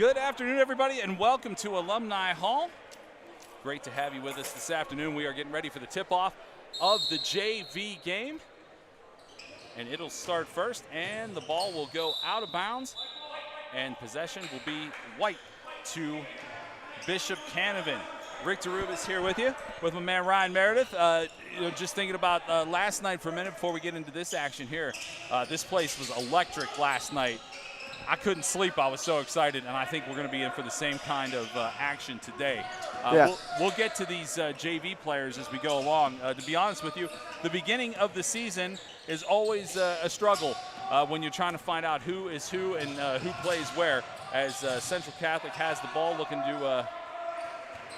Good afternoon, everybody, and welcome to Alumni Hall. Great to have you with us this afternoon. We are getting ready for the tip-off of the JV game. And it'll start first, and the ball will go out of bounds, and possession will be white to Bishop Canevin. Rick DeRube is here with you, with my man Ryan Meredith. Just thinking about last night for a minute before we get into this action here. This place was electric last night. I couldn't sleep. I was so excited, and I think we're going to be in for the same kind of action today. We'll get to these JV players as we go along. To be honest with you, the beginning of the season is always a struggle when you're trying to find out who is who and who plays where, as Central Catholic has the ball looking to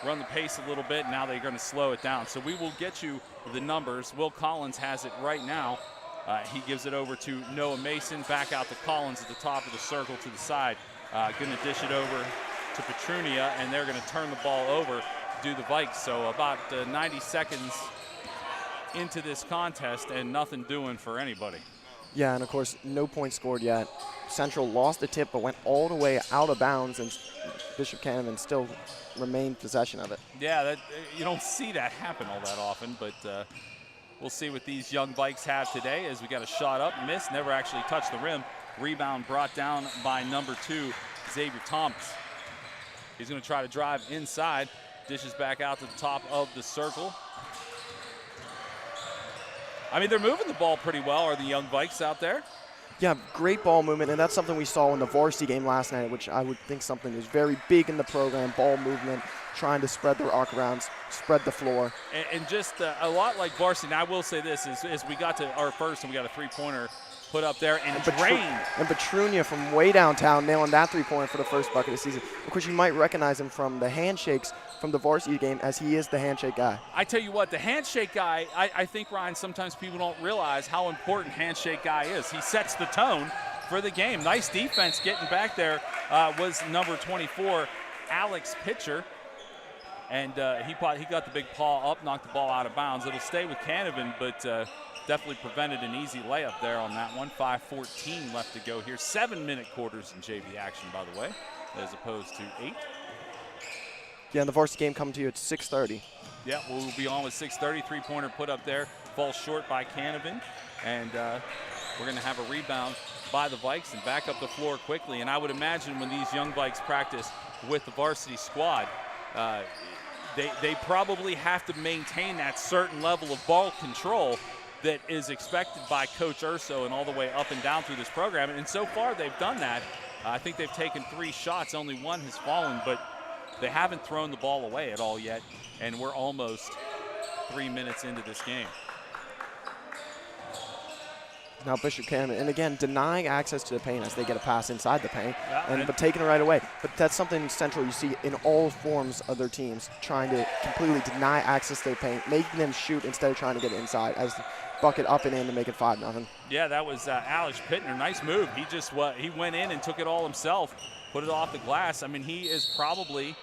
run the pace a little bit. Now they're going to slow it down. So we will get you the numbers. Will Collins has it right now. He gives it over to Noah Mason, back out to Collins at the top of the circle to the side. Going to dish it over to Petrunia, and they're going to turn the ball over, do the Vikes. So about 90 seconds into this contest and nothing doing for anybody. Yeah, and of course, no points scored yet. Central lost the tip but went all the way out of bounds, and Bishop Canevin still remained possession of it. Yeah, you don't see that happen all that often, but we'll see what these young Vikes have today as we got a shot up, missed, never actually touched the rim. Rebound brought down by number 2, Xavier Thomas. He's going to try to drive inside, dishes back out to the top of the circle. I mean, they're moving the ball pretty well, are the young Vikes out there? Yeah, great ball movement, and that's something we saw in the Varsity game last night, which I would think something is very big in the program, ball movement, trying to spread the rock around, spread the floor. And just a lot like Varsity. Now, I will say this, is we got to our first and we got a three-pointer put up there and drained. And Petrunia from way downtown nailing that three-pointer for the first bucket of the season. Of course, you might recognize him from the handshakes from the Varsity game, as he is the handshake guy. I tell you what, the handshake guy, I think, Ryan, sometimes people don't realize how important handshake guy is. He sets the tone for the game. Nice defense getting back there was number 24, Alex Pitcher. And he got the big paw up, knocked the ball out of bounds. It'll stay with Canevin, but definitely prevented an easy layup there on that one. 5:14 left to go here. 7-minute quarters in JV action, by the way, as opposed to 8. Yeah, and the Varsity game coming to you at 6:30. Yeah, we'll be on with 6:30. Three-pointer put up there, falls short by Canevin. And we're going to have a rebound by the Vikes and back up the floor quickly. And I would imagine when these young Vikes practice with the Varsity squad, they probably have to maintain that certain level of ball control that is expected by Coach Urso and all the way up and down through this program. And so far, they've done that. I think they've taken 3 shots. Only 1 has fallen, but they haven't thrown the ball away at all yet. And we're almost 3 minutes into this game. Now Bishop Canevin, and again, denying access to the paint as they get a pass inside the paint, yeah, but taking it right away. But that's something Central you see in all forms of their teams, trying to completely deny access to the paint, making them shoot instead of trying to get it inside, as the bucket up and in to make it 5-0. Yeah, that was Alex Pittner. Nice move. He went in and took it all himself, put it off the glass. I mean, he is probably,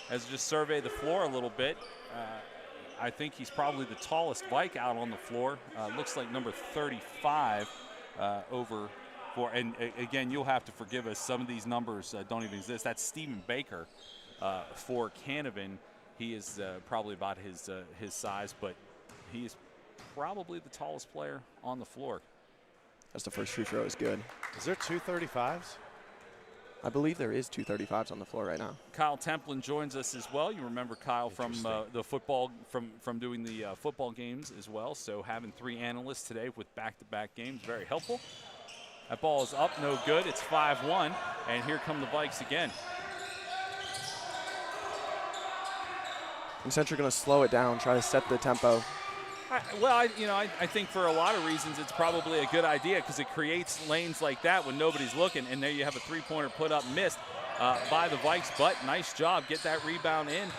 as just survey the floor a little bit, I think he's probably the tallest Vike out on the floor. Looks like number 35 and again, you'll have to forgive us. Some of these numbers don't even exist. That's Stephen Baker for Canevin. He is probably about his size, but he is probably the tallest player on the floor. That's the first free throw is good. Is there 2 35s? I believe there is 2 35s on the floor right now. Kyle Templin joins us as well. You remember Kyle from the football, from doing the football games as well. So having 3 analysts today with back-to-back games, very helpful. That ball is up, no good. It's 5-1, and here come the Vikes again. And Central going to slow it down, try to set the tempo. I think for a lot of reasons it's probably a good idea because it creates lanes like that when nobody's looking, and there you have a three-pointer put up, missed by the Vikes, but nice job. Get that rebound in.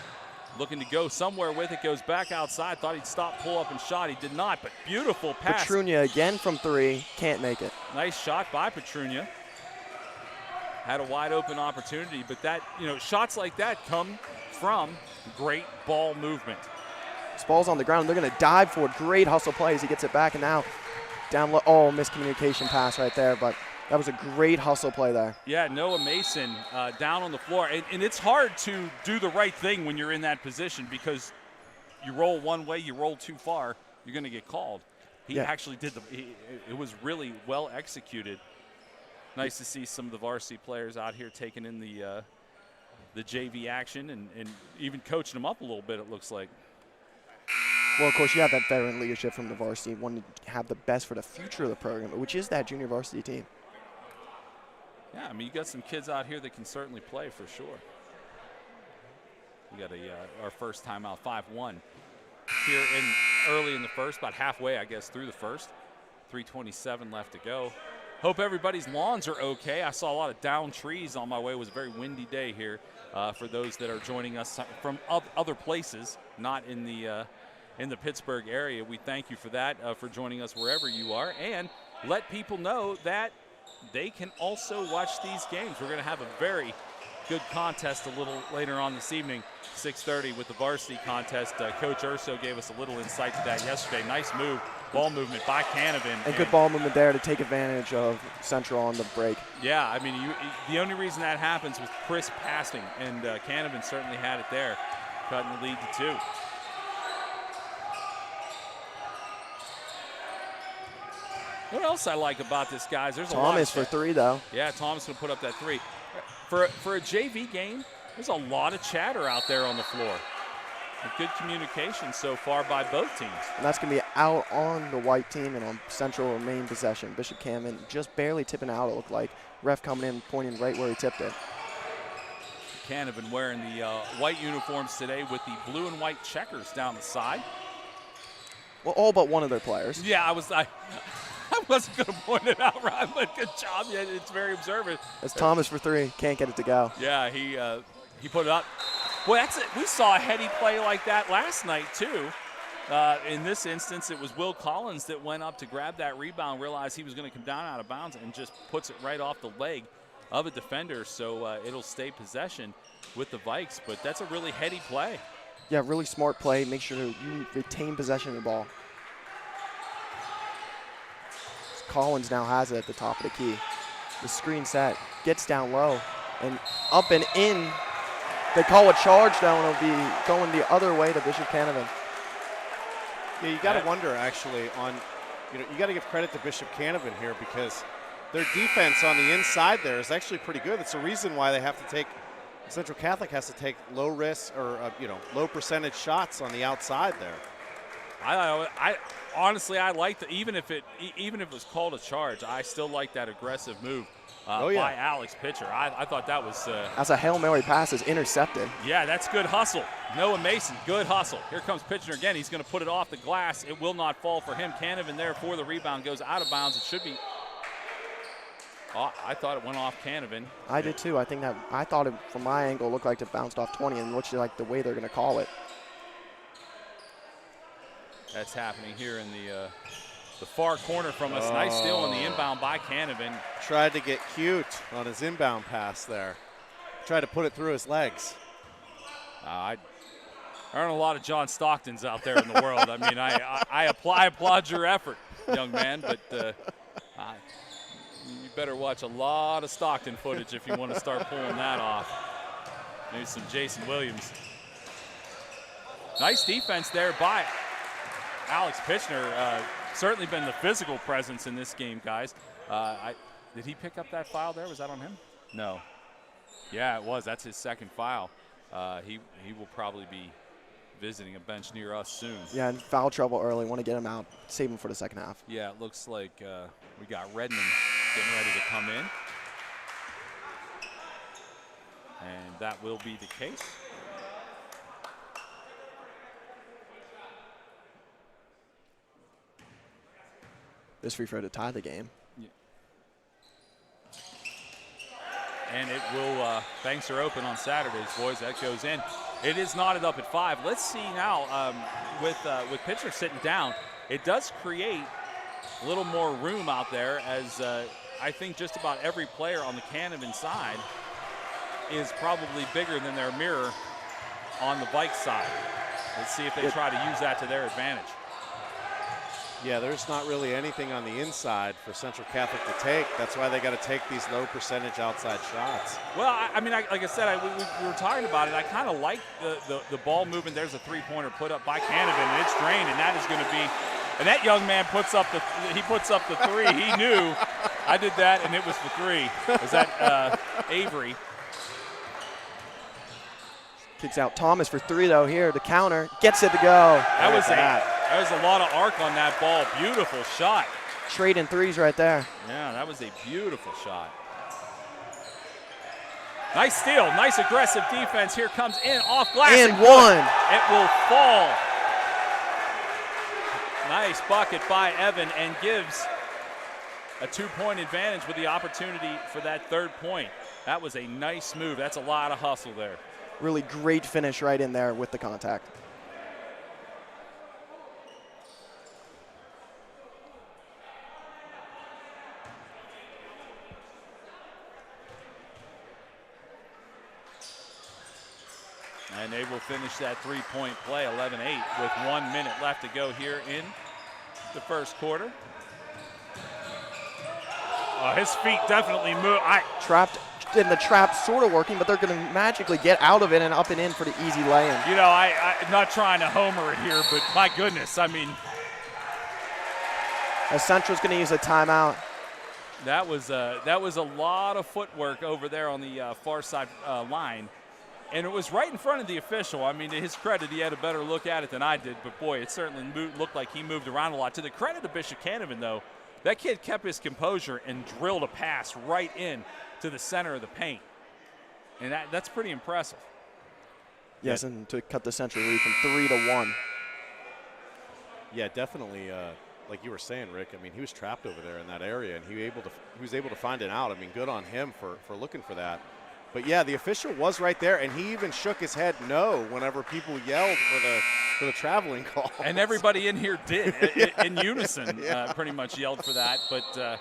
Looking to go somewhere with it, goes back outside. Thought he'd stop, pull up, and shot. He did not, but beautiful pass. Petrunia again from 3, can't make it. Nice shot by Petrunia. Had a wide open opportunity, but that, shots like that come from great ball movement. This ball's on the ground. They're going to dive for it. Great hustle play as he gets it back, and now down low. Oh, miscommunication pass right there, but That was a great hustle play there. Yeah, Noah Mason down on the floor. And it's hard to do the right thing when you're in that position because you roll one way, you roll too far, you're going to get called. He actually did it was really well executed. Nice to see some of the varsity players out here taking in the JV action and even coaching them up a little bit, it looks like. Well, of course, you have that veteran leadership from the varsity, wanting to have the best for the future of the program, which is that junior varsity team. Yeah, I mean, you got some kids out here that can certainly play for sure. We got our first timeout, 5-1 here early in the first, about halfway, I guess, through the first. 3:27 left to go. Hope everybody's lawns are okay. I saw a lot of downed trees on my way. It was a very windy day here for those that are joining us from other places, not in the Pittsburgh area. We thank you for that, for joining us wherever you are, and let people know that they can also watch these games. We're going to have a very good contest a little later on this evening, 6:30 with the varsity contest. Coach Urso gave us a little insight to that yesterday. Nice move, ball movement by Canevin. And good ball movement there to take advantage of Central on the break. Yeah, I mean, the only reason that happens was crisp passing, and Canevin certainly had it there, cutting the lead to 2. What else I like about this, guys? There's a lot. Thomas for 3, though. Yeah, Thomas will put up that 3. For a JV game, there's a lot of chatter out there on the floor. A good communication so far by both teams. And that's going to be out on the white team and on Central main possession. Bishop Canevin just barely tipping out, it looked like. Ref coming in, pointing right where he tipped it. Canevin wearing the white uniforms today with the blue and white checkers down the side. Well, all but one of their players. Yeah, I wasn't going to point it out, Ryan, but good job. Yeah, it's very observant. That's Thomas for 3. Can't get it to go. Yeah, he put it up. Well, that's it. We saw a heady play like that last night, too. In this instance, it was Will Collins that went up to grab that rebound, realized he was going to come down out of bounds, and just puts it right off the leg of a defender. So it'll stay possession with the Vikes. But that's a really heady play. Yeah, really smart play. Make sure you retain possession of the ball. Collins now has it at the top of the key. The screen set, gets down low, and up and in. They call a charge down, and it'll be going the other way to Bishop Canevin. Yeah, you got to wonder, actually, you got to give credit to Bishop Canevin here because their defense on the inside there is actually pretty good. It's the reason why they have to take, Central Catholic has to take low risk or, low percentage shots on the outside there. I honestly, I like that. Even if it was called a charge, I still like that aggressive move by Alex Pitcher. I thought that was. As a Hail Mary pass is intercepted. Yeah, that's good hustle. Noah Mason, good hustle. Here comes Pitcher again. He's going to put it off the glass. It will not fall for him. Canevin there for the rebound, goes out of bounds. It should be. Oh, I thought it went off Canevin. I did too. I thought it, from my angle, looked like it bounced off 20, and looks like the way they're going to call it. That's happening here in the far corner from us. Nice steal on the inbound by Canevin. Tried to get cute on his inbound pass there. Tried to put it through his legs. There aren't a lot of John Stocktons out there in the world. I mean, I applaud your effort, young man, but you better watch a lot of Stockton footage if you want to start pulling that off. Maybe some Jason Williams. Nice defense there by Alex Pitchner. Certainly been the physical presence in this game, guys. Did he pick up that foul there? Was that on him? No. Yeah, it was. That's his second foul. He will probably be visiting a bench near us soon. Yeah, in foul trouble early. Want to get him out, save him for the second half. Yeah, it looks like we got Redmond getting ready to come in. And that will be the case. This free throw to tie the game. Yeah. And it will, banks are open on Saturdays, boys. That goes in. It is knotted up at 5. Let's see now with Pitcher sitting down, it does create a little more room out there as I think just about every player on the Canevin side is probably bigger than their mirror on the Vikes side. Let's see if they try to use that to their advantage. Yeah, there's not really anything on the inside for Central Catholic to take. That's why they got to take these low percentage outside shots. Well, I mean, like I said, we were talking about it. I kind of like the ball movement. There's a three-pointer put up by Canevin, and it's drained, and that is going to be – and that young man puts up the three. He knew I did that, and it was the three. Was that Avery? Kicks out Thomas for three, though, here. The counter. Gets it to go. That was a lot of arc on that ball. Beautiful shot. Trading threes right there. Yeah, that was a beautiful shot. Nice steal. Nice aggressive defense. Here comes in off glass. And one. It will fall. Nice bucket by Evan and gives a 2-point advantage with the opportunity for that third point. That was a nice move. That's a lot of hustle there. Really great finish right in there with the contact. And they will finish that three-point play, 11-8, with 1 minute left to go here in the first quarter. His feet definitely move. Trapped in the trap, sort of working, but they're going to magically get out of it and up and in for the easy lay-in. You know, I'm not trying to homer it here, but my goodness, I mean. As Central's going to use a timeout. That was a lot of footwork over there on the far side line. And it was right in front of the official. I mean, to his credit, he had a better look at it than I did. But, boy, it certainly looked like he moved around a lot. To the credit of Bishop Canevin, though, that kid kept his composure and drilled a pass right in to the center of the paint. And that's pretty impressive. Yes, and to cut the Central lead from 3-1. Yeah, definitely. Like you were saying, Rick, I mean, he was trapped over there in that area, and he was able to find it out. I mean, good on him for looking for that. But, yeah, the official was right there, and he even shook his head no whenever people yelled for the traveling call. And everybody in here did, in unison, yeah. Pretty much yelled for that. But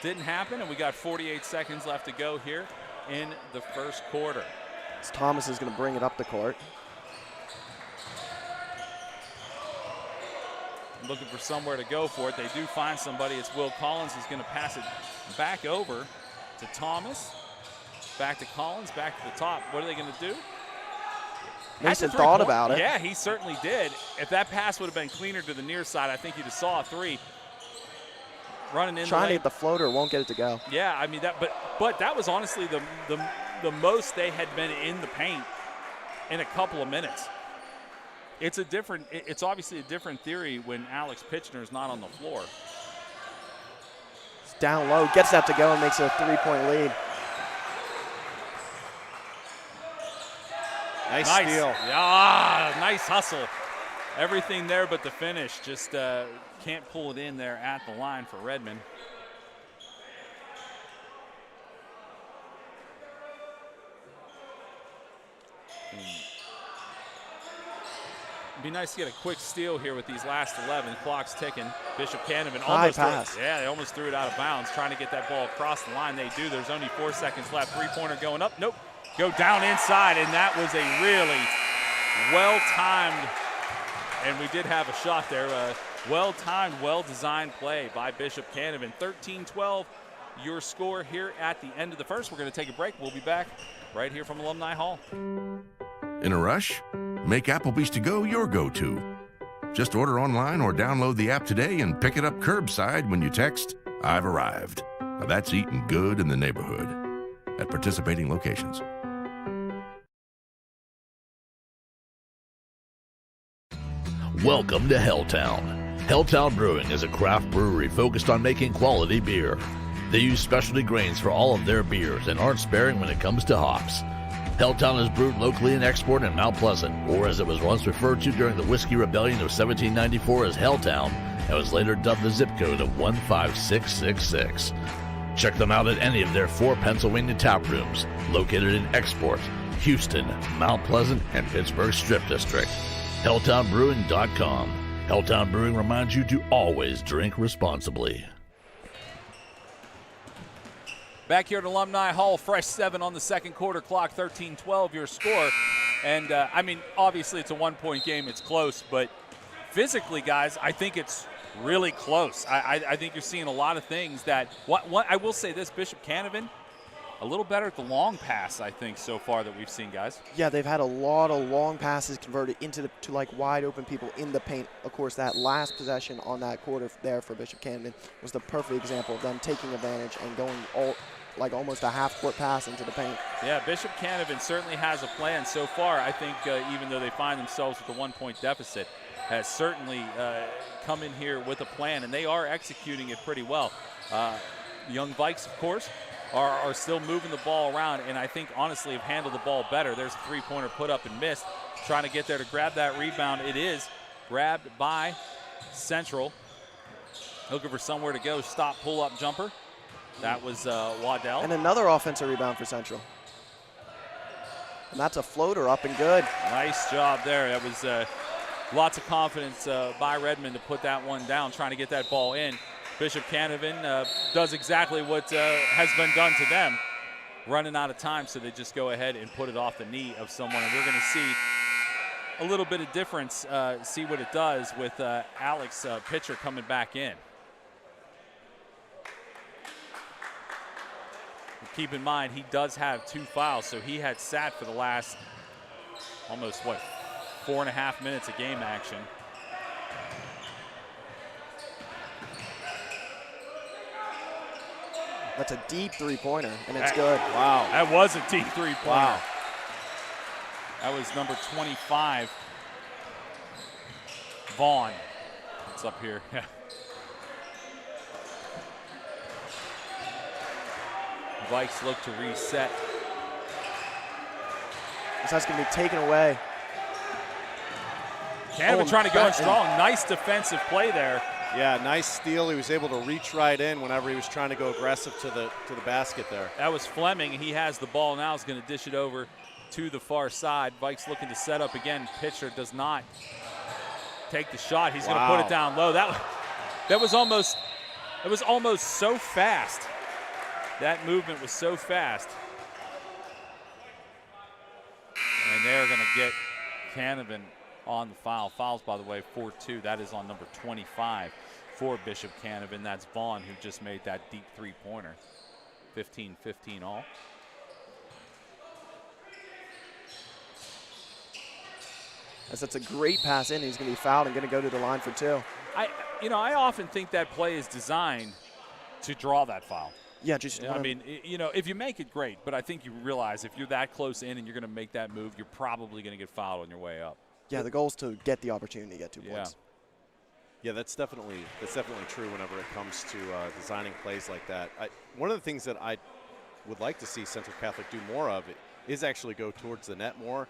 didn't happen, and we got 48 seconds left to go here in the first quarter. Thomas is going to bring it up the court. Looking for somewhere to go for it. They do find somebody. It's Will Collins who's going to pass it back over to Thomas. Back to Collins, back to the top. What are they going to do? Mason thought about it. Yeah, he certainly did. If that pass would have been cleaner to the near side, I think you'd have saw a three. Running in. Trying to get the floater, won't get it to go. Yeah, I mean that, but that was honestly the most they had been in the paint in a couple of minutes. It's obviously a different theory when Alex Pitchner is not on the floor. It's down low, gets that to go and makes it a 3-point lead. Nice steal. Yeah, nice hustle. Everything there but the finish. Just can't pull it in there at the line for Redmond. It'd be nice to get a quick steal here with these last 11. Clock's ticking. Bishop Canevin almost pass. Yeah, they almost threw it out of bounds, trying to get that ball across the line. They do. There's only 4 seconds left. Three-pointer going up. Nope. Go down inside, and that was a really well-timed, and we did have a shot there, well-timed, well-designed play by Bishop Canevin. 13-12, your score here at the end of the first. We're going to take a break. We'll be back right here from Alumni Hall. In a rush? Make Applebee's To Go your go-to. Just order online or download the app today and pick it up curbside when you text, "I've arrived." Now that's eating good in the neighborhood at participating locations. Welcome to Helltown. Helltown Brewing is a craft brewery focused on making quality beer. They use specialty grains for all of their beers and aren't sparing when it comes to hops. Helltown is brewed locally and exported in Mount Pleasant, or as it was once referred to during the Whiskey Rebellion of 1794 as Helltown, and was later dubbed the zip code of 15666. Check them out at any of their 4 Pennsylvania tap rooms, located in Export, Houston, Mount Pleasant, and Pittsburgh Strip District. HelltownBrewing.com. Helltown Brewing reminds you to always drink responsibly. Back here at Alumni Hall, fresh 7 on the second quarter clock, 13-12 your score. And, I mean, obviously it's a 1-point game. It's close. But physically, guys, I think it's really close. I think you're seeing a lot of things that, what I will say this, Bishop Canevin, a little better at the long pass, I think, so far that we've seen, guys. Yeah, they've had a lot of long passes converted into to like wide open people in the paint. Of course, that last possession on that quarter there for Bishop Canevin was the perfect example of them taking advantage and going almost a half-court pass into the paint. Yeah, Bishop Canevin certainly has a plan so far. I think even though they find themselves with a 1-point deficit, has certainly come in here with a plan, and they are executing it pretty well. The young Vikes, of course, are still moving the ball around, and I think honestly have handled the ball better. There's a three-pointer put up and missed. Trying to get there to grab that rebound. It is grabbed by Central. Looking for somewhere to go. Stop, pull-up jumper. That was Waddell. And another offensive rebound for Central. And that's a floater up and good. Nice job there. That was lots of confidence by Redmond to put that one down, trying to get that ball in. Bishop Canevin does exactly what has been done to them, running out of time, so they just go ahead and put it off the knee of someone. And we're going to see a little bit of difference, see what it does with Alex Pitcher coming back in. Keep in mind, he does have 2 fouls, so he had sat for the last almost, 4.5 minutes of game action. That's a deep three-pointer, and it's good. Wow. That was a deep three-pointer. Wow. That was number 25, Vaughn. It's up here. Yeah. Vikes look to reset. That's going to be taken away. Canevin trying to go in strong. Nice defensive play there. Yeah, nice steal. He was able to reach right in whenever he was trying to go aggressive to the basket there. That was Fleming. He has the ball now. He's going to dish it over to the far side. Vikes looking to set up again. Pitcher does not take the shot. He's going to put it down low. That was almost so fast. That movement was so fast. And they're going to get Canevin on the foul. Fouls, by the way, 4-2. That is on number 25 for Bishop Canevin. That's Vaughn, who just made that deep three-pointer. 15-15 all. As that's a great pass in. He's going to be fouled and going to go to the line for 2. I often think that play is designed to draw that foul. Yeah, just. I mean, if you make it, great. But I think you realize if you're that close in and you're going to make that move, you're probably going to get fouled on your way up. Yeah, the goal is to get the opportunity to get 2 points. Yeah, that's definitely true whenever it comes to designing plays like that. One of the things that I would like to see Central Catholic do more of is actually go towards the net more.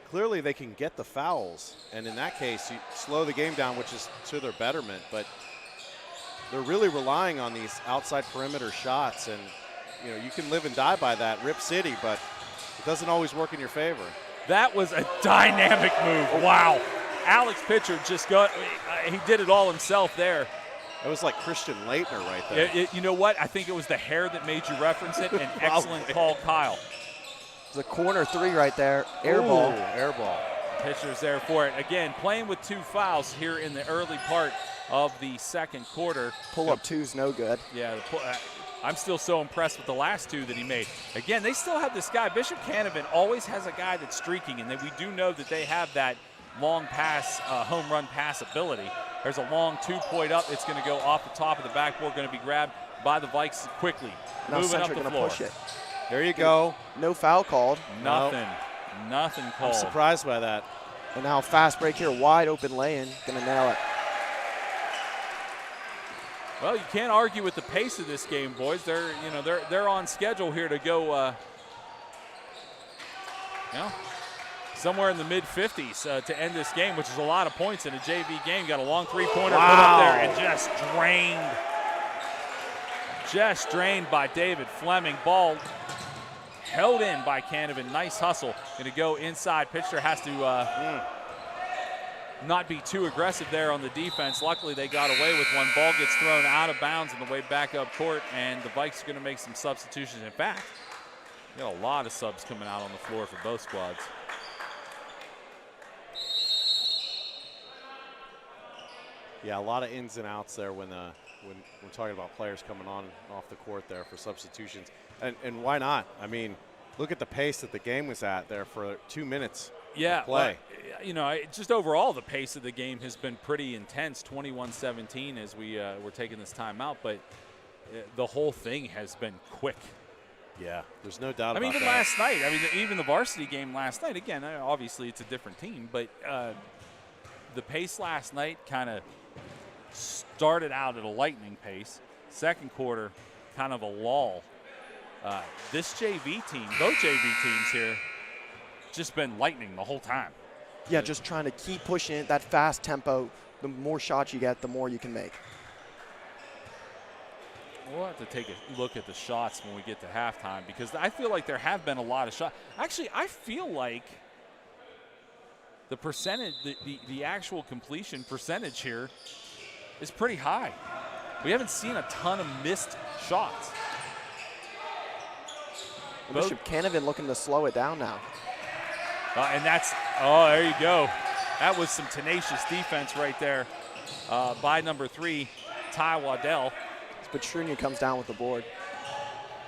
Clearly, they can get the fouls, and in that case, you slow the game down, which is to their betterment. But they're really relying on these outside perimeter shots, and you can live and die by that, Rip City, but it doesn't always work in your favor. That was a dynamic move. Wow. Alex Pitcher just he did it all himself there. It was like Christian Leitner right there. You know what? I think it was the hair that made you reference it. An excellent call, Kyle. It's a corner 3 right there. Air ball. Air ball. Pitcher's there for it. Again, playing with 2 fouls here in the early part of the second quarter. Pull-up 2's no good. Yeah, I'm still so impressed with the last 2 that he made. Again, they still have this guy. Bishop Canevin always has a guy that's streaking, and we do know that they have that long pass, home run pass ability. There's a long 2-point up. It's going to go off the top of the backboard, going to be grabbed by the Vikes quickly. Now moving up Central the gonna floor. push it. There you go. No foul called. Nothing called. I'm surprised by that. And now fast break here, wide open lay-in, going to nail it. Well, you can't argue with the pace of this game, boys. They're on schedule here to go, somewhere in the mid-50s to end this game, which is a lot of points in a JV game. Got a long 3-pointer put up there and just drained by David Fleming. Ball held in by Canevin. Nice hustle. Going to go inside. Pitcher has to not be too aggressive there on the defense. Luckily, they got away with one. Ball gets thrown out of bounds on the way back up court, and the Vikes are going to make some substitutions. In fact, got a lot of subs coming out on the floor for both squads. Yeah, a lot of ins and outs there when we're talking about players coming on and off the court there for substitutions. And why not? I mean, look at the pace that the game was at there for 2 minutes of play. Well, you know, just overall the pace of the game has been pretty intense, 21-17 as we're taking this timeout, but the whole thing has been quick. Yeah, there's no doubt about even that. last night, even the varsity game last night, again, obviously it's a different team, but the pace last night kind of started out at a lightning pace. Second quarter, kind of a lull. This JV team, both JV teams here, just been lightning the whole time. Yeah, just trying to keep pushing it, that fast tempo. The more shots you get, the more you can make. We'll have to take a look at the shots when we get to halftime because I feel like there have been a lot of shots. Actually, I feel like the percentage, the actual completion percentage here is pretty high. We haven't seen a ton of missed shots. Bishop Canevin looking to slow it down now. And that's, there you go. That was some tenacious defense right there by number 3, Ty Waddell. Petrunia comes down with the board.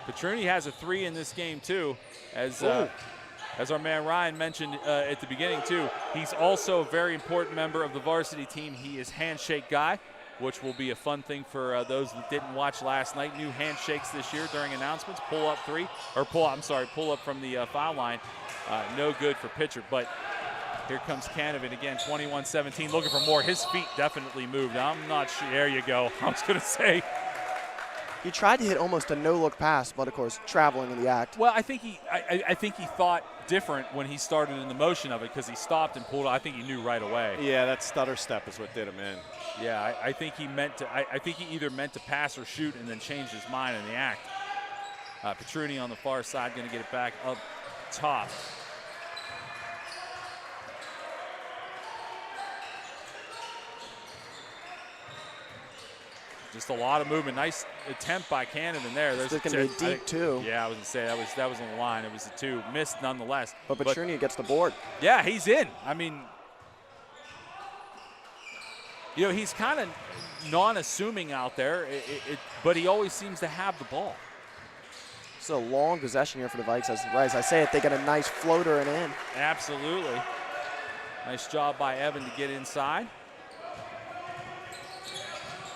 Petrunia has a 3 in this game too, as our man Ryan mentioned at the beginning too. He's also a very important member of the varsity team. He is handshake guy, which will be a fun thing for those that didn't watch last night. New handshakes this year during announcements. Pull up from the foul line. No good for pitcher, but here comes Canevin again, 21-17, looking for more. His feet definitely moved. I'm not sure. There you go. I was going to say. He tried to hit almost a no-look pass, but of course, traveling in the act. Well, I think he thought different when he started in the motion of it because he stopped and pulled. I think he knew right away. Yeah, that stutter step is what did him in. Yeah, I think he meant to. I think he either meant to pass or shoot and then changed his mind in the act. Petruni on the far side going to get it back up top. Just a lot of movement. Nice attempt by Canevin there. There's going to be a deep 2. Yeah, I was going to say that was on the line. It was a 2. Missed nonetheless. But Petrunia gets the board. Yeah, he's in. I mean, you know, he's kind of non-assuming out there, but he always seems to have the ball. It's a long possession here for the Vikes. As I say it, they get a nice floater and in. Absolutely. Nice job by Evan to get inside.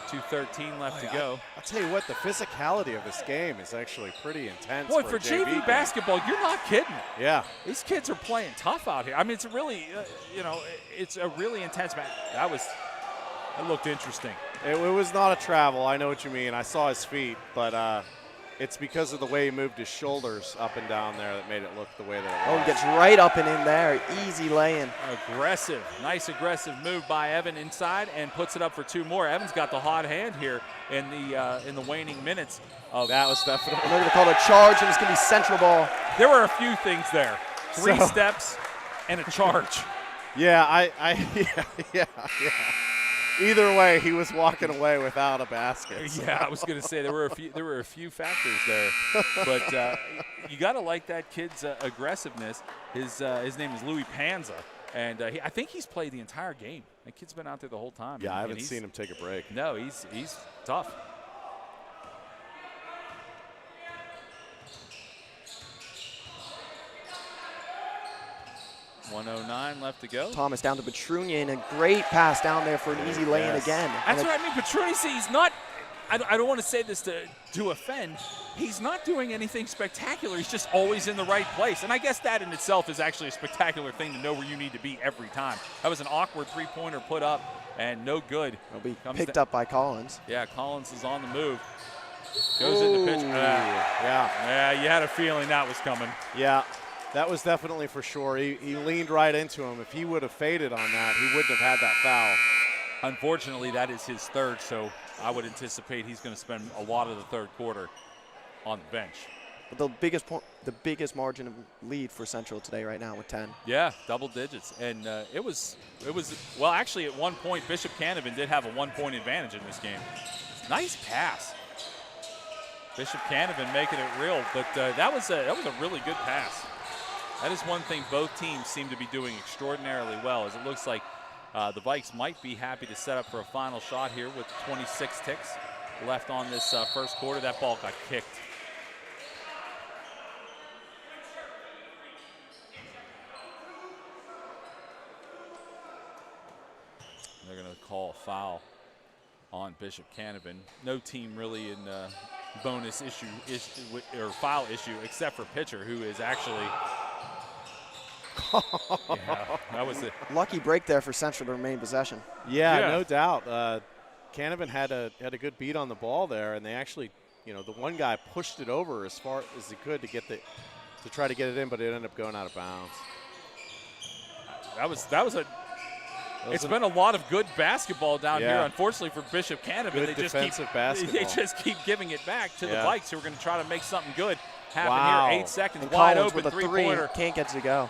2:13 left to go. I'll tell you what, the physicality of this game is actually pretty intense. Boy, for JV basketball, you're not kidding. Yeah. These kids are playing tough out here. I mean, it's a really, it's a really intense match. That looked interesting. It was not a travel. I know what you mean. I saw his feet, but it's because of the way he moved his shoulders up and down there that made it look the way that it was. Oh, gets right up and in there. Easy lay-in. Aggressive. Nice aggressive move by Evan inside and puts it up for 2 more. Evan's got the hot hand here in the waning minutes. That was definitely. And they're going to call it a charge, and it's going to be central ball. There were a few things there. 3 steps and a charge. Yeah, yeah. Either way, he was walking away without a basket. So. Yeah, I was going to say there were a few factors there, but you got to like that kid's aggressive-ness. His name is Louis Panza, and I think he's played the entire game. That kid's been out there the whole time. Yeah, I haven't seen him take a break. No, he's tough. .109 left to go. Thomas down to Petrunia, and a great pass down there for an easy lay-in again. That's what I mean. Petruni, he's not, I don't want to say this to offend, he's not doing anything spectacular. He's just always in the right place. And I guess that in itself is actually a spectacular thing to know where you need to be every time. That was an awkward 3-pointer put up and no good. It'll be picked up by Collins. Yeah, Collins is on the move. Goes into pitch. Yeah, you had a feeling that was coming. Yeah. That was definitely for sure. He leaned right into him. If he would have faded on that, he wouldn't have had that foul. Unfortunately, that is his 3rd, so I would anticipate he's going to spend a lot of the 3rd quarter on the bench. But the biggest margin of lead for Central today right now with 10. Yeah, double digits. And it was well, actually at one point, Bishop Canevin did have a 1-point advantage in this game. Nice pass. Bishop Canevin making it real, but that was a really good pass. That is one thing both teams seem to be doing extraordinarily well, as it looks like The Vikes might be happy to set up for a final shot here with 26 ticks left on this first quarter. That ball got kicked. They're going to call a foul on Bishop Canevin. No team really in bonus issue or foul issue except for pitcher, who is actually yeah, that was it. Lucky break there for Central to remain possession. Yeah, no doubt. Canevin had a good beat on the ball there, and they actually, the one guy pushed it over as far as he could to try to get it in, but it ended up going out of bounds. It's been a lot of good basketball down here. Unfortunately for Bishop Canevin, good defensive basketball. They just keep giving it back to the Vikes, who are going to try to make something good happen here. 8 seconds, and wide Collins open, with a three-pointer. Can't get to go.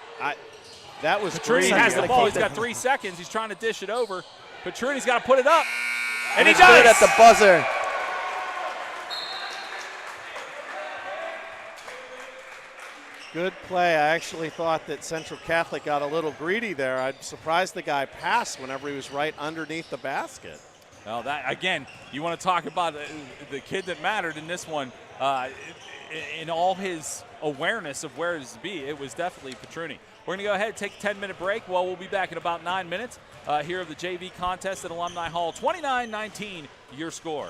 That was Petruni has the ball. He's got 3 seconds. He's trying to dish it over. Petruni's got to put it up, and he does. Good at the buzzer. Good play. I actually thought that Central Catholic got a little greedy there. I'm surprised the guy passed whenever he was right underneath the basket. Well, that again, you want to talk about the kid that mattered in this one. In all his awareness of where to be, it was definitely Petruni. We're going to go ahead and take a 10-minute break. Well, we'll be back in about 9 minutes here of the JV contest at Alumni Hall. 29-19, your score.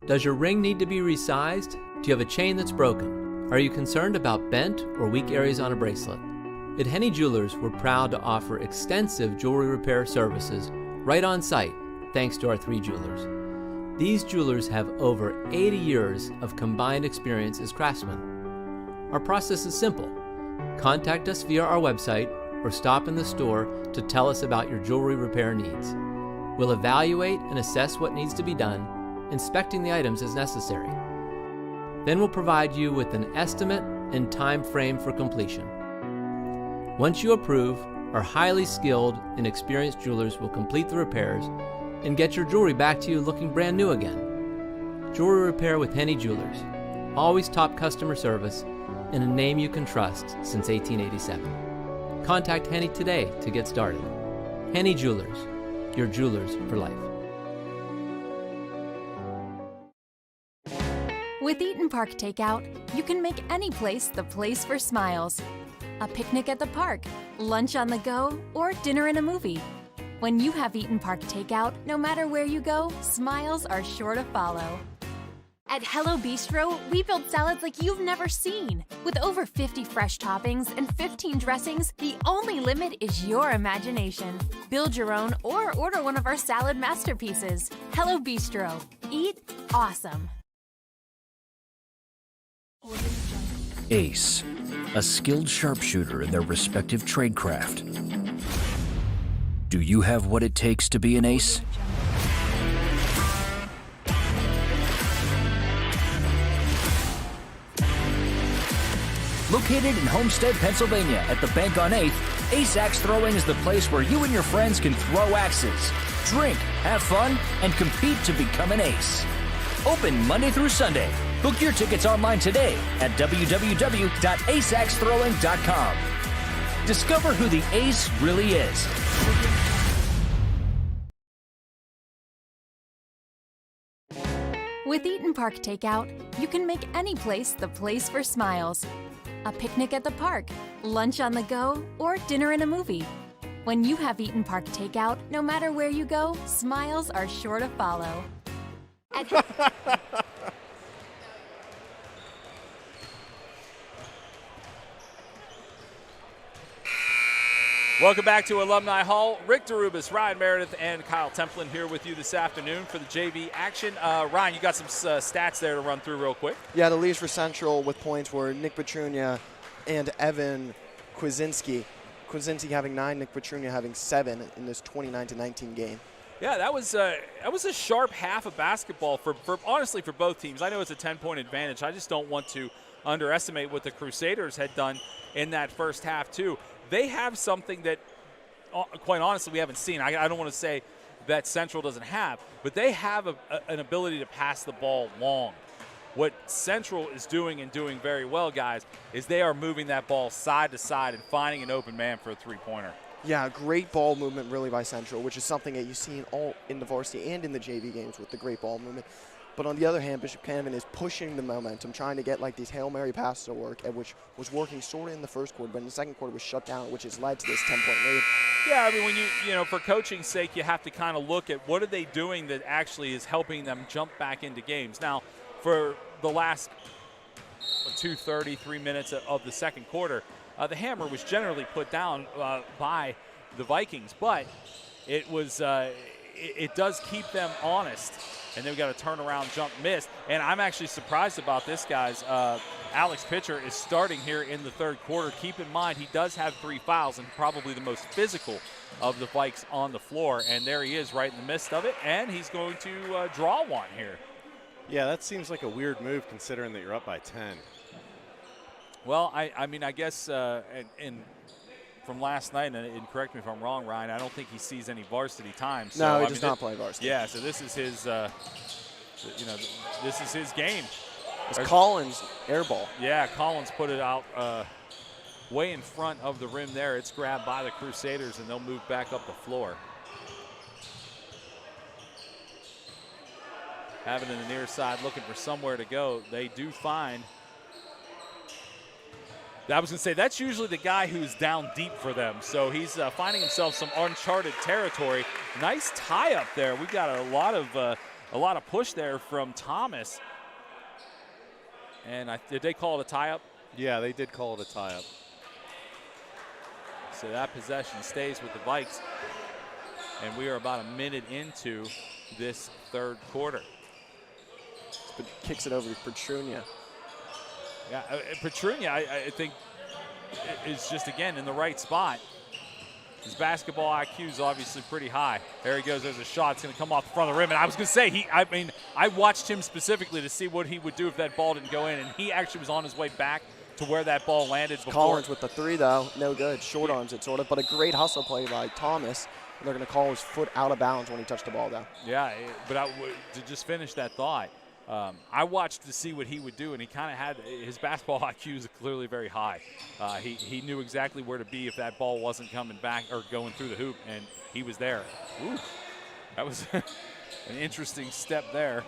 Does your ring need to be resized? Do you have a chain that's broken? Are you concerned about bent or weak areas on a bracelet? At Henny Jewelers, we're proud to offer extensive jewelry repair services right on site, thanks to our 3 jewelers. These jewelers have over 80 years of combined experience as craftsmen. Our process is simple. Contact us via our website or stop in the store to tell us about your jewelry repair needs. We'll evaluate and assess what needs to be done, inspecting the items as necessary. Then we'll provide you with an estimate and time frame for completion. Once you approve, our highly skilled and experienced jewelers will complete the repairs and get your jewelry back to you looking brand new again. Jewelry repair with Henny Jewelers. Always top customer service and a name you can trust since 1887. Contact Henny today to get started. Henny Jewelers. your jewelers for life. With Eaton Park Takeout, you can make any place the place for smiles. A picnic at the park, lunch on the go, or dinner in a movie. When you have Eaton Park Takeout, no matter where you go, smiles are sure to follow. At Hello Bistro, we build salads like you've never seen. With over 50 fresh toppings and 15 dressings, the only limit is your imagination. Build your own or order one of our salad masterpieces. Hello Bistro. Eat awesome. Ace, a skilled sharpshooter in their respective tradecraft. Do you have what it takes to be an ace? Located in Homestead, Pennsylvania at the Bank on 8th, Ace Axe Throwing is the place where you and your friends can throw axes, drink, have fun, and compete to become an ace. Open Monday through Sunday. Book your tickets online today at www.aceaxethrowing.com. Discover who the ace really is. With Eaton Park Takeout, you can make any place the place for smiles. A picnic at the park, lunch on the go, or dinner in a movie. When you have Eaton Park Takeout, no matter where you go, smiles are sure to follow. Welcome back to Alumni Hall. Rick DeRubis, Ryan Meredith, and Kyle Templin here with you this afternoon for the JV action. Ryan, you got some stats there to run through real quick. Yeah, the leads for Central with points were Nick Petrunia and Evan Kwasinski. Kwasinski having 9, Nick Petrunia having 7 in this 29-19 game. Yeah, that was a sharp half of basketball for honestly for both teams. I know it's a 10-point advantage. I just don't want to underestimate what the Crusaders had done in that first half too. They have something that, quite honestly, we haven't seen. I don't want to say that Central doesn't have, but they have an ability to pass the ball long. What Central is doing and doing very well, guys, is they are moving that ball side to side and finding an open man for a three-pointer. Yeah, great ball movement really by Central, which is something that you see all in the varsity and in the JV games with the great ball movement. But on the other hand, Bishop Canevin is pushing the momentum, trying to get like these Hail Mary passes to work, which was working sort of in the first quarter, but in the second quarter was shut down, which has led to this 10-point lead. Yeah, I mean, when you know, for coaching's sake, you have to kind of look at what are they doing that actually is helping them jump back into games. Now, for the last 3 minutes of the second quarter, the hammer was generally put down by the Vikings, but it was it does keep them honest. And they've got a turnaround jump miss. And I'm actually surprised about this, guys. Alex Pitcher is starting here in the third quarter. Keep in mind, he does have 3 fouls and probably the most physical of the Vikes on the floor. And there he is right in the midst of it. And he's going to draw one here. Yeah, that seems like a weird move considering that you're up by 10. Well, I mean, I guess from last night, and correct me if I'm wrong, Ryan, I don't think he sees any varsity time. So, no, he does not play varsity. Yeah, so this is his, this is his game. It's Collins' air ball. Yeah, Collins put it out way in front of the rim there. It's grabbed by the Crusaders, and they'll move back up the floor. Having it in the near side, looking for somewhere to go. They do find. I was going to say, that's usually the guy who's down deep for them. So he's finding himself some uncharted territory. Nice tie up there. We got a lot of push there from Thomas. And did they call it a tie up? Yeah, they did call it a tie up. So that possession stays with the Vikes. And we are about a minute into this third quarter. But kicks it over to Petrunia. Yeah, Petrunia, I think, is just, again, in the right spot. His basketball IQ is obviously pretty high. There he goes. There's a shot. It's going to come off the front of the rim. And I was going to say, I watched him specifically to see what he would do if that ball didn't go in. And he actually was on his way back to where that ball landed before. Collins with the 3, though. No good. Short arms it, sort of. But a great hustle play by Thomas. And they're going to call his foot out of bounds when he touched the ball down. Yeah, but to just finish that thought, I watched to see what he would do, and he kind of had his basketball IQ is clearly very high. He knew exactly where to be if that ball wasn't coming back or going through the hoop, and he was there. Ooh. That was an interesting step there.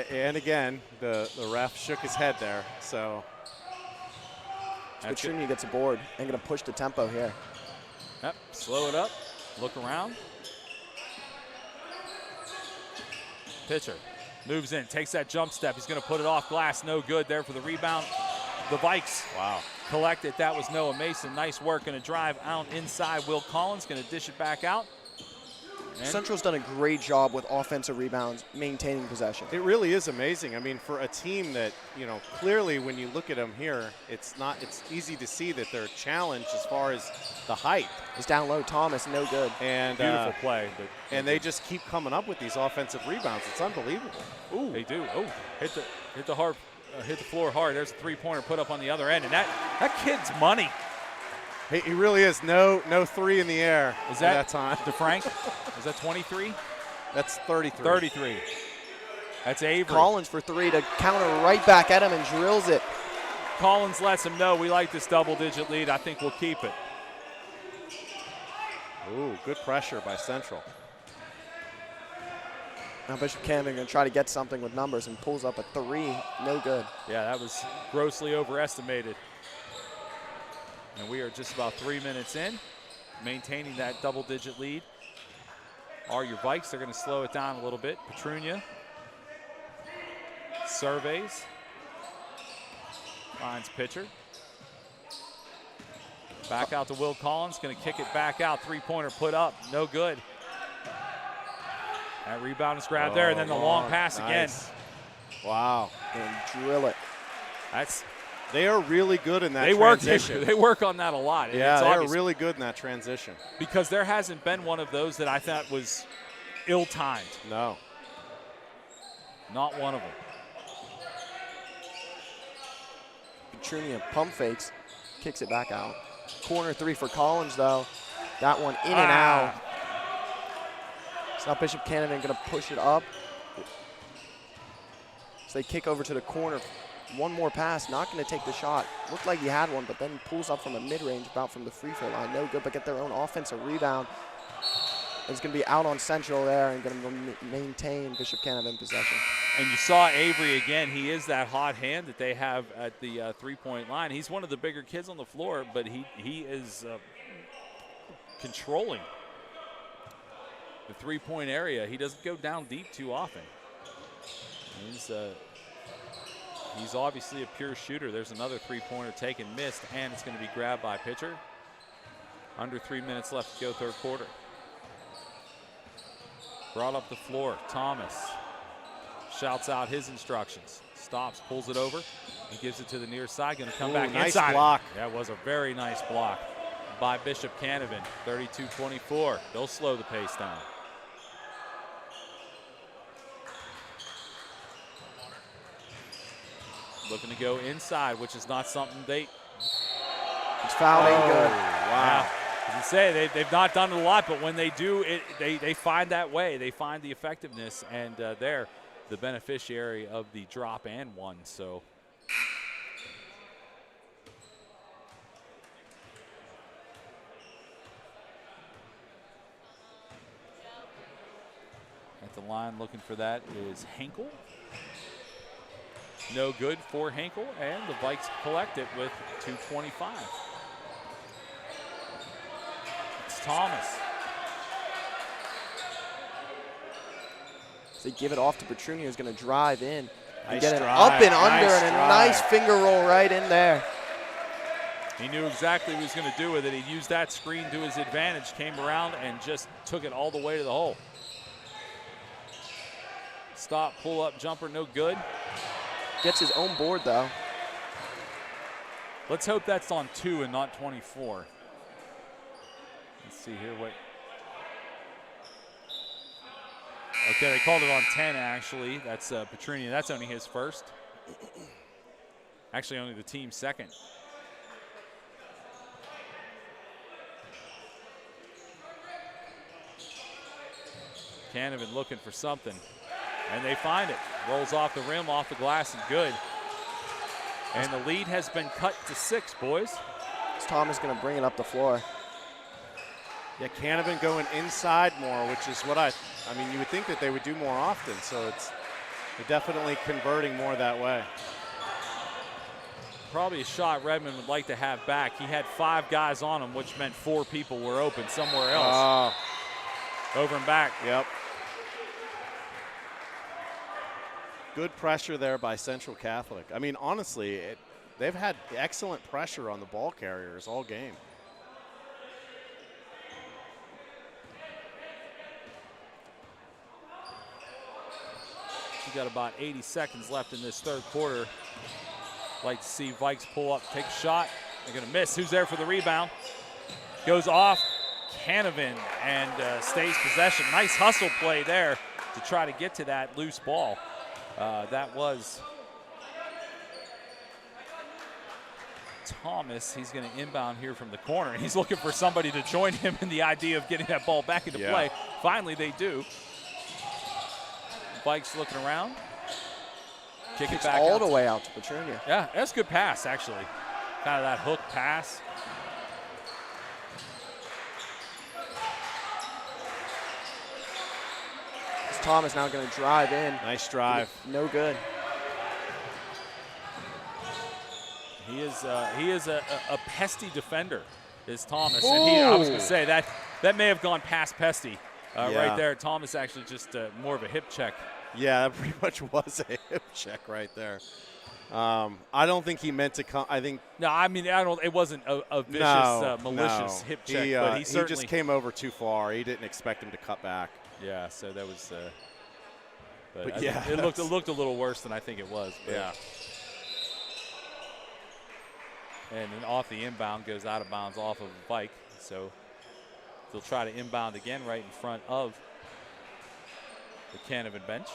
And again, the ref shook his head there. So Petrunia gets a board and going to push the tempo here. Yep, slow it up, look around. Pitcher moves in, takes that jump step. He's going to put it off glass. No good there for the rebound. The Vikes collect it. That was Noah Mason. Nice work. Going to drive out inside. Will Collins going to dish it back out. And Central's done a great job with offensive rebounds, maintaining possession. it really is amazing. I mean, for a team that, you know, clearly when you look at them here, it's easy to see that they're challenged as far as the height. It's down low. Thomas, no good. And beautiful play. But and they just keep coming up with these offensive rebounds. It's unbelievable. Ooh, they do. Oh, hit the floor hard. There's a three-pointer put up on the other end, and that kid's money. He really is. No three in the air. Is that that time? DeFrank? Is that 23? That's 33. 33. That's Avery. Collins for three to counter right back at him and drills it. Collins lets him know we like this double-digit lead. I think we'll keep it. Ooh, good pressure by Central. Now Bishop Canevin going to try to get something with numbers and pulls up a three. No good. Yeah, that was grossly overestimated. And we are just about 3 minutes in, maintaining that double-digit lead. Are your Vikes? They're going to slow it down a little bit. Petrunia surveys, finds pitcher. Back out to Will Collins, going to kick it back out. Three-pointer put up, no good. That rebound is grabbed there, and then the long pass again. Wow. And drill it. They are really good in that transition. They work on that a lot. Yeah, they are really good in that transition. Because there hasn't been one of those that I thought was ill-timed. No. Not one of them. Petrunia pump fakes, kicks it back out. Corner three for Collins, though. That one in and out. So now Bishop Canevin going to push it up. So they kick over to the corner. One more pass, not going to take the shot. Looked like he had one, but then pulls up from a mid-range, about from the free throw line. No good, but get their own offensive rebound. It's going to be out on Central there and going to maintain Bishop Canevin possession. And you saw Avery again. He is that hot hand that they have at the three-point line. He's one of the bigger kids on the floor, but he is controlling the three-point area. He doesn't go down deep too often. He's obviously a pure shooter. There's another three-pointer taken, missed, and it's going to be grabbed by pitcher. Under 3 minutes left to go third quarter. Brought up the floor, Thomas shouts out his instructions. Stops, pulls it over, and gives it to the near side. Going to come back nice inside. Block. That was a very nice block by Bishop Canevin. 32-24. They'll slow the pace down. Looking to go inside, which is not something they. It's foul, ain't good. Wow. As you say, they've not done it a lot, but when they do, they find that way. They find the effectiveness, and they're the beneficiary of the drop and one. So. At the line looking for that is Henkel. No good for Henkel, and the Vikes collect it with 2:25. It's Thomas. So they give it off to Petrunia, who's going to drive in and Nice get it drive. up and under, Nice and a drive. nice finger roll right in there. He knew exactly what he was going to do with it. He used that screen to his advantage, came around, and just took it all the way to the hole. Stop, pull up, jumper, no good. Gets his own board, though. Let's hope that's on 2 and not 24. Let's see here what. Okay, they called it on 10, actually. That's Petrunia. That's only his first. Actually, only the team's second. Canevin looking for something. And they find it. Rolls off the rim, off the glass, and good. And the lead has been cut to 6, boys. Thomas going to bring it up the floor. Yeah, Canevin going inside more, which is what I mean, you would think that they would do more often. So they're definitely converting more that way. Probably a shot Redmond would like to have back. He had 5 guys on him, which meant 4 people were open somewhere else. Over and back. Yep. Good pressure there by Central Catholic. I mean, honestly, they've had excellent pressure on the ball carriers all game. We got about 80 seconds left in this third quarter. Like to see Vikes pull up, take a shot. They're going to miss. Who's there for the rebound? Goes off Canevin and stays possession. Nice hustle play there to try to get to that loose ball. That was Thomas. He's going to inbound here from the corner. He's looking for somebody to join him in the idea of getting that ball back into play. Finally, they do. Vikes looking around. Kick it back all the way out to Petronia. Yeah, that's a good pass, actually. Kind of that hook pass. Thomas now going to drive in. Nice drive. No good. He is a pesty defender, is Thomas. And I was going to say that may have gone past pesty right there. Thomas actually just more of a hip check. Yeah, that pretty much was a hip check right there. I don't think he meant to come. I think. No, I mean, it wasn't a vicious, malicious hip check, but he certainly. He just came over too far. He didn't expect him to cut back. Yeah, so that was. But yeah, it looked a little worse than I think it was. Yeah. And then off the inbound goes out of bounds off of the bike. So they'll try to inbound again right in front of the Canevin bench.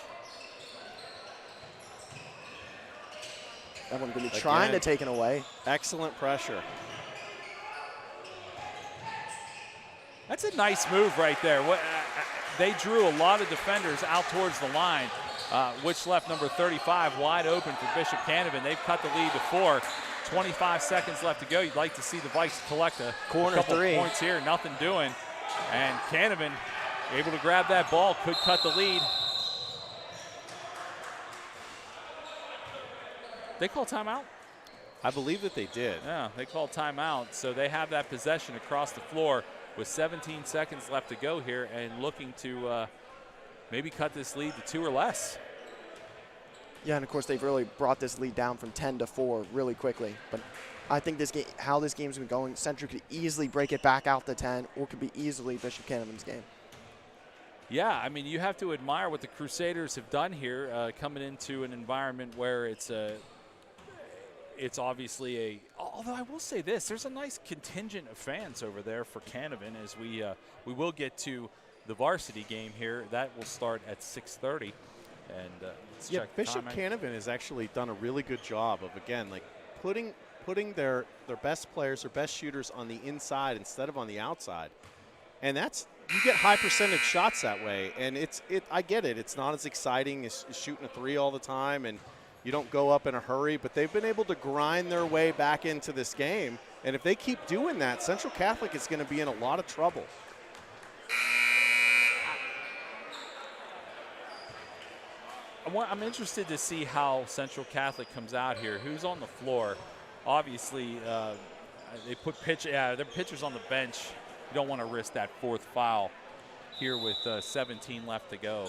That one's going to be trying to take it away. Excellent pressure. That's a nice move right there. They drew a lot of defenders out towards the line, which left number 35 wide open for Bishop Canevin. They've cut the lead to 4. 25 seconds left to go. You'd like to see the Vikes collect a couple points here. Nothing doing. And Canevin able to grab that ball, could cut the lead. They call timeout? I believe that they did. Yeah, they called timeout. So they have that possession across the floor with 17 seconds left to go here and looking to maybe cut this lead to 2 or less. Yeah, and of course they've really brought this lead down from 10 to 4 really quickly. But I think this game, how this game's been going, Central could easily break it back out to 10, or could be easily Bishop Canevin's game. Yeah, I mean, you have to admire what the Crusaders have done here, coming into an environment where it's obviously a. Although I will say this, there's a nice contingent of fans over there for Canevin as we will get to the varsity game here. That will start at 6:30. And let's check the Bishop Canevin has actually done a really good job of, again, like putting their best players, their best shooters on the inside instead of on the outside. And you get high percentage shots that way. And I get it. It's not as exciting as shooting a 3 all the time, and you don't go up in a hurry, but they've been able to grind their way back into this game. And if they keep doing that, Central Catholic is going to be in a lot of trouble. I'm interested to see how Central Catholic comes out here. Who's on the floor? Obviously, they put their pitchers on the bench. You don't want to risk that 4th foul here with 17 left to go.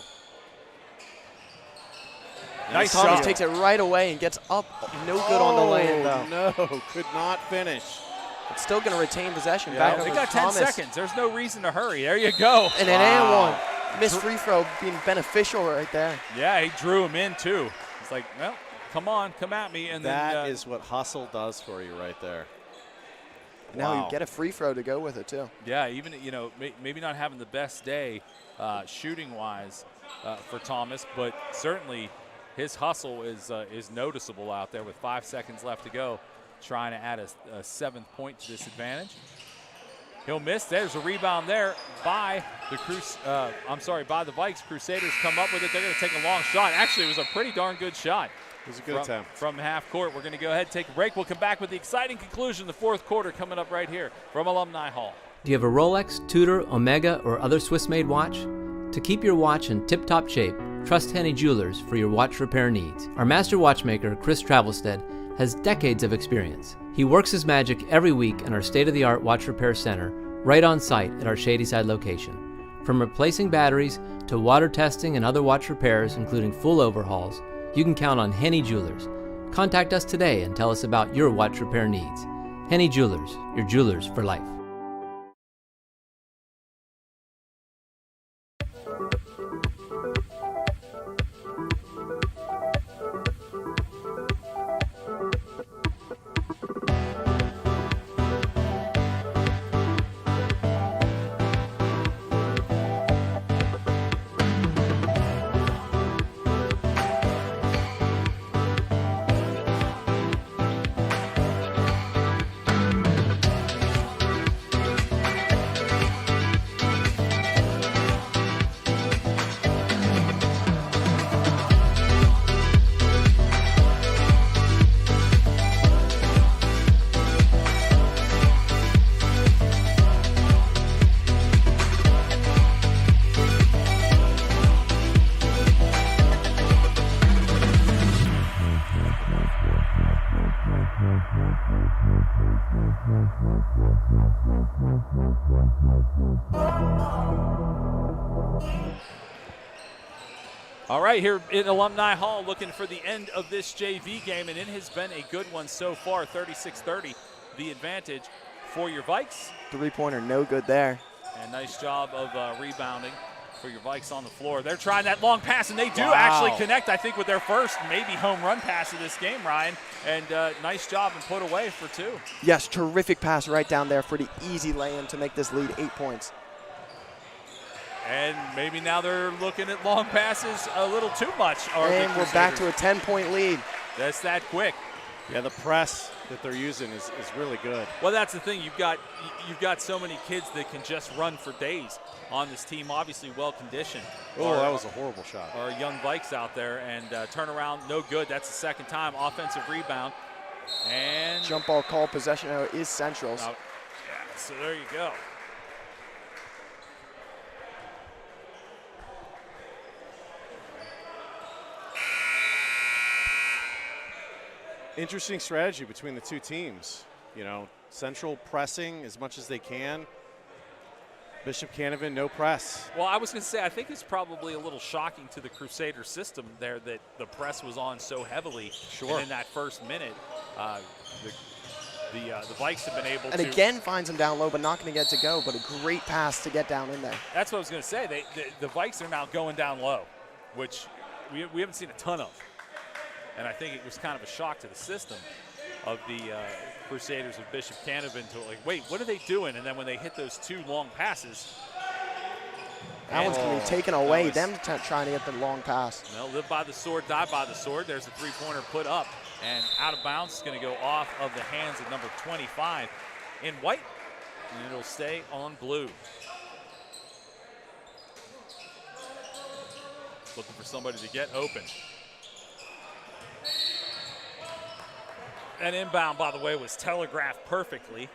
Nice shot. Takes it right away and gets up. No good on the lane, though. No, could not finish. It's still going to retain possession. Yeah, Back they got Thomas. 10 seconds. There's no reason to hurry. There you go. And an and one. Missed free throw being beneficial right there. Yeah, he drew him in, too. It's like, well, come on, come at me. And that is what hustle does for you right there. Now you get a free throw to go with it, too. Yeah, even, maybe not having the best day shooting-wise for Thomas, but certainly his hustle is noticeable out there with 5 seconds left to go, trying to add a 7th point to this advantage. He'll miss. There's a rebound there by the by the Vikes. Crusaders come up with it. They're going to take a long shot. Actually, it was a pretty darn good shot. It was a good attempt. From half court. We're going to go ahead and take a break. We'll come back with the exciting conclusion of the 4th quarter coming up right here from Alumni Hall. Do you have a Rolex, Tudor, Omega, or other Swiss-made watch? To keep your watch in tip-top shape, trust Henny Jewelers for your watch repair needs. Our master watchmaker, Chris Travelstead, has decades of experience. He works his magic every week in our state-of-the-art watch repair center, right on site at our Shadyside location. From replacing batteries to water testing and other watch repairs, including full overhauls, you can count on Henny Jewelers. Contact us today and tell us about your watch repair needs. Henny Jewelers, your jewelers for life. All right, here in Alumni Hall, looking for the end of this JV game, and it has been a good one so far. 36-30, the advantage for your Vikes. Three-pointer, no good there. And nice job of rebounding for your Vikes on the floor. They're trying that long pass, and they do actually connect, I think, with their first maybe home run pass of this game, Ryan. And nice job and put away for two. Yes, terrific pass right down there for the easy lay-in to make this lead 8 points. And maybe now they're looking at long passes a little too much. And we're back to a 10-point lead. That's that quick. Yeah, the press that they're using is really good. Well, that's the thing. You've got so many kids that can just run for days on this team. Obviously, well conditioned. Oh, that was a horrible shot. Our young Vikes out there, and turnaround, no good. That's the second time. Offensive rebound, and jump ball call. Possession error is Central's. Yeah, so there you go. Interesting strategy between the two teams. You know, Central pressing as much as they can. Bishop Canevin, no press. Well, I was going to say, I think it's probably a little shocking to the Crusader system there that the press was on so heavily. Sure. And in that first minute. The Vikes have been able and to. And again finds him down low, but not going to get to go. But a great pass to get down in there. That's what I was going to say. The Vikes are now going down low, which we haven't seen a ton of. And I think it was kind of a shock to the system of the Crusaders of Bishop Canevin to like, wait, what are they doing? And then when they hit those two long passes. That one's going to be taken away, them trying to get the long pass. Well, live by the sword, die by the sword. There's a three-pointer put up and out of bounds. It's going to go off of the hands of number 25 in white, and it'll stay on blue. Looking for somebody to get open. That inbound, by the way, was telegraphed perfectly.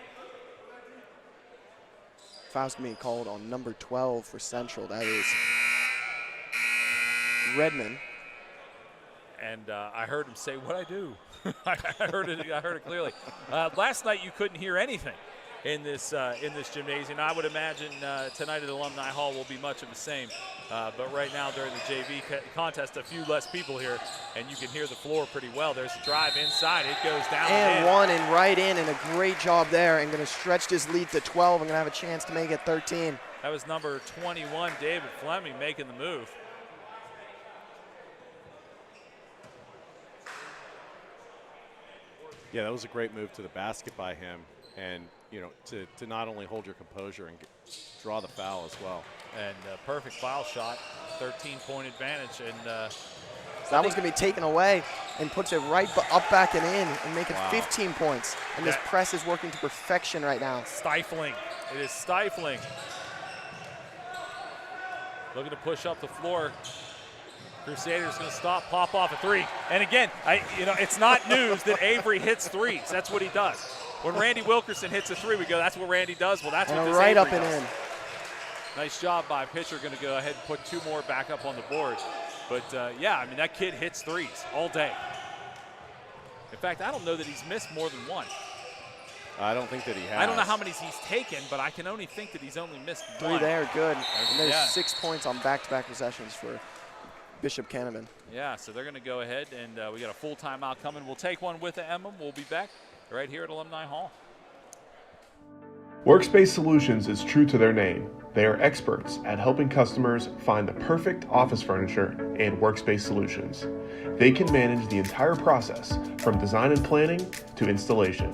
Foul's being called on number 12 for Central. That is Redmond. And I heard him say, "What'd I do?" I heard it clearly. Last night you couldn't hear anything in this gymnasium. I would imagine tonight at Alumni Hall will be much of the same. But right now during the JV contest, a few less people here, and you can hear the floor pretty well. There's a drive inside. It goes down. And one and right in, and a great job there. And going to stretch this lead to 12. I'm going to have a chance to make it 13. That was number 21, David Fleming, making the move. Yeah, that was a great move to the basket by him. And, you know, to not only hold your composure and draw the foul as well. And perfect foul shot, 13-point advantage. And that one's going to be taken away and puts it right up, back, and in and make it 15 points. And this press is working to perfection right now. Stifling. It is stifling. Looking to push up the floor. Crusaders going to stop, pop off a three. And again, it's not news that Avery hits threes. That's what he does. When Randy Wilkerson hits a three, we go, that's what Randy does. Well, that's what this right Avery up and does. in. Nice job by pitcher. Going to go ahead and put 2 more back up on the board. But, yeah, I mean, that kid hits threes all day. In fact, I don't know that he's missed more than 1. I don't think that he has. I don't know how many he's taken, but I can only think that he's only missed 1. 3 there, good. And there's Yeah. 6 points on back-to-back possessions for Bishop Canevin. Yeah, so they're going to go ahead, and we got a full timeout coming. We'll take one with Emma. We'll be back right here at Alumni Hall. Workspace Solutions is true to their name. They are experts at helping customers find the perfect office furniture and workspace solutions. They can manage the entire process from design and planning to installation.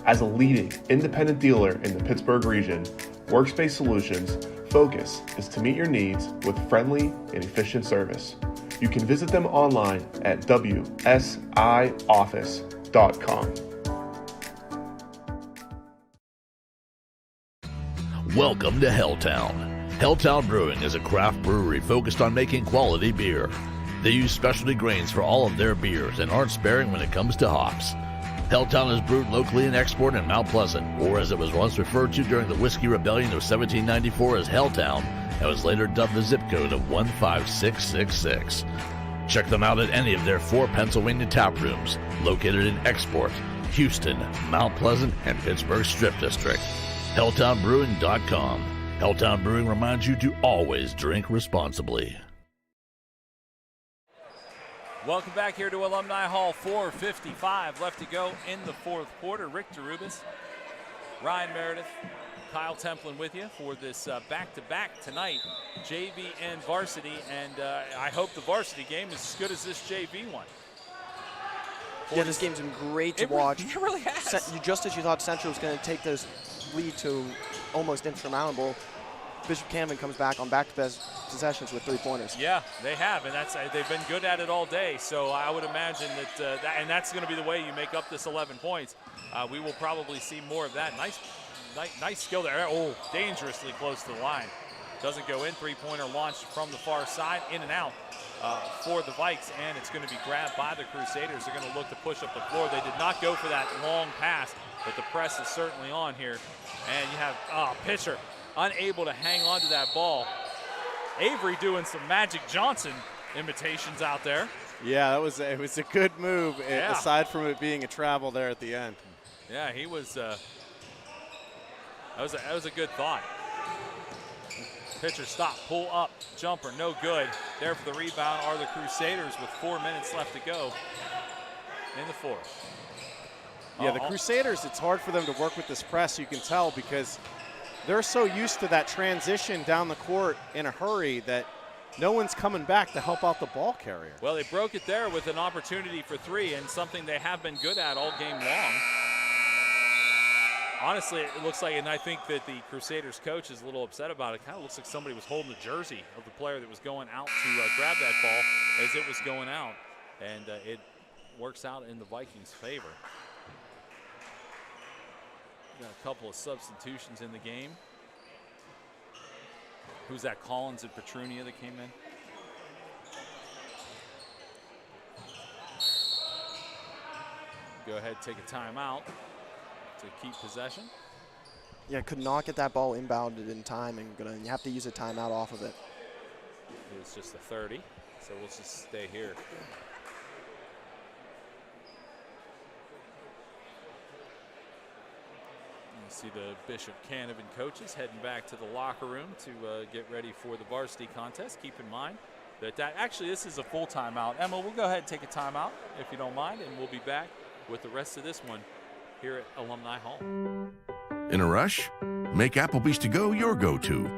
As a leading independent dealer in the Pittsburgh region, Workspace Solutions' focus is to meet your needs with friendly and efficient service. You can visit them online at wsioffice.com. Welcome to Helltown. Helltown Brewing is a craft brewery focused on making quality beer. They use specialty grains for all of their beers and aren't sparing when it comes to hops. Helltown is brewed locally and exported in Mount Pleasant, or as it was once referred to during the Whiskey Rebellion of 1794 as Helltown, and was later dubbed the zip code of 15666. Check them out at any of their 4 Pennsylvania tap rooms, located in Export, Houston, Mount Pleasant, and Pittsburgh Strip District. HelltownBrewing.com. Helltown Brewing reminds you to always drink responsibly. Welcome back here to Alumni Hall. 4:55 left to go in the 4th quarter. Rick Derubis, Ryan Meredith, Kyle Templin with you for this back-to-back tonight, JV and varsity. And I hope the varsity game is as good as this JV one. Yeah, this game's been great to watch. It really has. Just as you thought Central was going to take this lead to almost insurmountable, Bishop Canevin comes back on back-to-back possessions with 3-pointers. Yeah, they have, and they've been good at it all day. So I would imagine that, and that's going to be the way you make up this 11 points. We will probably see more of that. Nice skill there. Oh, dangerously close to the line. Doesn't go in. 3-pointer launched from the far side, in and out for the Vikes, and it's going to be grabbed by the Crusaders. They're going to look to push up the floor. They did not go for that long pass, but the press is certainly on here. And you have pitcher unable to hang on to that ball. Avery doing some Magic Johnson imitations out there. Yeah, it was a good move, aside from it being a travel there at the end. Yeah, he was. That was a good thought. Pitcher stop, pull up, jumper, no good. There for the rebound are the Crusaders with 4 minutes left to go in the 4th. Yeah, the Crusaders, it's hard for them to work with this press, you can tell, because they're so used to that transition down the court in a hurry that no one's coming back to help out the ball carrier. Well, they broke it there with an opportunity for 3, and something they have been good at all game long. Honestly, it looks like, and I think that the Crusaders coach is a little upset about it. Kind of looks like somebody was holding the jersey of the player that was going out to grab that ball as it was going out, and it works out in the Vikings' favor. Got a couple of substitutions in the game. Who's that? Collins and Petrunia that came in. Go ahead, take a timeout to keep possession. Yeah, could not get that ball inbounded in time, and you have to use a timeout off of it. It's just a 30, so we'll just stay here. You see the Bishop Canevin coaches heading back to the locker room to get ready for the varsity contest. Keep in mind that actually this is a full timeout. Emma, we'll go ahead and take a timeout if you don't mind, and we'll be back with the rest of this one here at Alumni Hall. In a rush? Make Applebee's to go your go-to.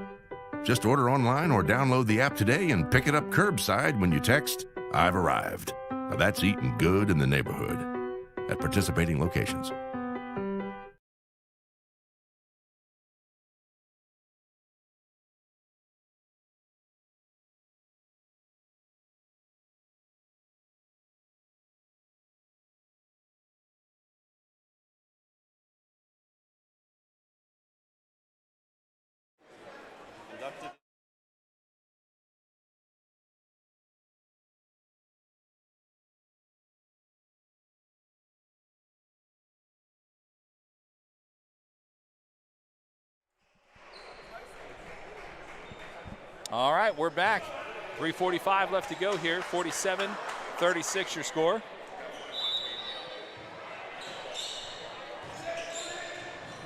Just order online or download the app today and pick it up curbside when you text, "I've arrived." Now that's eating good in the neighborhood at participating locations. All right, we're back. 3:45 left to go here. 47-36 your score.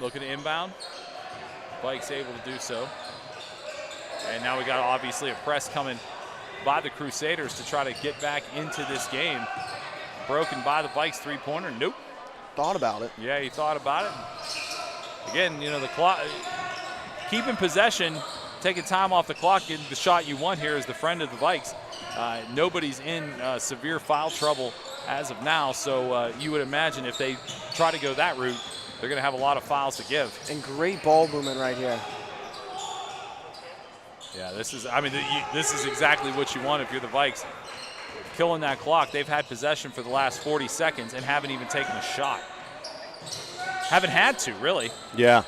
Looking to inbound. Vikes able to do so. And now we got obviously a press coming by the Crusaders to try to get back into this game. Broken by the Vikes three-pointer. Nope. Thought about it. Yeah, he thought about it. Again, you know, the clock, keeping possession, taking time off the clock, getting the shot you want here is the friend of the Vikes. Nobody's in severe foul trouble as of now, so you would imagine if they try to go that route, they're going to have a lot of fouls to give. And great ball movement right here. Yeah, this is, I mean, this is exactly what you want if you're the Vikes. Killing that clock. They've had possession for the last 40 seconds and haven't even taken a shot. Haven't had to, really. Yeah.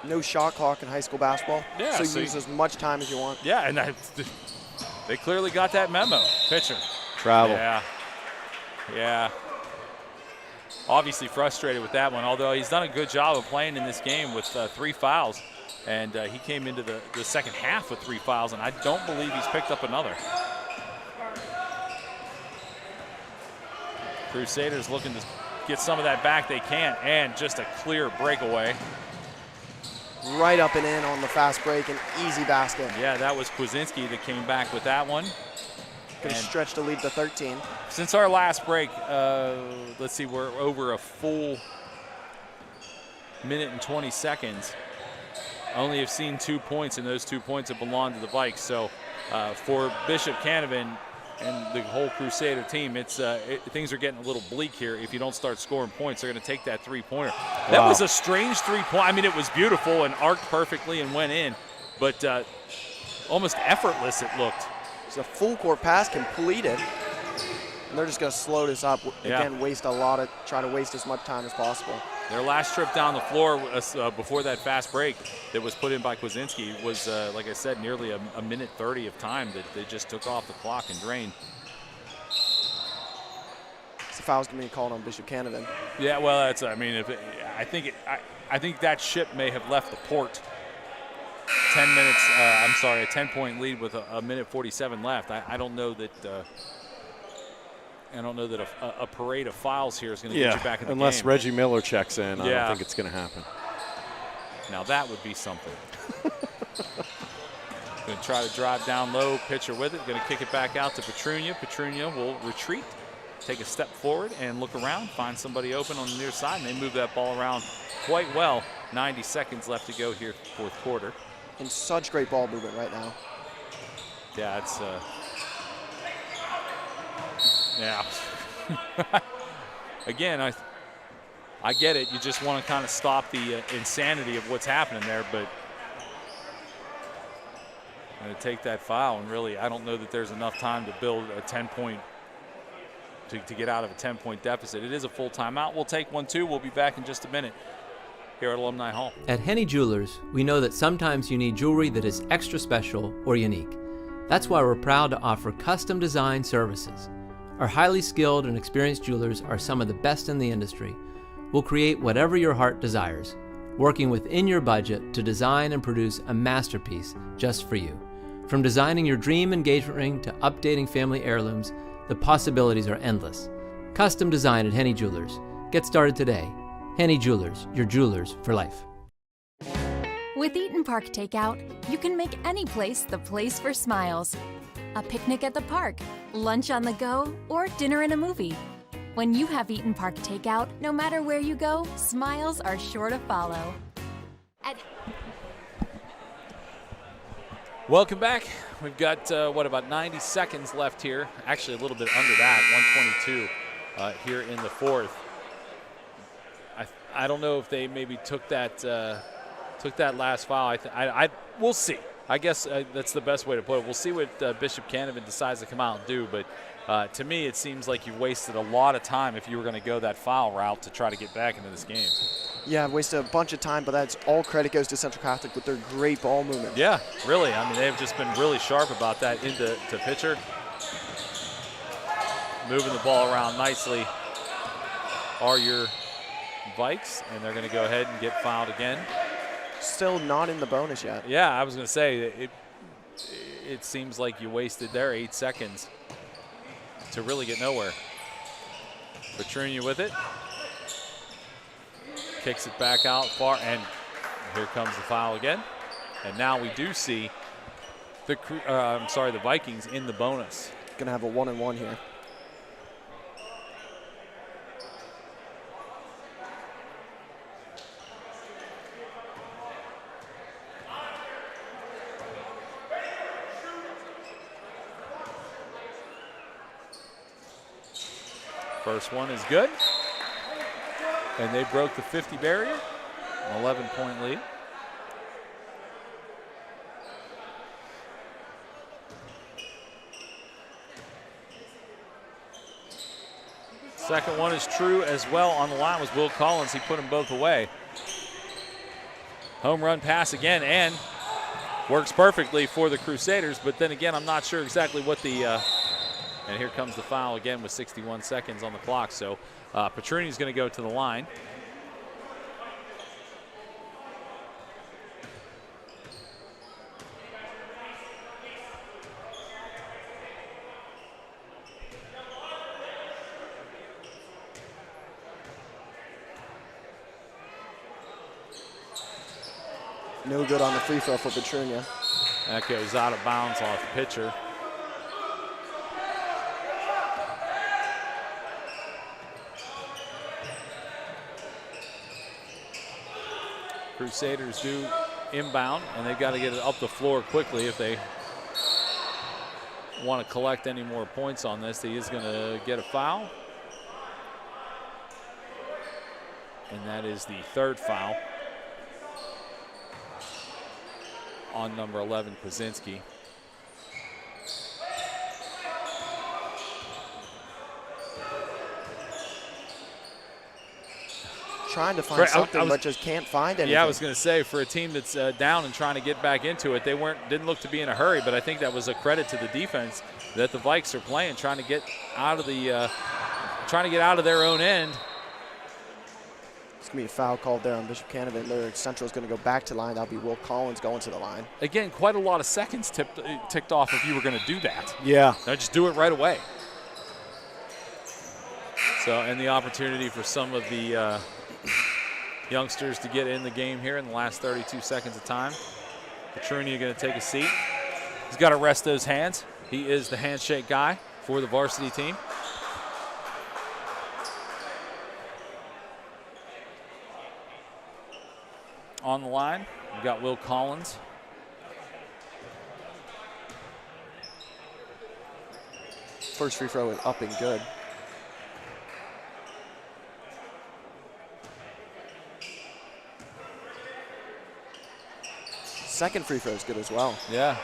No shot clock in high school basketball. Yeah, so use as much time as you want. Yeah, and they clearly got that memo. Pitcher. Travel. Yeah. Yeah. Obviously frustrated with that one, although he's done a good job of playing in this game with 3 fouls. And he came into the second half with 3 fouls, and I don't believe he's picked up another. Crusaders looking to get some of that back. They can't, and just a clear breakaway. Right up and in on the fast break, an easy basket. Yeah, that was Kwasinski that came back with that one. Going to stretch the lead to 13. Since our last break, let's see, we're over a full minute and 20 seconds. Only have seen 2 points, and those 2 points have belonged to the Vikes. So for Bishop Canevin and the whole Crusader team, things are getting a little bleak here. If you don't start scoring points, they're going to take that three-pointer. Wow. That was a strange three-point. I mean, it was beautiful and arced perfectly and went in, but almost effortless it looked. It's a full court pass completed. And they're just going to slow this up. Again, try to waste as much time as possible. Their last trip down the floor before that fast break that was put in by Kwasinski was, like I said, nearly a minute 30 of time that they just took off the clock and drained. So foul's going to be called on Bishop Canevin. Yeah, well, that's. I mean, I think that ship may have left the port. 10 minutes. I'm sorry, a 10-point lead with a minute 47 left. I don't know that. I don't know that a parade of fouls here is going to get you back in the game. Unless Reggie Miller checks in, I don't think it's going to happen. Now that would be something. Going to try to drive down low, pitcher with it. Going to kick it back out to Petrunia. Petrunia will retreat, take a step forward, and look around, find somebody open on the near side, and they move that ball around quite well. 90 seconds left to go here, fourth quarter. And such great ball movement right now. Yeah, it's. Yeah. Again, I get it. You just want to kind of stop the insanity of what's happening there, but I'm going to take that foul, and really, I don't know that there's enough time to build a 10-point to get out of a 10-point deficit. It is a full timeout. We'll take one, too. We'll be back in just a minute here at Alumni Hall. At Henny Jewelers, we know that sometimes you need jewelry that is extra special or unique. That's why we're proud to offer custom design services. Our highly skilled and experienced jewelers are some of the best in the industry. We'll create whatever your heart desires, working within your budget to design and produce a masterpiece just for you. From designing your dream engagement ring to updating family heirlooms, the possibilities are endless. Custom design at Henny Jewelers. Get started today. Henny Jewelers, your jewelers for life. With Eaton Park Takeout, you can make any place the place for smiles. A picnic at the park, lunch on the go, or dinner in a movie. When you have Eaton Park Takeout, no matter where you go, smiles are sure to follow. Welcome back. We've got, about 90 seconds left here. Actually, a little bit under that, 122 here in the fourth. I don't know if they maybe took that last foul. We'll see. I guess that's the best way to put it. We'll see what Bishop Canevin decides to come out and do, but to me it seems like you've wasted a lot of time if you were going to go that foul route to try to get back into this game. Yeah, I've wasted a bunch of time, but that's all credit goes to Central Catholic with their great ball movement. Yeah, really. I mean, they've just been really sharp about that into pitcher. Moving the ball around nicely are your Vikes, and they're going to go ahead and get fouled again. Still not in the bonus yet. Yeah, I was going to say, it seems like you wasted there 8 seconds to really get nowhere. Petrunia with it. Kicks it back out far, and here comes the foul again. And now we do see the Vikings in the bonus. Gonna have a 1-and-1 here. First one is good. And they broke the 50 barrier. An 11-point lead. Second one is true as well. On the line was Will Collins. He put them both away. Home run pass again, and works perfectly for the Crusaders. But then again, I'm not sure exactly what the and here comes the foul again with 61 seconds on the clock. So Petrunia's going to go to the line. No good on the free throw for Petrunia. That goes out of bounds off the pitcher. Crusaders do inbound, and they've got to get it up the floor quickly if they want to collect any more points on this. He is going to get a foul. And that is the third foul on number 11, Kwasinski. Trying to find something, but just can't find anything. Yeah, I was going to say, for a team that's down and trying to get back into it, they didn't look to be in a hurry, but I think that was a credit to the defense that the Vikes are playing, trying to get out of their own end. It's going to be a foul called there on Bishop Canevin. Their Central is going to go back to the line. That'll be Will Collins going to the line. Again, quite a lot of seconds ticked off if you were going to do that. Yeah. Now just do it right away. So, and the opportunity for some of the youngsters to get in the game here in the last 32 seconds of time. Petrunia going to take a seat. He's got to rest those hands. He is the handshake guy for the varsity team. On the line, we've got Will Collins. First free throw is up and good. Second free throw is good as well. Yeah,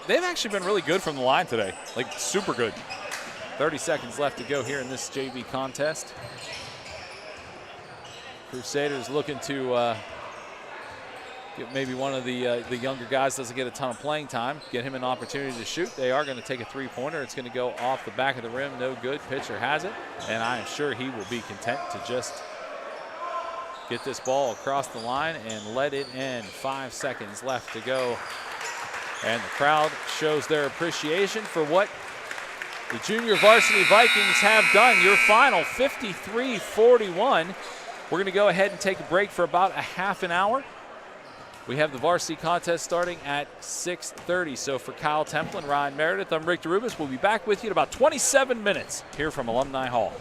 they've actually been really good from the line today, like super good. 30 seconds left to go here in this JV contest. Crusaders looking to get maybe one of the younger guys doesn't get a ton of playing time, get him an opportunity to shoot. They are going to take a three-pointer. It's going to go off the back of the rim, no good. Pitcher has it, and I am sure he will be content to just get this ball across the line and let it in. 5 seconds left to go. And the crowd shows their appreciation for what the junior varsity Vikings have done. Your final 53-41. We're going to go ahead and take a break for about a half an hour. We have the varsity contest starting at 6:30. So for Kyle Templin, Ryan Meredith, I'm Rick DeRubis. We'll be back with you in about 27 minutes here from Alumni Hall.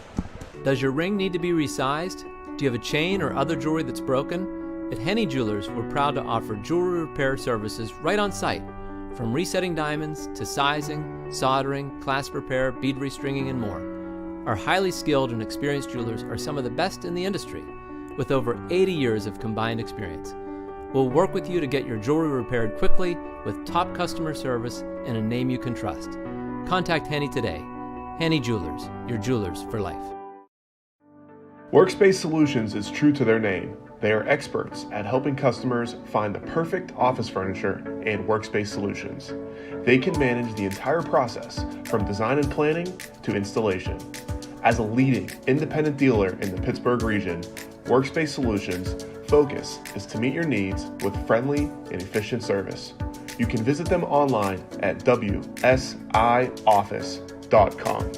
Does your ring need to be resized? Do you have a chain or other jewelry that's broken? At Henny Jewelers, we're proud to offer jewelry repair services right on site. From resetting diamonds to sizing, soldering, clasp repair, bead restringing, and more. Our highly skilled and experienced jewelers are some of the best in the industry, with over 80 years of combined experience. We'll work with you to get your jewelry repaired quickly with top customer service and a name you can trust. Contact Henny today. Henny Jewelers, your jewelers for life. Workspace Solutions is true to their name. They are experts at helping customers find the perfect office furniture and workspace solutions. They can manage the entire process from design and planning to installation. As a leading independent dealer in the Pittsburgh region, Workspace Solutions' focus is to meet your needs with friendly and efficient service. You can visit them online at wsioffice.com.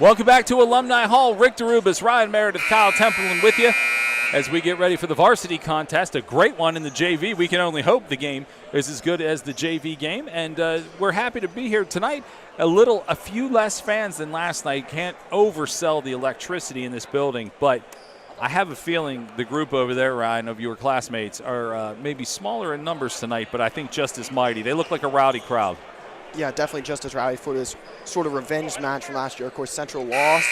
Welcome back to Alumni Hall. Rick DeRubis, Ryan Meredith, Kyle Templeman with you as we get ready for the varsity contest. A great one in the JV. We can only hope the game is as good as the JV game. And we're happy to be here tonight. A few less fans than last night. Can't oversell the electricity in this building. But I have a feeling the group over there, Ryan, of your classmates are maybe smaller in numbers tonight, but I think just as mighty. They look like a rowdy crowd. Yeah, definitely just as rowdy for this sort of revenge match from last year. Of course, Central lost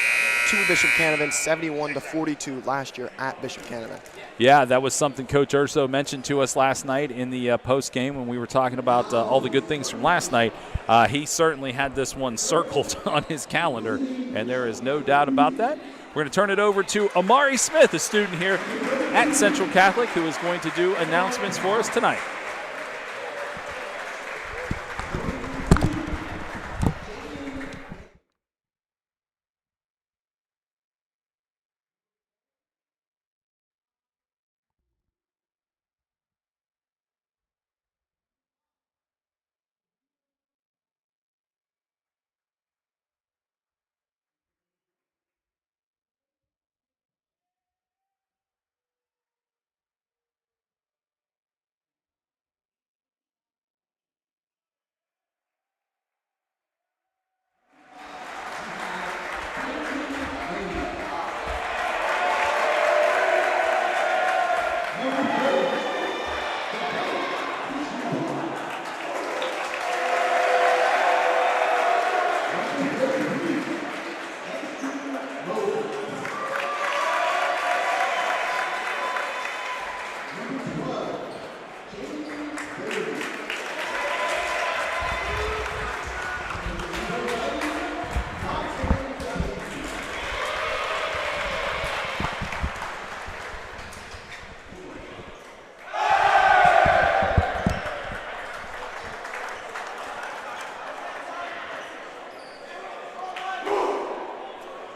to Bishop Canevin 71-42 last year at Bishop Canevin. Yeah, that was something Coach Urso mentioned to us last night in the post game when we were talking about all the good things from last night. He certainly had this one circled on his calendar, and there is no doubt about that. We're going to turn it over to Amari Smith, a student here at Central Catholic, who is going to do announcements for us tonight.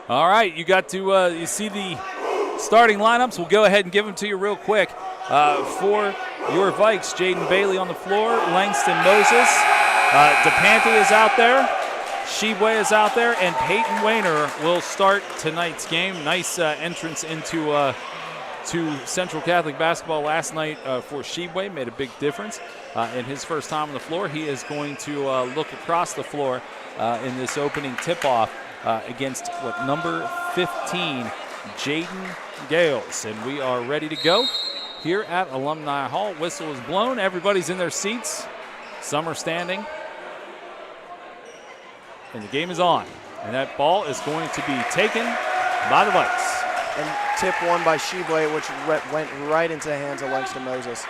All right, you got to you see the starting lineups. We'll go ahead and give them to you real quick. For your Vikes, Jaden Bailey on the floor, Langston Moses, DePante is out there, Shebue is out there, and Peyton Wayner will start tonight's game. Nice entrance into to Central Catholic basketball last night for Shebue. Made a big difference in his first time on the floor. He is going to look across the floor in this opening tip-off against number 15, Jaden Gales. And we are ready to go here at Alumni Hall. Whistle is blown. Everybody's in their seats. Some are standing. And the game is on. And that ball is going to be taken by the Vikes. And tip one by Shebue, which went right into the hands of Langston Moses.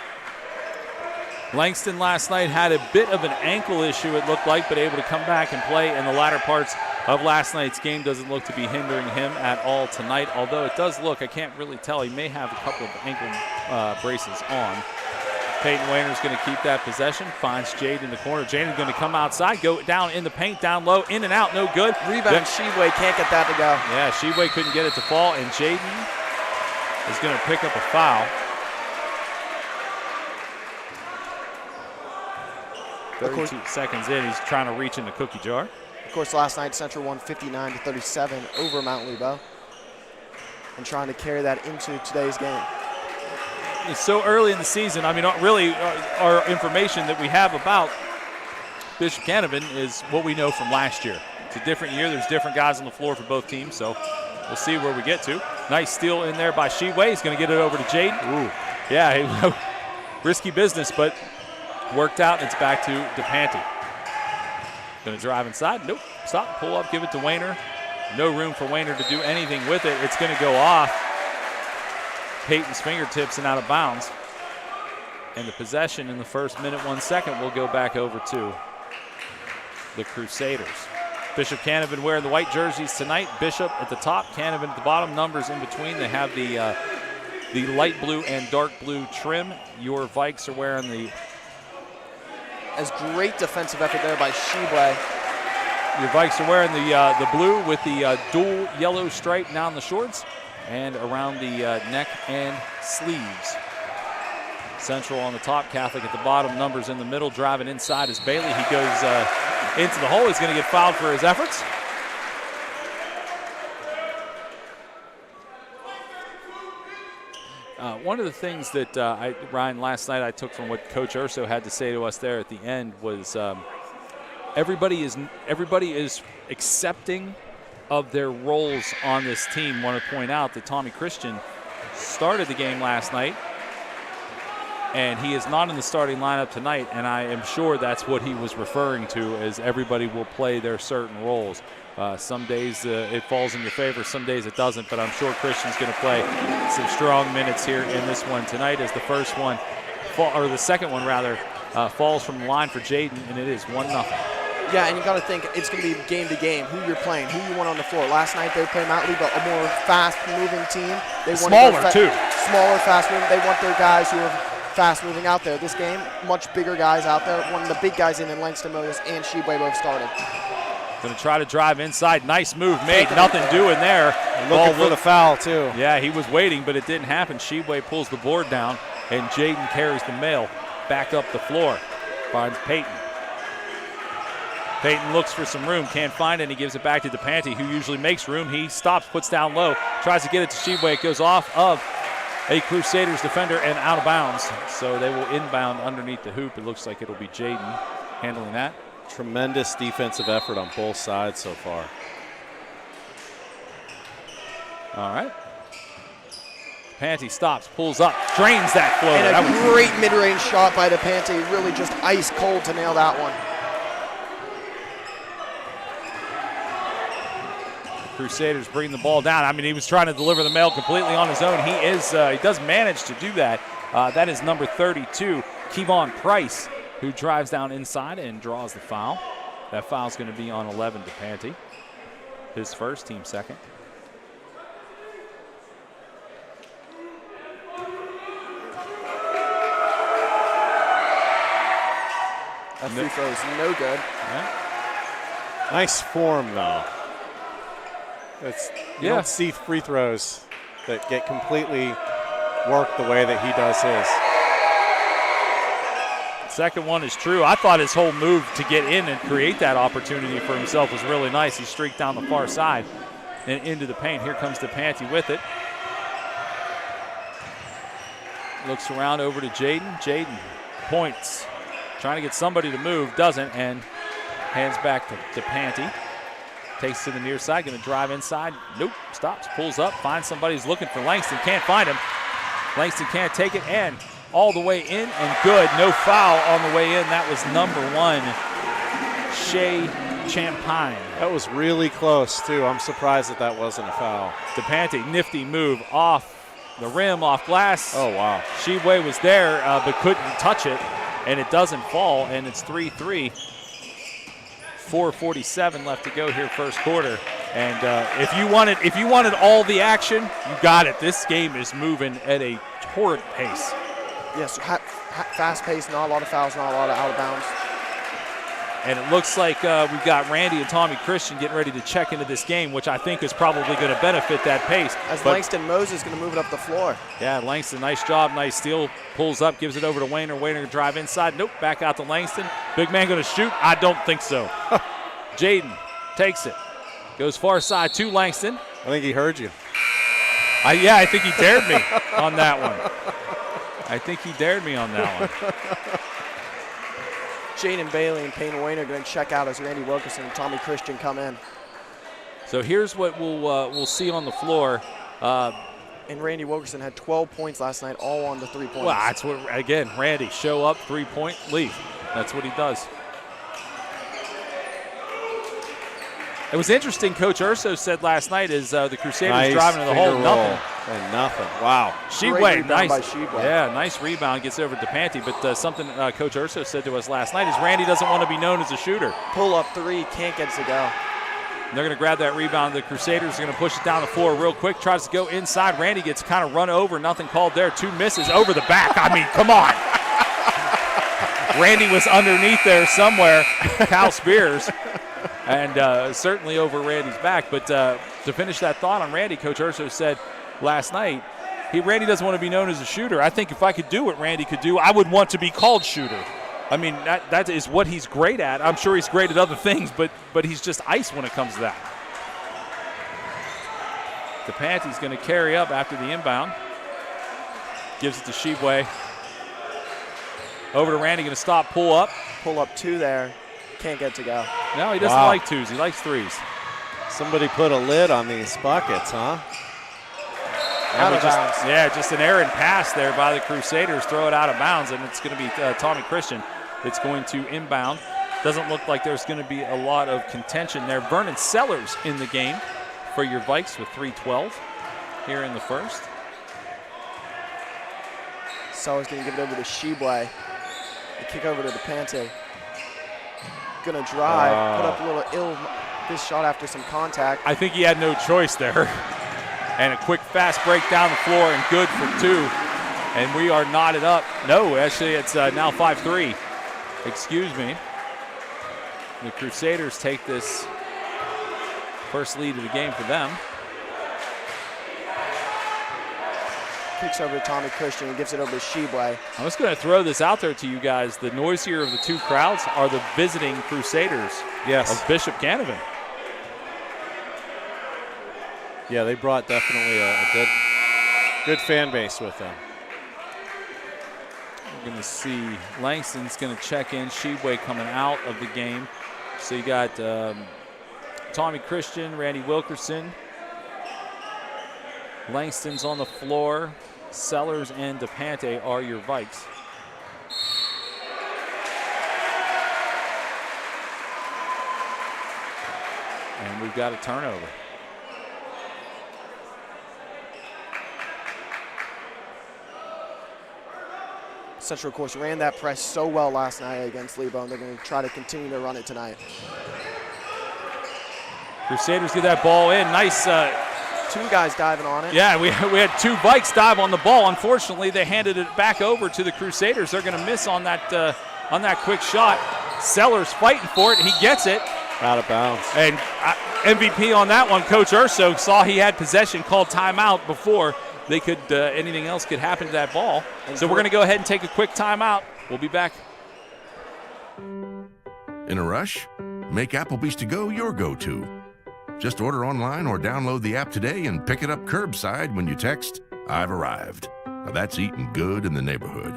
Langston last night had a bit of an ankle issue, it looked like, but able to come back and play in the latter parts of last night's game. Doesn't look to be hindering him at all tonight, although it does look, I can't really tell, he may have a couple of ankle braces on. Peyton Wayner's going to keep that possession, finds Jade in the corner. Jaden's going to come outside, go down in the paint, down low, in and out, no good. Rebound, Shebue can't get that to go. Yeah, Shebue couldn't get it to fall, and Jaden is going to pick up a foul. 32 seconds in, he's trying to reach in the cookie jar. Of course, last night Central won 59-37 over Mount Lebo, and trying to carry that into today's game. It's so early in the season. I mean, really, our information that we have about Bishop Canevin is what we know from last year. It's a different year. There's different guys on the floor for both teams, so we'll see where we get to. Nice steal in there by Shebue. He's going to get it over to Jaden. Ooh, yeah, risky business, but worked out, and it's back to DePante. Going to drive inside. Nope. Stop. Pull up. Give it to Wayner. No room for Wayner to do anything with it. It's going to go off Peyton's fingertips and out of bounds. And the possession in the first minute, 1 second, will go back over to the Crusaders. Bishop Canevin wearing the white jerseys tonight. Bishop at the top, Canevin at the bottom. Numbers in between. They have the light blue and dark blue trim. Your Vikes are wearing the... As great defensive effort there by Shebue. Your Vikes are wearing the blue with the dual yellow stripe down the shorts and around the neck and sleeves. Central on the top, Catholic at the bottom. Numbers in the middle. Driving inside is Bailey. He goes into the hole. He's going to get fouled for his efforts. one of the things that Ryan, last night I took from what Coach Urso had to say to us there at the end was everybody is accepting of their roles on this team. Want to point out that Tommy Christian started the game last night, and he is not in the starting lineup tonight, and I am sure that's what he was referring to as everybody will play their certain roles. Some days it falls in your favor, some days it doesn't, but I'm sure Christian's going to play some strong minutes here in this one tonight as the first one, or the second one rather, falls from the line for Jaden, and it is 1-0. Yeah, and you got to think it's going to be game to game, who you're playing, who you want on the floor. Last night they played Mount Leba, a more fast-moving team. They smaller, too. Smaller, fast-moving. They want their guys who are fast-moving out there. This game, much bigger guys out there. One of the big guys in Langston Moses and Shibwe both started. Going to try to drive inside. Nice move made. Nothing doing there. Looking for the foul, too. Yeah, he was waiting, but it didn't happen. Shibwe pulls the board down, and Jaden carries the mail back up the floor. Finds Peyton. Peyton looks for some room, can't find it, and he gives it back to DePanti, who usually makes room. He stops, puts down low, tries to get it to Shibwe. It goes off of a Crusaders defender and out of bounds. So they will inbound underneath the hoop. It looks like it'll be Jaden handling that. Tremendous defensive effort on both sides so far. All right. DePanti stops, pulls up, drains that floater. And a great mid-range shot by DePanti, really just ice cold to nail that one. Crusaders bring the ball down. I mean, he was trying to deliver the mail completely on his own. He does manage to do that. That is number 32, Kevon Price, who drives down inside and draws the foul. That foul's going to be on 11, DePanti. His first, team second. That free throw is no good. Yeah. Nice form, though. You don't see free throws that get completely worked the way that he does his. Second one is true. I thought his whole move to get in and create that opportunity for himself was really nice. He streaked down the far side and into the paint. Here comes DePanti with it. Looks around over to Jaden. Jaden points. Trying to get somebody to move, doesn't, and hands back to DePanti. Takes to the near side, going to drive inside. Nope, stops, pulls up, finds somebody who's looking for Langston. Can't find him. Langston can't take it, and all the way in and good. No foul on the way in. That was number 1, Shea Champagne. That was really close, too. I'm surprised that wasn't a foul. DePanti, nifty move off the rim, off glass. Oh, wow. Shibwe was there, but couldn't touch it, and it doesn't fall, and it's 3-3. 4:47 left to go here, first quarter. And if you wanted all the action, you got it. This game is moving at a torrid pace. Yes, fast pace, not a lot of fouls, not a lot of out of bounds. And it looks like we've got Randy and Tommy Christian getting ready to check into this game, which I think is probably going to benefit that pace. Langston Moses is going to move it up the floor. Yeah, Langston, nice job, nice steal. Pulls up, gives it over to Wayner. Wayner to drive inside. Nope, back out to Langston. Big man going to shoot? I don't think so. Jaden takes it. Goes far side to Langston. I think he heard you. Yeah, I think he dared me on that one. I think he dared me on that one. Jaden Bailey and Payne Wayne are going to check out as Randy Wilkerson and Tommy Christian come in. So here's what we'll see on the floor. And Randy Wilkerson had 12 points last night, all on the 3 points. Well, that's what, again, Randy, show up, 3-point, leave. That's what he does. It was interesting, Coach Urso said last night as the Crusaders driving to the hole, nothing. And nothing. Wow. Shibwe, nice. Yeah, nice rebound, gets over to DePanti. But something Coach Urso said to us last night is Randy doesn't want to be known as a shooter. Pull up 3, can't get it to go. And they're going to grab that rebound. The Crusaders are going to push it down the floor real quick. Tries to go inside. Randy gets kind of run over. Nothing called there. 2 misses over the back. I mean, come on. Randy was underneath there somewhere. Cal Spears. And certainly over Randy's back. But to finish that thought on Randy, Coach Urso said last night, Randy doesn't want to be known as a shooter. I think if I could do what Randy could do, I would want to be called shooter. I mean, that is what he's great at. I'm sure he's great at other things, but he's just ice when it comes to that. DePanti's going to carry up after the inbound. Gives it to Shibwe. Over to Randy, going to stop, pull up. Pull up 2 there. Can't get to go. No, he doesn't like 2s. He likes 3s. Somebody put a lid on these buckets, huh? Out of bounds. Yeah, just an errant pass there by the Crusaders. Throw it out of bounds, and it's going to be Tommy Christian that's going to inbound. Doesn't look like there's going to be a lot of contention there. Vernon Sellers in the game for your Vikes with 3:12 here in the first. Sellers going to give it over to Shibwe. The kick over to DePante. Going to drive, put up a little this shot after some contact. I think he had no choice there. And a quick, fast break down the floor and good for 2. And we are knotted up. No, actually, it's now 5-3. Excuse me. The Crusaders take this first lead of the game for them. Kicks over to Tommy Christian and gives it over to Shibwe. I'm just going to throw this out there to you guys. The noisier of the 2 crowds are the visiting Crusaders of Bishop Canevin. Yeah, they brought definitely a good fan base with them. We're going to see Langston's going to check in. Shibwe coming out of the game. So you got Tommy Christian, Randy Wilkerson. Langston's on the floor. Sellers and DePante are your Vikes. And we've got a turnover. Central, of course, ran that press so well last night against Lebo, and they're going to try to continue to run it tonight. Crusaders get that ball in. Nice. 2 guys diving on it. Yeah, we had 2 Vikes dive on the ball. Unfortunately, they handed it back over to the Crusaders. They're going to miss on that quick shot. Sellers fighting for it. He gets it. Out of bounds. And MVP on that one, Coach Urso saw he had possession, called timeout before they could anything else could happen to that ball. So we're going to go ahead and take a quick timeout. We'll be back. In a rush? Make Applebee's to go your go-to. Just order online or download the app today and pick it up curbside when you text, "I've arrived." Now that's eating good in the neighborhood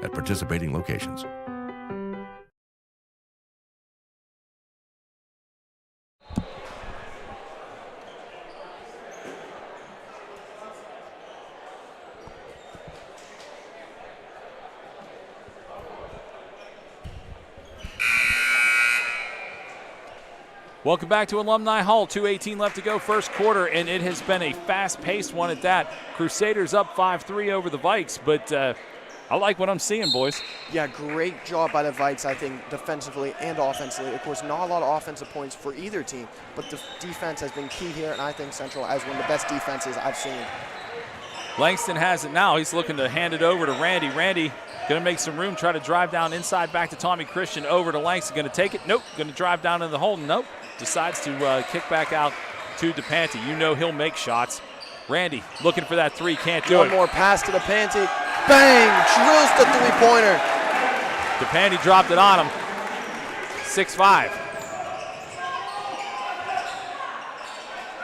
at participating locations. Welcome back to Alumni Hall. 2:18 left to go, first quarter, and it has been a fast-paced one at that. Crusaders up 5-3 over the Vikes, but I like what I'm seeing, boys. Yeah, great job by the Vikes, I think, defensively and offensively. Of course, not a lot of offensive points for either team, but the defense has been key here, and I think Central has one of the best defenses I've seen. Langston has it now. He's looking to hand it over to Randy. Randy going to make some room, try to drive down inside back to Tommy Christian. Over to Langston. Going to take it. Nope. Going to drive down in the hole. Nope. Decides to kick back out to DePante. You know he'll make shots. Randy looking for that 3. Can't do it. One more pass to DePante. Bang! Drills the 3-pointer. DePante dropped it on him. 6-5.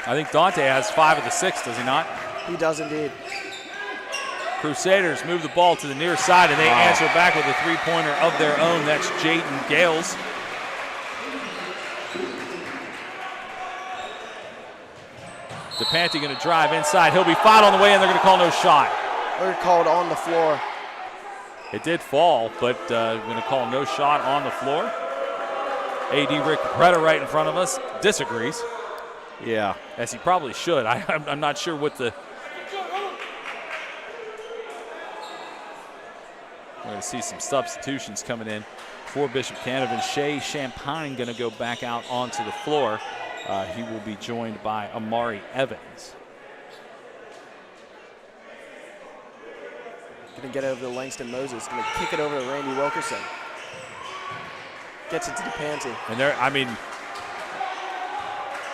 I think Dante has 5 of the 6, does he not? He does indeed. Crusaders move the ball to the near side, and they answer back with a 3-pointer of their own. That's Jaden Gales. DePante going to drive inside. He'll be fouled on the way in. They're going to call no shot. They're called on the floor. It did fall, but going to call no shot on the floor. AD Rick Preda right in front of us disagrees. Yeah. As he probably should. I'm not sure what the... We're going to see some substitutions coming in for Bishop Canevin. Shea Champagne going to go back out onto the floor. He will be joined by Amari Evans. Going to get over to Langston Moses. Going to kick it over to Randy Wilkerson. Gets it to DePante. And there, I mean,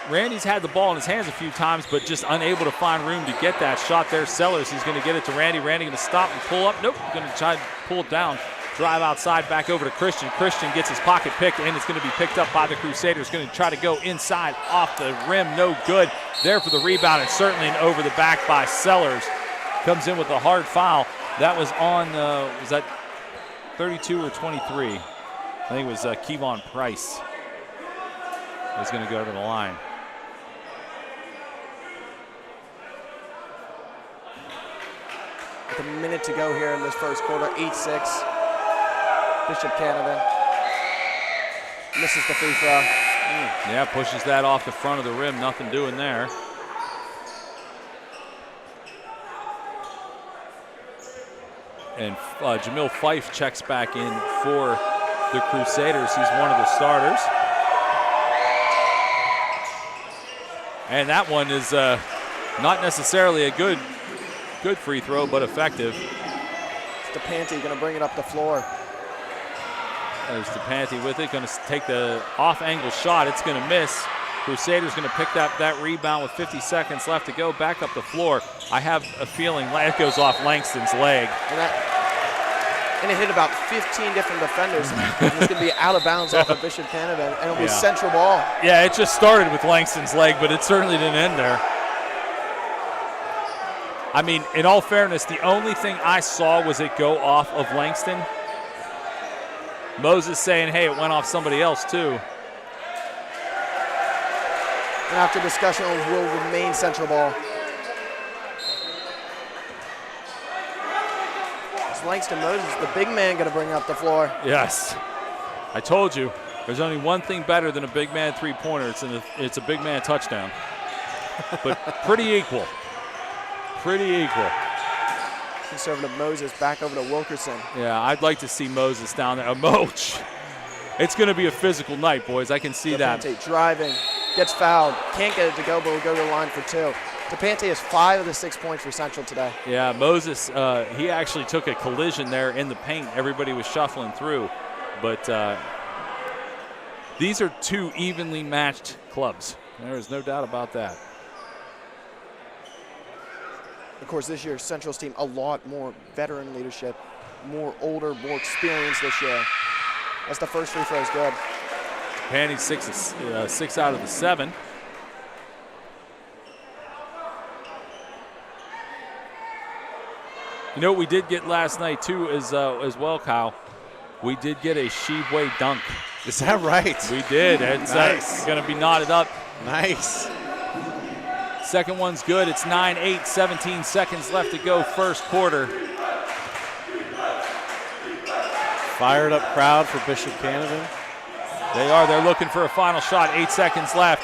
Randy's had the ball in his hands a few times, but just unable to find room to get that shot there. Sellers, he's going to get it to Randy. Randy going to stop and pull up. Nope, going to try to pull it down. Drive outside, back over to Christian. Christian gets his pocket picked, and it's going to be picked up by the Crusaders. Going to try to go inside, off the rim, no good. There for the rebound, and certainly an over the back by Sellers. Comes in with a hard foul. That was on, was that 32 or 23? I think it was Kevon Price was going to go to the line. With a minute to go here in this first quarter, 8-6. Bishop Canevin misses the free throw. Yeah, pushes that off the front of the rim. Nothing doing there. And Jamil Fife checks back in for the Crusaders. He's one of the starters. And that one is not necessarily a good free throw, but effective. DePanti going to bring it up the floor. There's DePanti with it, going to take the off-angle shot. It's going to miss. Crusaders going to pick that rebound with 50 seconds left to go. Back up the floor. I have a feeling that goes off Langston's leg. And it hit about 15 different defenders. And it's going to be out of bounds off of Bishop Canevin, and it'll be central ball. Yeah, it just started with Langston's leg, but it certainly didn't end there. I mean, in all fairness, the only thing I saw was it go off of Langston. Moses saying, hey, it went off somebody else too. And after discussion, it will remain central ball. It's Langston Moses, the big man, going to bring up the floor. Yes. I told you, there's only one thing better than a big man three-pointer. It's a big man touchdown. But pretty equal. Pretty equal. Conservative Moses back over to Wilkerson. Yeah, I'd like to see Moses down there. Moach. It's going to be a physical night, boys. I can see that. Driving, gets fouled, can't get it to go, but will go to the line for two. DePanti has 5 of the 6 points for Central today. Yeah, Moses, he actually took a collision there in the paint. Everybody was shuffling through. But these are two evenly matched clubs. There is no doubt about that. Of course, this year, Central's team, a lot more veteran leadership, more older, more experienced this year. That's the first free throw is good. Panty 6 out of the 7. You know what we did get last night too as well, Kyle? We did get a Shibwe dunk. Is that right? We did. It's nice. Going to be knotted up. Nice. Second one's good. It's 9-8, 17 seconds left to go first quarter. Fired up crowd for Bishop Canevin. They are. They're looking for a final shot. 8 seconds left.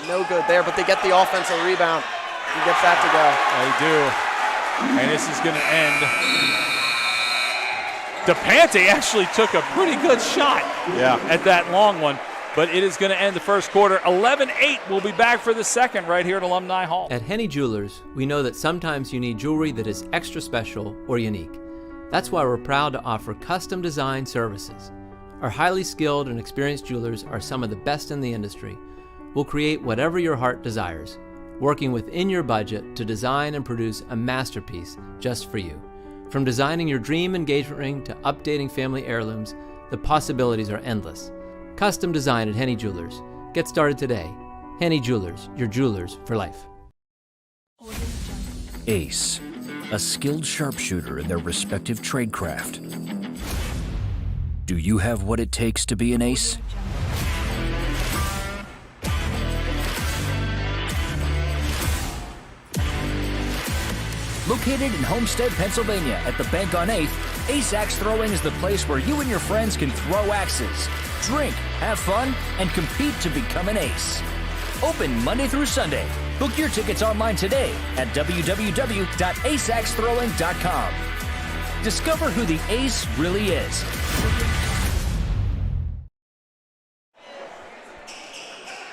No good there, but they get the offensive rebound. He gets that to go. They do. And this is going to end. DePanti actually took a pretty good shot at that long one. But it is going to end the first quarter. 11-8. We'll be back for the second right here at Alumni Hall. At Henny Jewelers, we know that sometimes you need jewelry that is extra special or unique. That's why we're proud to offer custom design services. Our highly skilled and experienced jewelers are some of the best in the industry. We'll create whatever your heart desires, working within your budget to design and produce a masterpiece just for you. From designing your dream engagement ring to updating family heirlooms, the possibilities are endless. Custom design at Henny Jewelers. Get started today. Henny Jewelers, your jewelers for life. Ace, a skilled sharpshooter in their respective tradecraft. Do you have what it takes to be an ace? Located in Homestead, Pennsylvania at the Bank on 8th, Ace Axe Throwing is the place where you and your friends can throw axes, drink, have fun, and compete to become an ace. Open Monday through Sunday. Book your tickets online today at www.aceaxethrowing.com. Discover who the ace really is.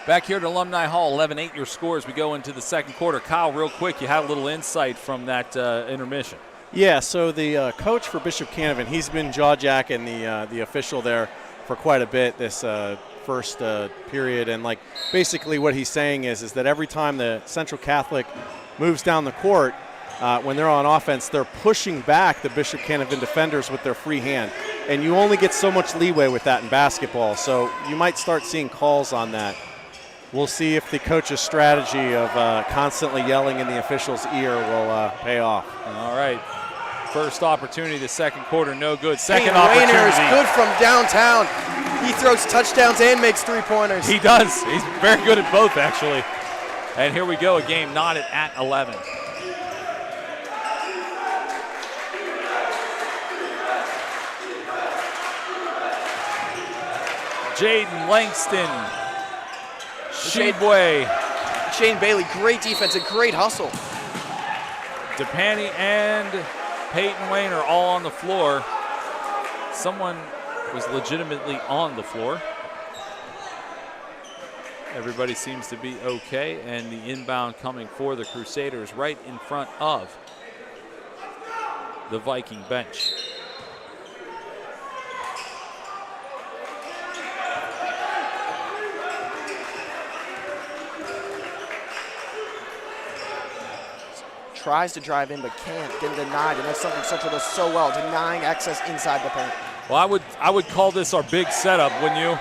Back here at Alumni Hall, 11-8 your score as we go into the second quarter. Kyle, real quick, you had a little insight from that intermission. Yeah, so the coach for Bishop Canevin, he's been jaw-jacking the official there for quite a bit this first period, and like basically what he's saying is that every time the Central Catholic moves down the court, when they're on offense, they're pushing back the Bishop Canevin defenders with their free hand, and you only get so much leeway with that in basketball, so you might start seeing calls on that. We'll see if the coach's strategy of constantly yelling in the official's ear will pay off. All right. First opportunity, the second quarter, no good. Second Peyton opportunity. Wayner is good from downtown. He throws touchdowns and makes three-pointers. He does. He's very good at both, actually. And here we go, a game knotted at 11. Jaden Langston, Shebue, Shane Bailey, great defense and great hustle. DePanty and Peyton Wayne are all on the floor. Someone was legitimately on the floor. Everybody seems to be okay, and the inbound coming for the Crusaders right in front of the Viking bench. Tries to drive in but can't, getting denied, and that's something Central does so well, denying access inside the paint. Well, I would call this our big setup, wouldn't you?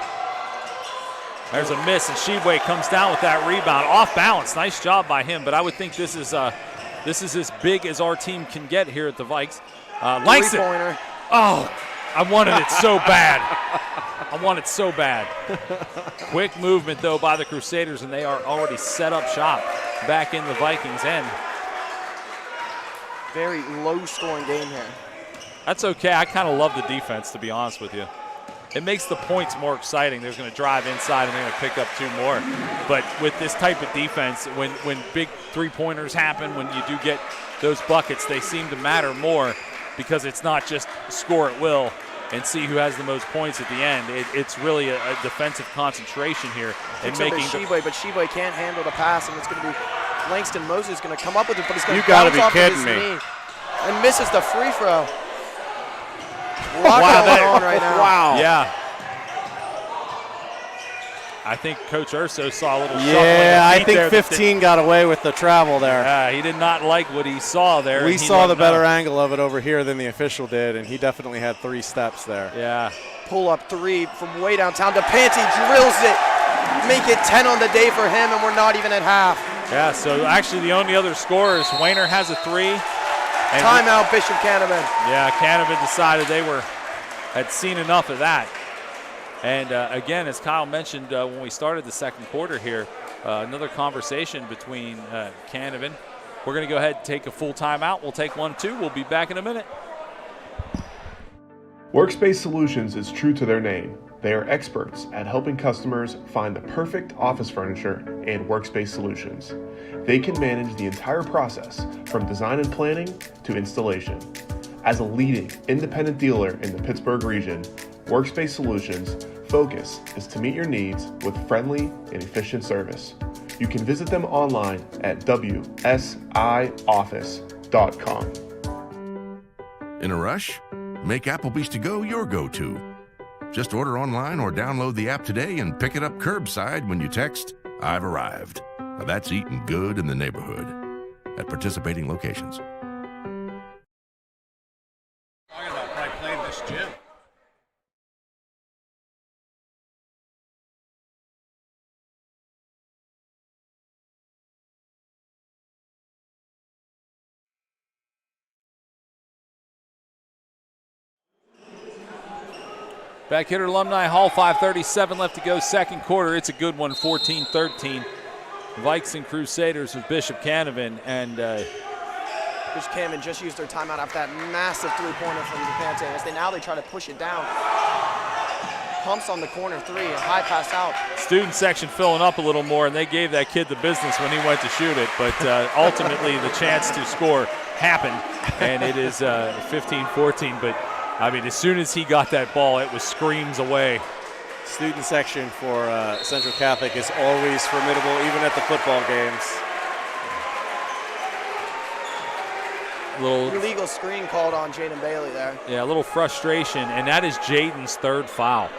There's a miss, and Shebue comes down with that rebound. Off balance, nice job by him, but I would think this is as big as our team can get here at the Vikes. Langston. Three-pointer. Oh, I wanted it so bad. I want it so bad. Quick movement, though, by the Crusaders, and they are already set up shop back in the Vikings' end. Very low-scoring game here. That's okay. I kind of love the defense, to be honest with you. It makes the points more exciting. They're going to drive inside and they're going to pick up 2 more. But with this type of defense, when big three-pointers happen, when you do get those buckets, they seem to matter more because it's not just score at will and see who has the most points at the end. It's really a defensive concentration here. And making Shebue, but Shebue can't handle the pass, and it's going to be Langston Moses going to come up with it, but he's going to gotta bounce be off of kidding his me. knee and misses the free throw. Wow, going on right now. Wow. Yeah. I think Coach Urso saw a little shuffling. Yeah, I feet think there 15 got away with the travel there. he did not like what he saw there. We and he saw let the him know. better angle of it over here than the official did, and he definitely had 3 steps there. Yeah. Pull-up 3 from way downtown. DePanty drills it. Make it 10 on the day for him, and we're not even at half. Yeah, so actually the only other scorer is Wayner has a 3. And Timeout, Bishop Canevin. Yeah, Canevin decided they had seen enough of that. And again, as Kyle mentioned when we started the second quarter here, another conversation between Canevin. We're going to go ahead and take a full timeout. We'll take 1, 2. We'll be back in a minute. Workspace Solutions is true to their name. They are experts at helping customers find the perfect office furniture and workspace solutions. They can manage the entire process from design and planning to installation. As a leading independent dealer in the Pittsburgh region, Workspace Solutions' focus is to meet your needs with friendly and efficient service. You can visit them online at wsioffice.com. In a rush? Make Applebee's to go your go-to. Just order online or download the app today and pick it up curbside when you text, "I've arrived." Now that's eating good in the neighborhood at participating locations. Talking about probably playing this gym. Back here at Alumni Hall, 5:37 left to go, second quarter. It's a good one, 14-13. Vikes and Crusaders with Bishop Canevin. And Bishop Canevin just used their timeout after that massive three-pointer from DePanty. As they try to push it down. Pumps on the corner 3, a high pass out. student section filling up a little more, and they gave that kid the business when he went to shoot it. But ultimately, the chance to score happened, and it is 15-14. But I mean, as soon as he got that ball, it was screams away. Student section for Central Catholic is always formidable, even at the football games. Little illegal screen called on Jaden Bailey there. Yeah, a little frustration, and that is Jaden's third foul.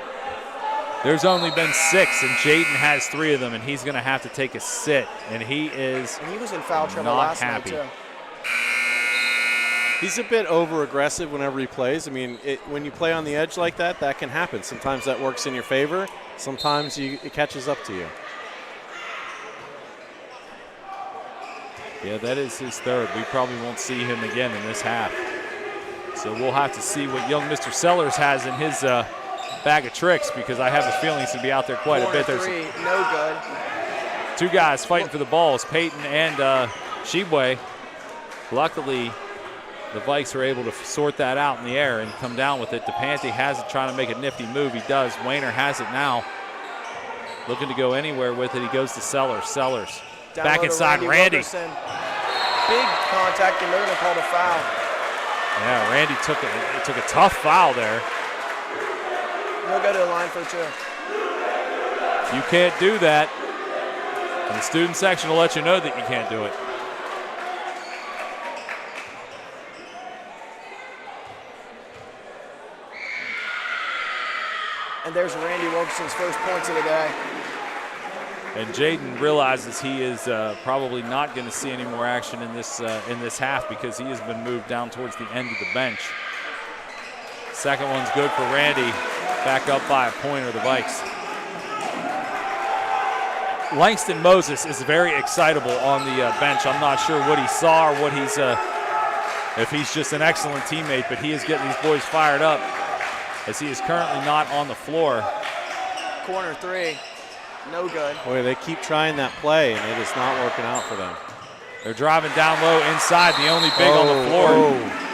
There's only been 6, and Jaden has 3 of them, and he's going to have to take a sit, and he is and he was in foul trouble not last happy. night, too. He's a bit over-aggressive whenever he plays. I mean, when you play on the edge like that, that can happen. Sometimes that works in your favor. Sometimes it catches up to you. Yeah, that is his third. We probably won't see him again in this half. So we'll have to see what young Mr. Sellers has in his bag of tricks, because I have a feeling he's going to be out there quite a bit. There's three, no good. Two guys fighting for the balls, Peyton and Shibwe. Luckily, the Vikes are able to sort that out in the air and come down with it. DePante has it, trying to make a nifty move. He does. Wayner has it now. Looking to go anywhere with it. He goes to Sellers. Sellers. Down Back inside, Randy. Wilkerson. Big contact, and they're going to call the foul. Yeah, Randy took a tough foul there. He'll go to the line for two. You can't do that. And the student section will let you know that you can't do it. And there's Randy Wilkerson's first points of the day. And Jaden realizes he is probably not going to see any more action in this half, because he has been moved down towards the end of the bench. Second one's good for Randy. Back up by a point of the Vikes. Langston Moses is very excitable on the bench. I'm not sure what he saw or what he's if he's just an excellent teammate, but he is getting these boys fired up, as he is currently not on the floor. Corner three, no good. Boy, they keep trying that play, and it is not working out for them. They're driving down low inside, the only big on the floor.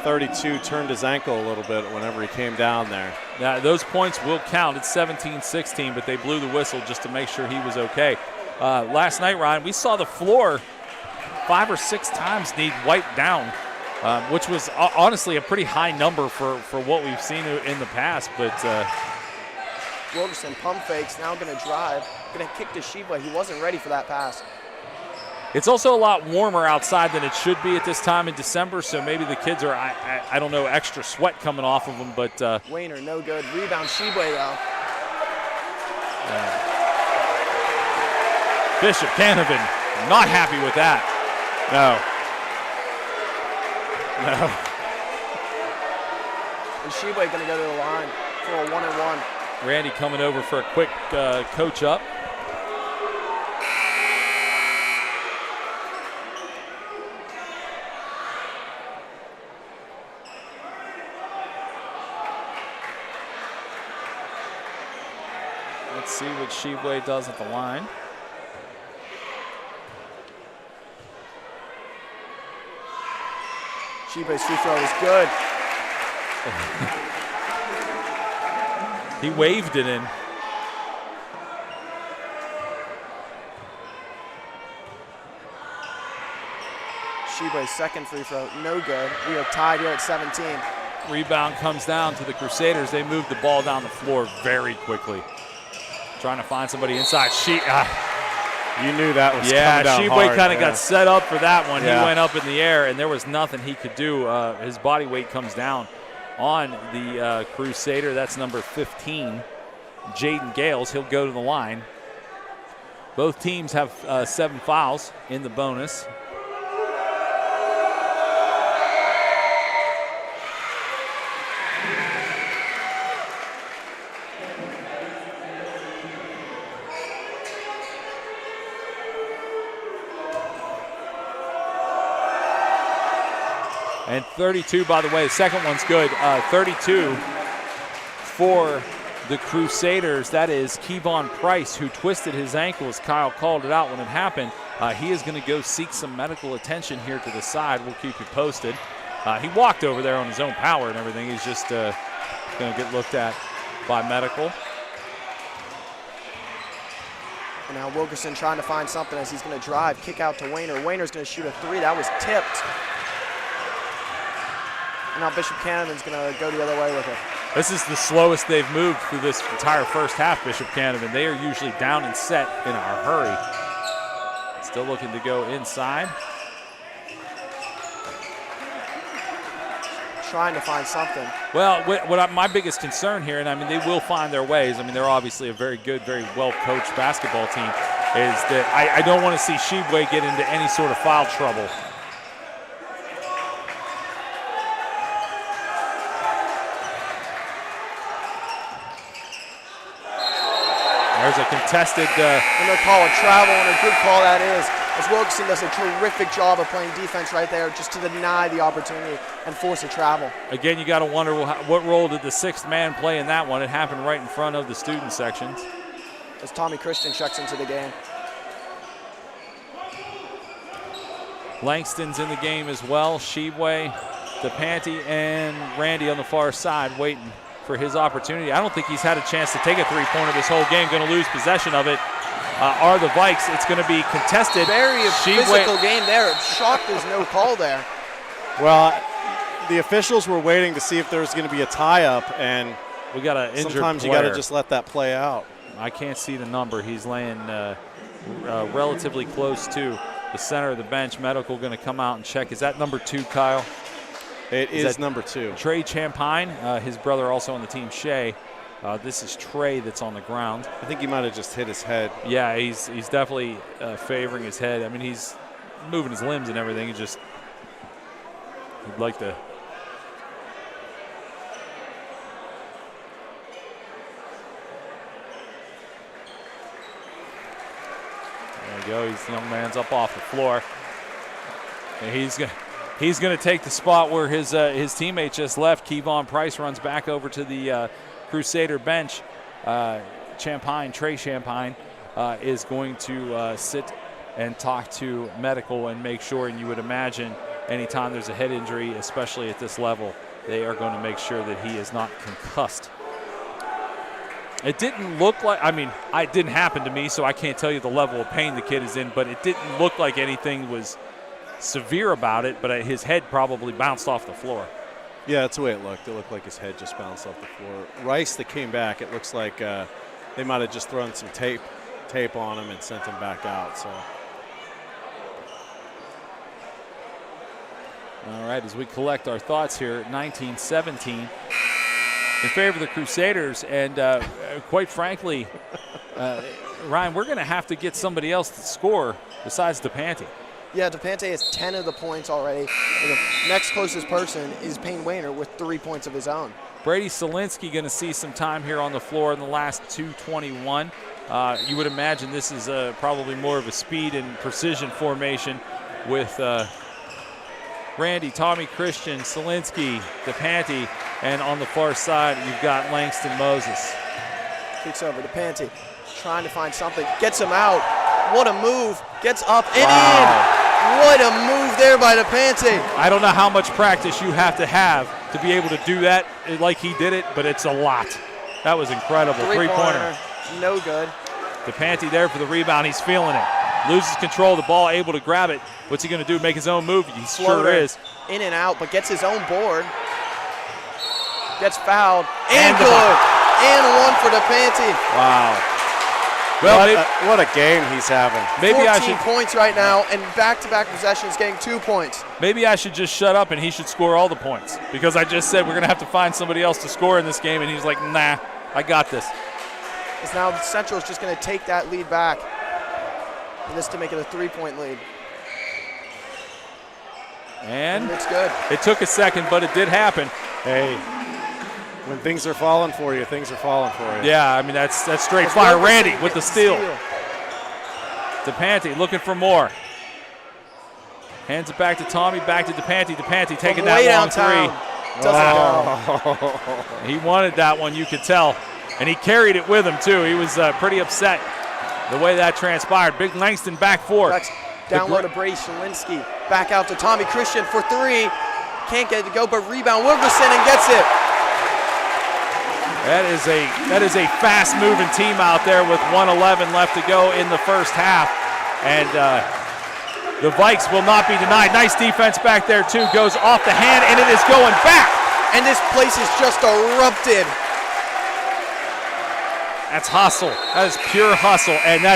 32 turned his ankle a little bit whenever he came down there. Now, those points will count. It's 17-16, but they blew the whistle just to make sure he was okay. Last night, Ryan, we saw the floor 5 or 6 times need wiped down, which was honestly a pretty high number for what we've seen in the past. But Wilkerson pump fakes, now going to drive, going to kick to Shibwe. He wasn't ready for that pass. it's also a lot warmer outside than it should be at this time in December, so maybe the kids are, I don't know, extra sweat coming off of them. But Wayner, no good. Rebound, Shibwe, though. Bishop Canevin not happy with that. No. And Shibwe going to go to the line for a 1-and-1. Randy coming over for a quick coach up. Let's see what Shibwe does at the line. Shibwe's free throw is good. He waved it in. Shibwe's second free throw, no good. We are tied here at 17. Rebound comes down to the Crusaders. They moved the ball down the floor very quickly. Trying to find somebody inside. You knew that was coming down hard. Shibwe kind of got set up for that one. Yeah. He went up in the air, and there was nothing he could do. His body weight comes down on the Crusader. That's number 15, Jaden Gales. He'll go to the line. Both teams have 7 fouls in the bonus. And 32, by the way, the second one's good. 32 for the Crusaders. That is Kevon Price, who twisted his ankle, as Kyle called it out when it happened. He is going to go seek some medical attention here to the side. We'll keep you posted. He walked over there on his own power and everything. He's just going to get looked at by medical. And now Wilkerson trying to find something as he's going to drive, kick out to Wayner. Wayner's going to shoot a 3. That was tipped. And now Bishop Canevin's going to go the other way with it. This is the slowest they've moved through this entire first half, Bishop Canevin. They are usually down and set in a hurry. Still looking to go inside. Trying to find something. Well, my biggest concern here, and I mean, they will find their ways. I mean, they're obviously a very good, very well-coached basketball team, is that I don't want to see Shibwe get into any sort of foul trouble. There's a contested. I'm going to call a travel, and a good call that is. as Wilkerson does a terrific job of playing defense right there just to deny the opportunity and force a travel. Again, you got to wonder what role did the sixth man play in that one. It happened right in front of the student sections. As Tommy Christian checks into the game. Langston's in the game as well. Shebway, DePanty, and Randy on the far side waiting for his opportunity. I don't think he's had a chance to take a three-pointer this whole game. Going to lose possession of it are the Vikes. It's going to be contested. Very physical game there. Shocked there's no call there. Well, the officials were waiting to see if there was going to be a tie-up, and we got an injured sometimes player. You got to just let that play out. I can't see the number. He's laying relatively close to the center of the bench. Medical going to come out and check. Is that number 2, Kyle? It is number 2. Trey Champagne, his brother also on the team, Shea. This is Trey that's on the ground. I think he might have just hit his head. Yeah, he's definitely favoring his head. I mean, he's moving his limbs and everything. He'd like to. There we go. The young man's up off the floor. And he's going to take the spot where his teammate just left. Kevon Price runs back over to the Crusader bench. Trey Champagne is going to sit and talk to medical and make sure, and you would imagine anytime there's a head injury, especially at this level, they are going to make sure that he is not concussed. It didn't look like, it didn't happen to me, so I can't tell you the level of pain the kid is in, but it didn't look like anything was severe about it, but his head probably bounced off the floor. Yeah, that's the way it looked. It looked like his head just bounced off the floor. Rice that came back, it looks like they might have just thrown some tape on him and sent him back out. So. All right, as we collect our thoughts here, 19-17 in favor of the Crusaders, and quite frankly, Ryan, we're going to have to get somebody else to score besides DePanty. Yeah, DePanty has 10 of the points already. And the next closest person is Payne Wayner with 3 points of his own. Brady Solinsky going to see some time here on the floor in the last 2:21. You would imagine this is probably more of a speed and precision formation with Randy, Tommy Christian, Solinsky, DePanty, and on the far side you've got Langston Moses. Kicks over DePanty, trying to find something, gets him out. What a move, gets up and in. What a move there by DePanty. I don't know how much practice you have to be able to do that like he did it, but it's a lot. That was incredible. Three-pointer. No good. DePanty there for the rebound. He's feeling it. Loses control of the ball, able to grab it. What's he going to do, make his own move? He sure is. In and out, but gets his own board. Gets fouled. And good. And one for DePanty. Wow. Well, what a game he's having. Maybe 14 points right now, and back-to-back possessions getting 2 points. Maybe I should just shut up and he should score all the points, because I just said we're going to have to find somebody else to score in this game, and he's like, nah, I got this. Because now Central is just going to take that lead back, and this to make it a 3-point lead. And it's good. It took a second, but it did happen. Hey. When things are falling for you, things are falling for you. Yeah, I mean, that's straight fire. Randy with the steal. DePanty looking for more. Hands it back to Tommy, back to DePanty. DePanty taking that long three. Doesn't go. He wanted that one, you could tell. And he carried it with him, too. He was pretty upset the way that transpired. Big Langston back four. Down low to Brady Shalinsky. Back out to Tommy Christian for three. Can't get it to go, but rebound Wilkerson and gets it. That is a fast-moving team out there with 1:11 left to go in the first half. And the Vikes will not be denied. Nice defense back there, too. Goes off the hand, and it is going back. And this place is just erupted. That's hustle. That is pure hustle. And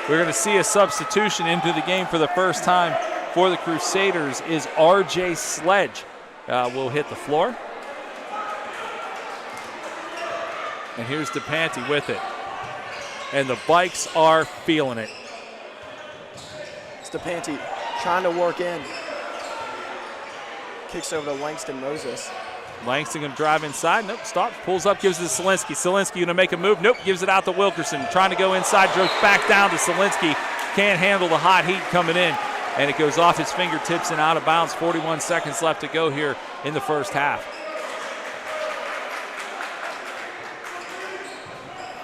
we're going to see a substitution into the game for the first time for the Crusaders is R.J. Sledge. Will hit the floor. And here's DePanty with it. And the Vikes are feeling it. It's DePanty trying to work in. Kicks over to Langston Moses. Langston going to drive inside. Nope, stops, pulls up, gives it to Solinsky. Solinsky going to make a move. Nope, gives it out to Wilkerson. Trying to go inside, drifts back down to Solinsky. Can't handle the hot heat coming in. And it goes off his fingertips and out of bounds. 41 seconds left to go here in the first half.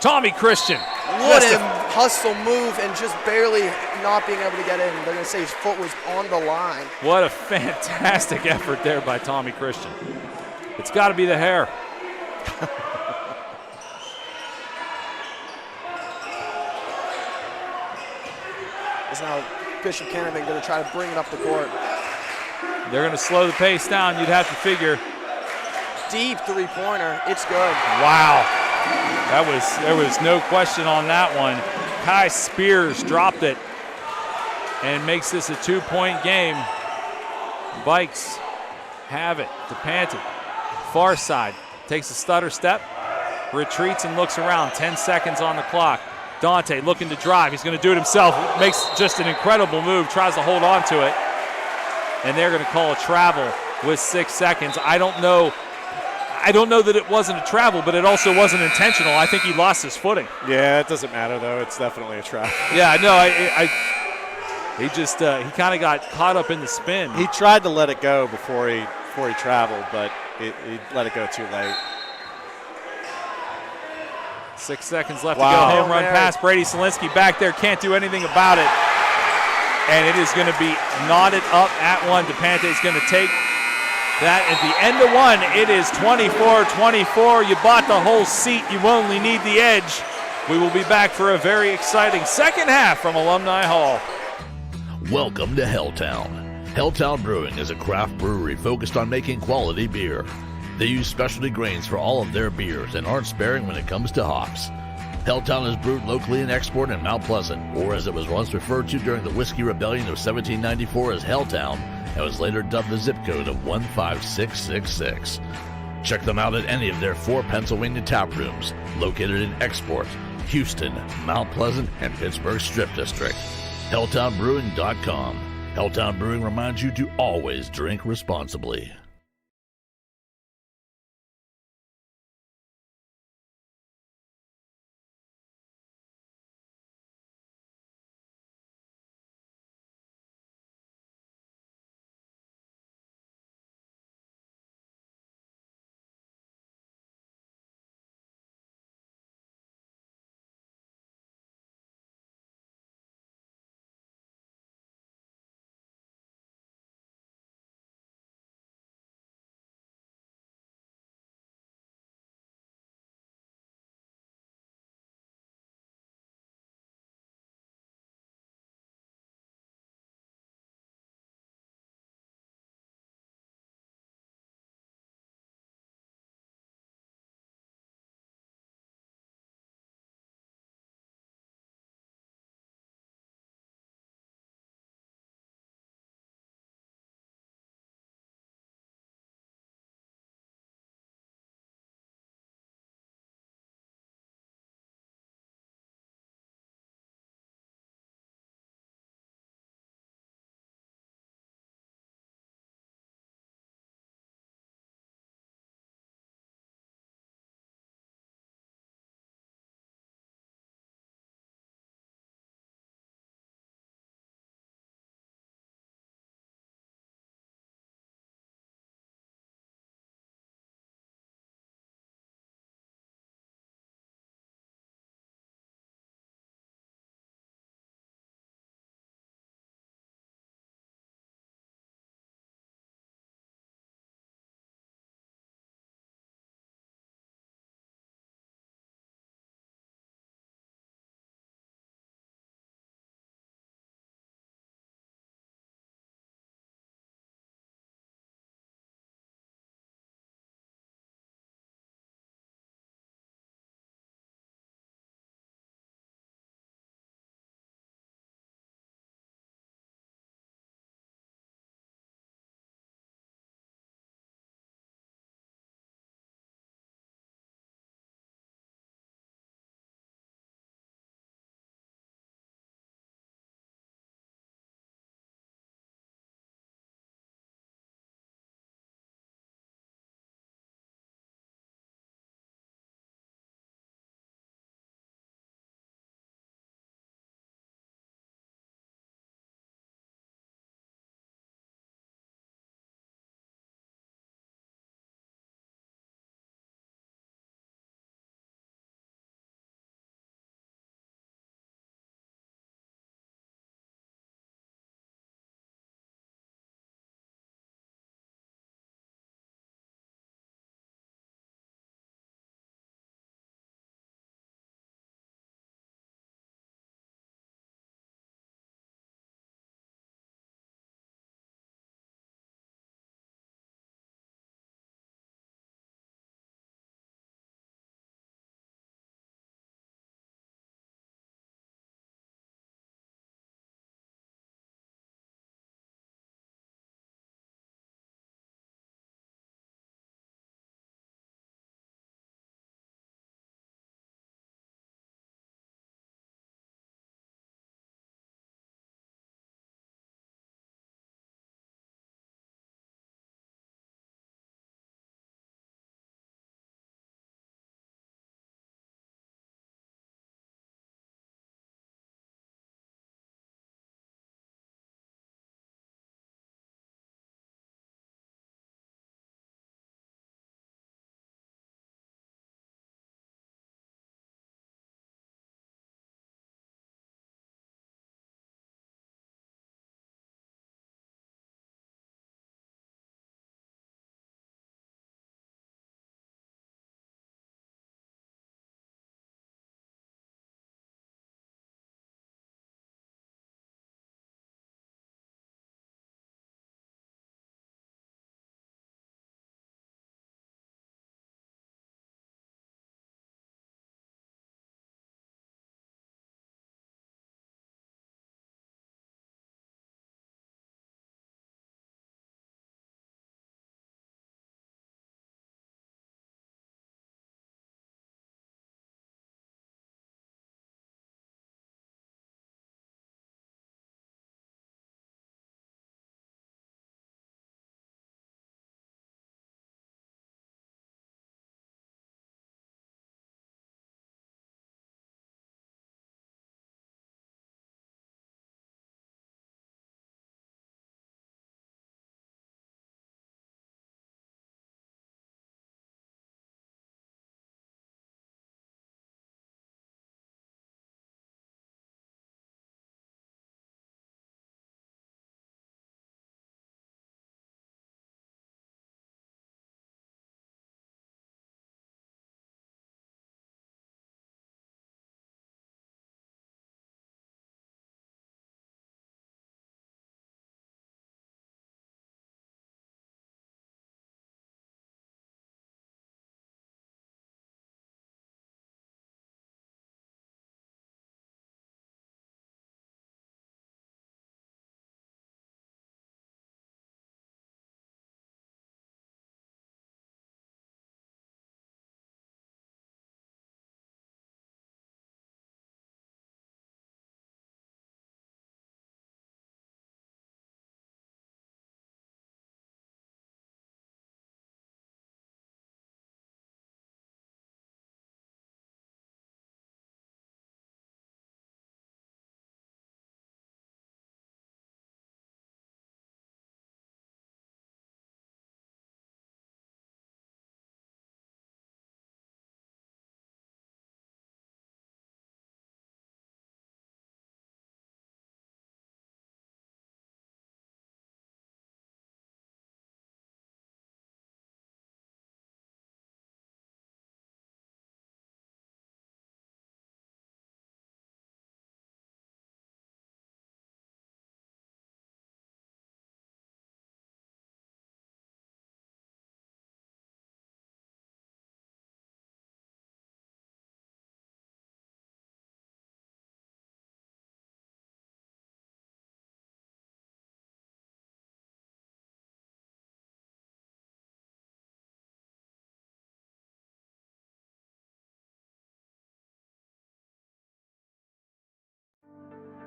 Tommy Christian. What a hustle move and just barely not being able to get in. They're going to say his foot was on the line. What a fantastic effort there by Tommy Christian. It's got to be the hair. It's now Bishop Canevin going to try to bring it up the court. They're going to slow the pace down, you'd have to figure. Deep three-pointer. It's good. Wow. There was no question on that one. Kai Spears dropped it and makes this a 2-point game. Vikes have it. DePante, far side, takes a stutter step, retreats and looks around. 10 seconds on the clock. Dante looking to drive. He's going to do it himself. Makes just an incredible move, tries to hold on to it. And they're going to call a travel with 6 seconds. I don't know that it wasn't a travel, but it also wasn't intentional. I think he lost his footing. Yeah, it doesn't matter, though. It's definitely a travel. Yeah, no, he kind of got caught up in the spin. He tried to let it go before he traveled, but he let it go too late. 6 seconds left to go. Home run pass. Brady Solinsky back there. Can't do anything about it. And it is going to be knotted up at one. DePante is going to take that at the end of one. It is 24-24. You bought the whole seat. You only need the edge. We will be back for a very exciting second half from Alumni Hall. Welcome to Helltown. Helltown Brewing is a craft brewery focused on making quality beer. They use specialty grains for all of their beers and aren't sparing when it comes to hops. Helltown is brewed locally and exported in Mount Pleasant, or as it was once referred to during the Whiskey Rebellion of 1794 as Helltown, and was later dubbed the zip code of 15666. Check them out at any of their 4 Pennsylvania tap rooms, located in Export, Houston, Mount Pleasant, and Pittsburgh Strip District. HelltownBrewing.com. Helltown Brewing reminds you to always drink responsibly.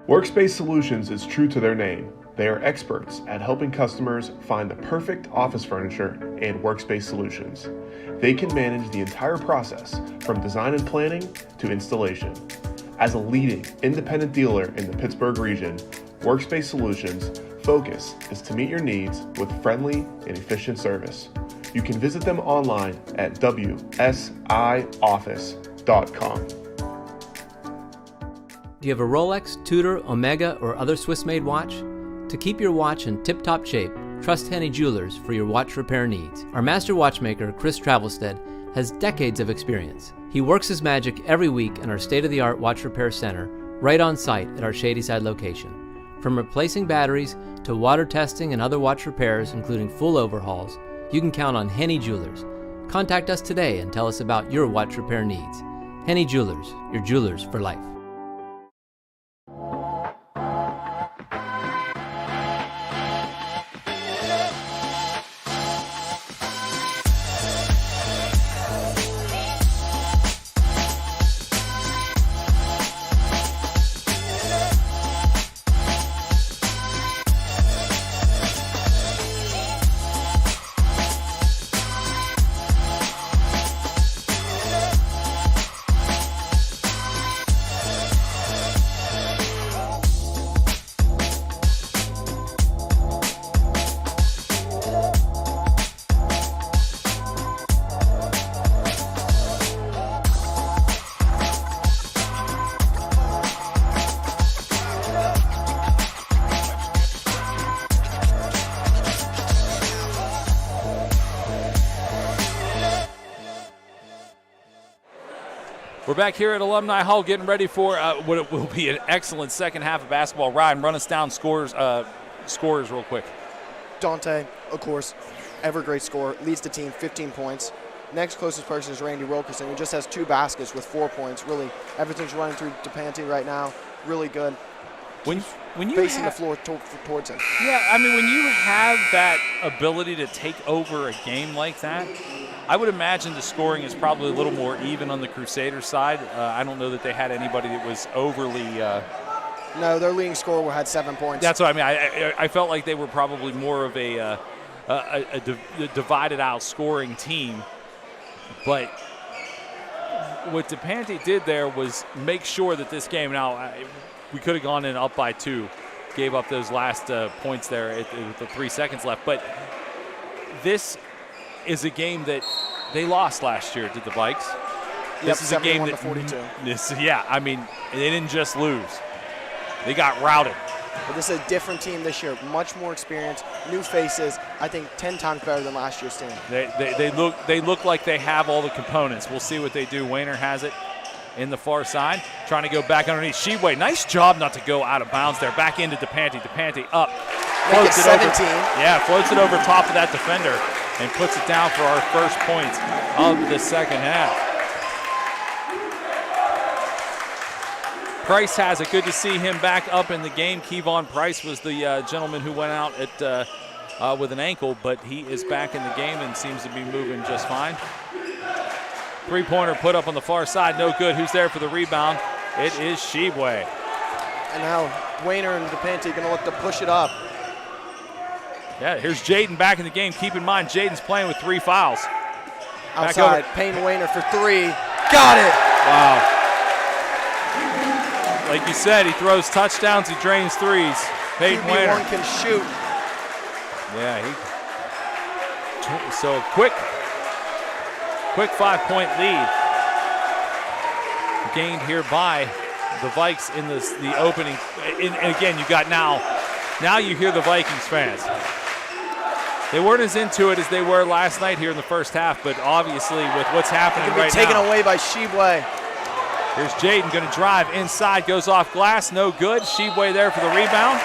Workspace Solutions is true to their name. They are experts at helping customers find the perfect office furniture and workspace solutions. They can manage the entire process from design and planning to installation. As a leading independent dealer in the Pittsburgh region, Workspace Solutions' focus is to meet your needs with friendly and efficient service. You can visit them online at wsioffice.com. Do you have a Rolex, Tudor, Omega, or other Swiss-made watch? To keep your watch in tip-top shape, trust Henny Jewelers for your watch repair needs. Our master watchmaker, Chris Travelstead, has decades of experience. He works his magic every week in our state-of-the-art watch repair center, right on site at our Shadyside location. From replacing batteries to water testing and other watch repairs, including full overhauls, you can count on Henny Jewelers. Contact us today and tell us about your watch repair needs. Henny Jewelers, your jewelers for life. We're back here at Alumni Hall getting ready for what it will be an excellent second half of basketball. Ryan, run us down scorers real quick. Dante, of course, ever great scorer, leads the team 15 points. Next closest person is Randy Wilkerson, who just has 2 baskets with 4 points. Really, everything's running through DePanti right now. Really good. When you facing the floor towards him. Yeah, I mean, when you have that ability to take over a game like that, I would imagine the scoring is probably a little more even on the Crusaders side. I don't know that they had anybody that was overly. No, their leading scorer had 7 points. That's what I mean. I felt like they were probably more of a divided out scoring team. But what DePanti did there was make sure that this game, now we could have gone in up by 2, gave up those last points there with the 3 seconds left. But this is a game that they lost last year to the Vikes. This is a game that 42. I mean, they didn't just lose. They got routed. But this is a different team this year, much more experience, new faces, I think 10 times better than last year's team. They look like they have all the components. We'll see what they do. Wayner has it in the far side, trying to go back underneath. Sheway, nice job not to go out of bounds there. Back into DePanti. DePanti up. Floats it 17. Floats it over top of that defender and puts it down for our first points of the second half. Price has it. Good to see him back up in the game. Kevon Price was the gentleman who went out with an ankle, but he is back in the game and seems to be moving just fine. Three-pointer put up on the far side, no good. Who's there for the rebound? It is Sheway. And now Wayner and DePanti going to look to push it up. Yeah, here's Jaden back in the game. Keep in mind, Jaden's playing with 3 fouls. Outside, Payne Wayner for 3. Got it! Wow. Like you said, he throws touchdowns, he drains threes. Payne Wayner. QB1 can shoot. Yeah, so a quick 5-point lead gained here by the Vikes in the opening. And again, you got now you hear the Vikings fans. They weren't as into it as they were last night here in the first half, but obviously with what's happening right now. Taken away by Sheway. Here's Jaden going to drive inside, goes off glass, no good. Sheway there for the rebound.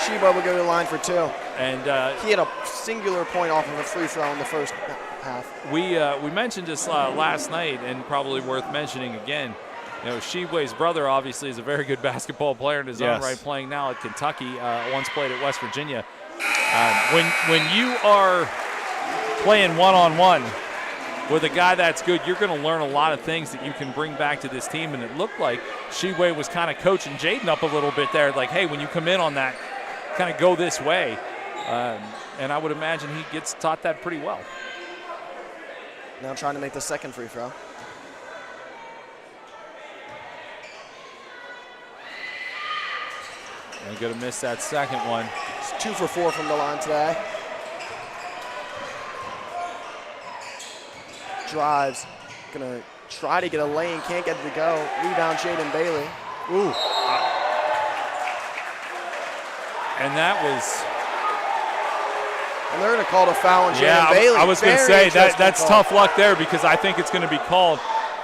Sheway will go to the line for 2. And he had a singular point off of a free throw in the first half. We mentioned this last night, and probably worth mentioning again. You know, Sheway's brother obviously is a very good basketball player in his own right, playing now at Kentucky, once played at West Virginia. When you are playing one-on-one with a guy that's good, you're going to learn a lot of things that you can bring back to this team. And it looked like Shibwe was kind of coaching Jaden up a little bit there, like, hey, when you come in on that, kind of go this way. And I would imagine he gets taught that pretty well. Now trying to make the second free throw. And going to miss that second one. It's 2 for 4 from the line today. Drives, gonna try to get a lane, can't get it to go. Rebound, Jaden Bailey. Ooh. And that was... And they're gonna call the foul on yeah, Jaden Bailey. I was gonna Very say that's call. tough luck there, because I think it's gonna be called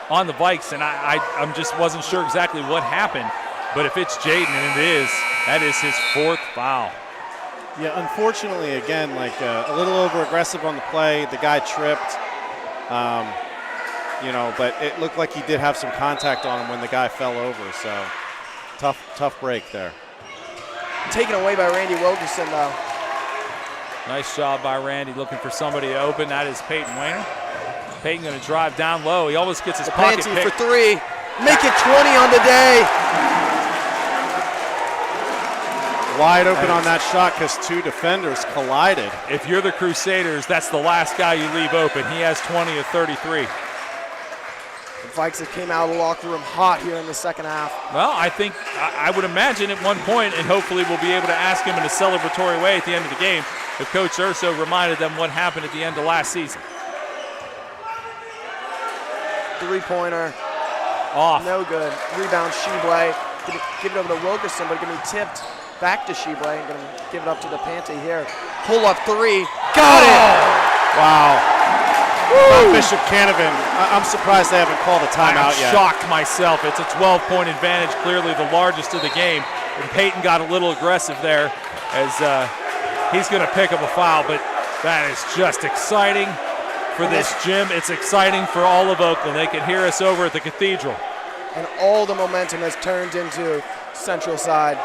on the Vikes, and I'm just wasn't sure exactly what happened. But if it's Jaden, and it is, that is his 4th foul. Yeah, unfortunately, again, like a little over-aggressive on the play. The guy tripped, you know, but it looked like he did have some contact on him when the guy fell over. So tough break there. Taken away by Randy Wilkerson, though. Nice job by Randy, looking for somebody to open. That is Peyton Wayner. Peyton going to drive down low. He almost gets his pocket Panty picked. for 3. Make it 20 on the day. Wide open on that shot because 2 defenders collided. If you're the Crusaders, that's the last guy you leave open. He has 20 of 33. The Vikes have came out of the locker room hot here in the second half. Well, I think, I would imagine at one point, and hopefully we'll be able to ask him in a celebratory way at the end of the game, if Coach Urso reminded them what happened at the end of last season. 3-pointer. Off. No good. Rebound, Shibwe. Give it over to Wilkerson, but going to be tipped back to Shibwe and going to give it up to the Panty here. Pull up 3. Got it! Wow. Bishop Canevin, I'm surprised they haven't called a timeout yet. I'm shocked myself. It's a 12-point advantage, clearly the largest of the game. And Peyton got a little aggressive there as he's going to pick up a foul, but that is just exciting for this gym. It's exciting for all of Oakland. They can hear us over at the Cathedral. And all the momentum has turned into Central Side.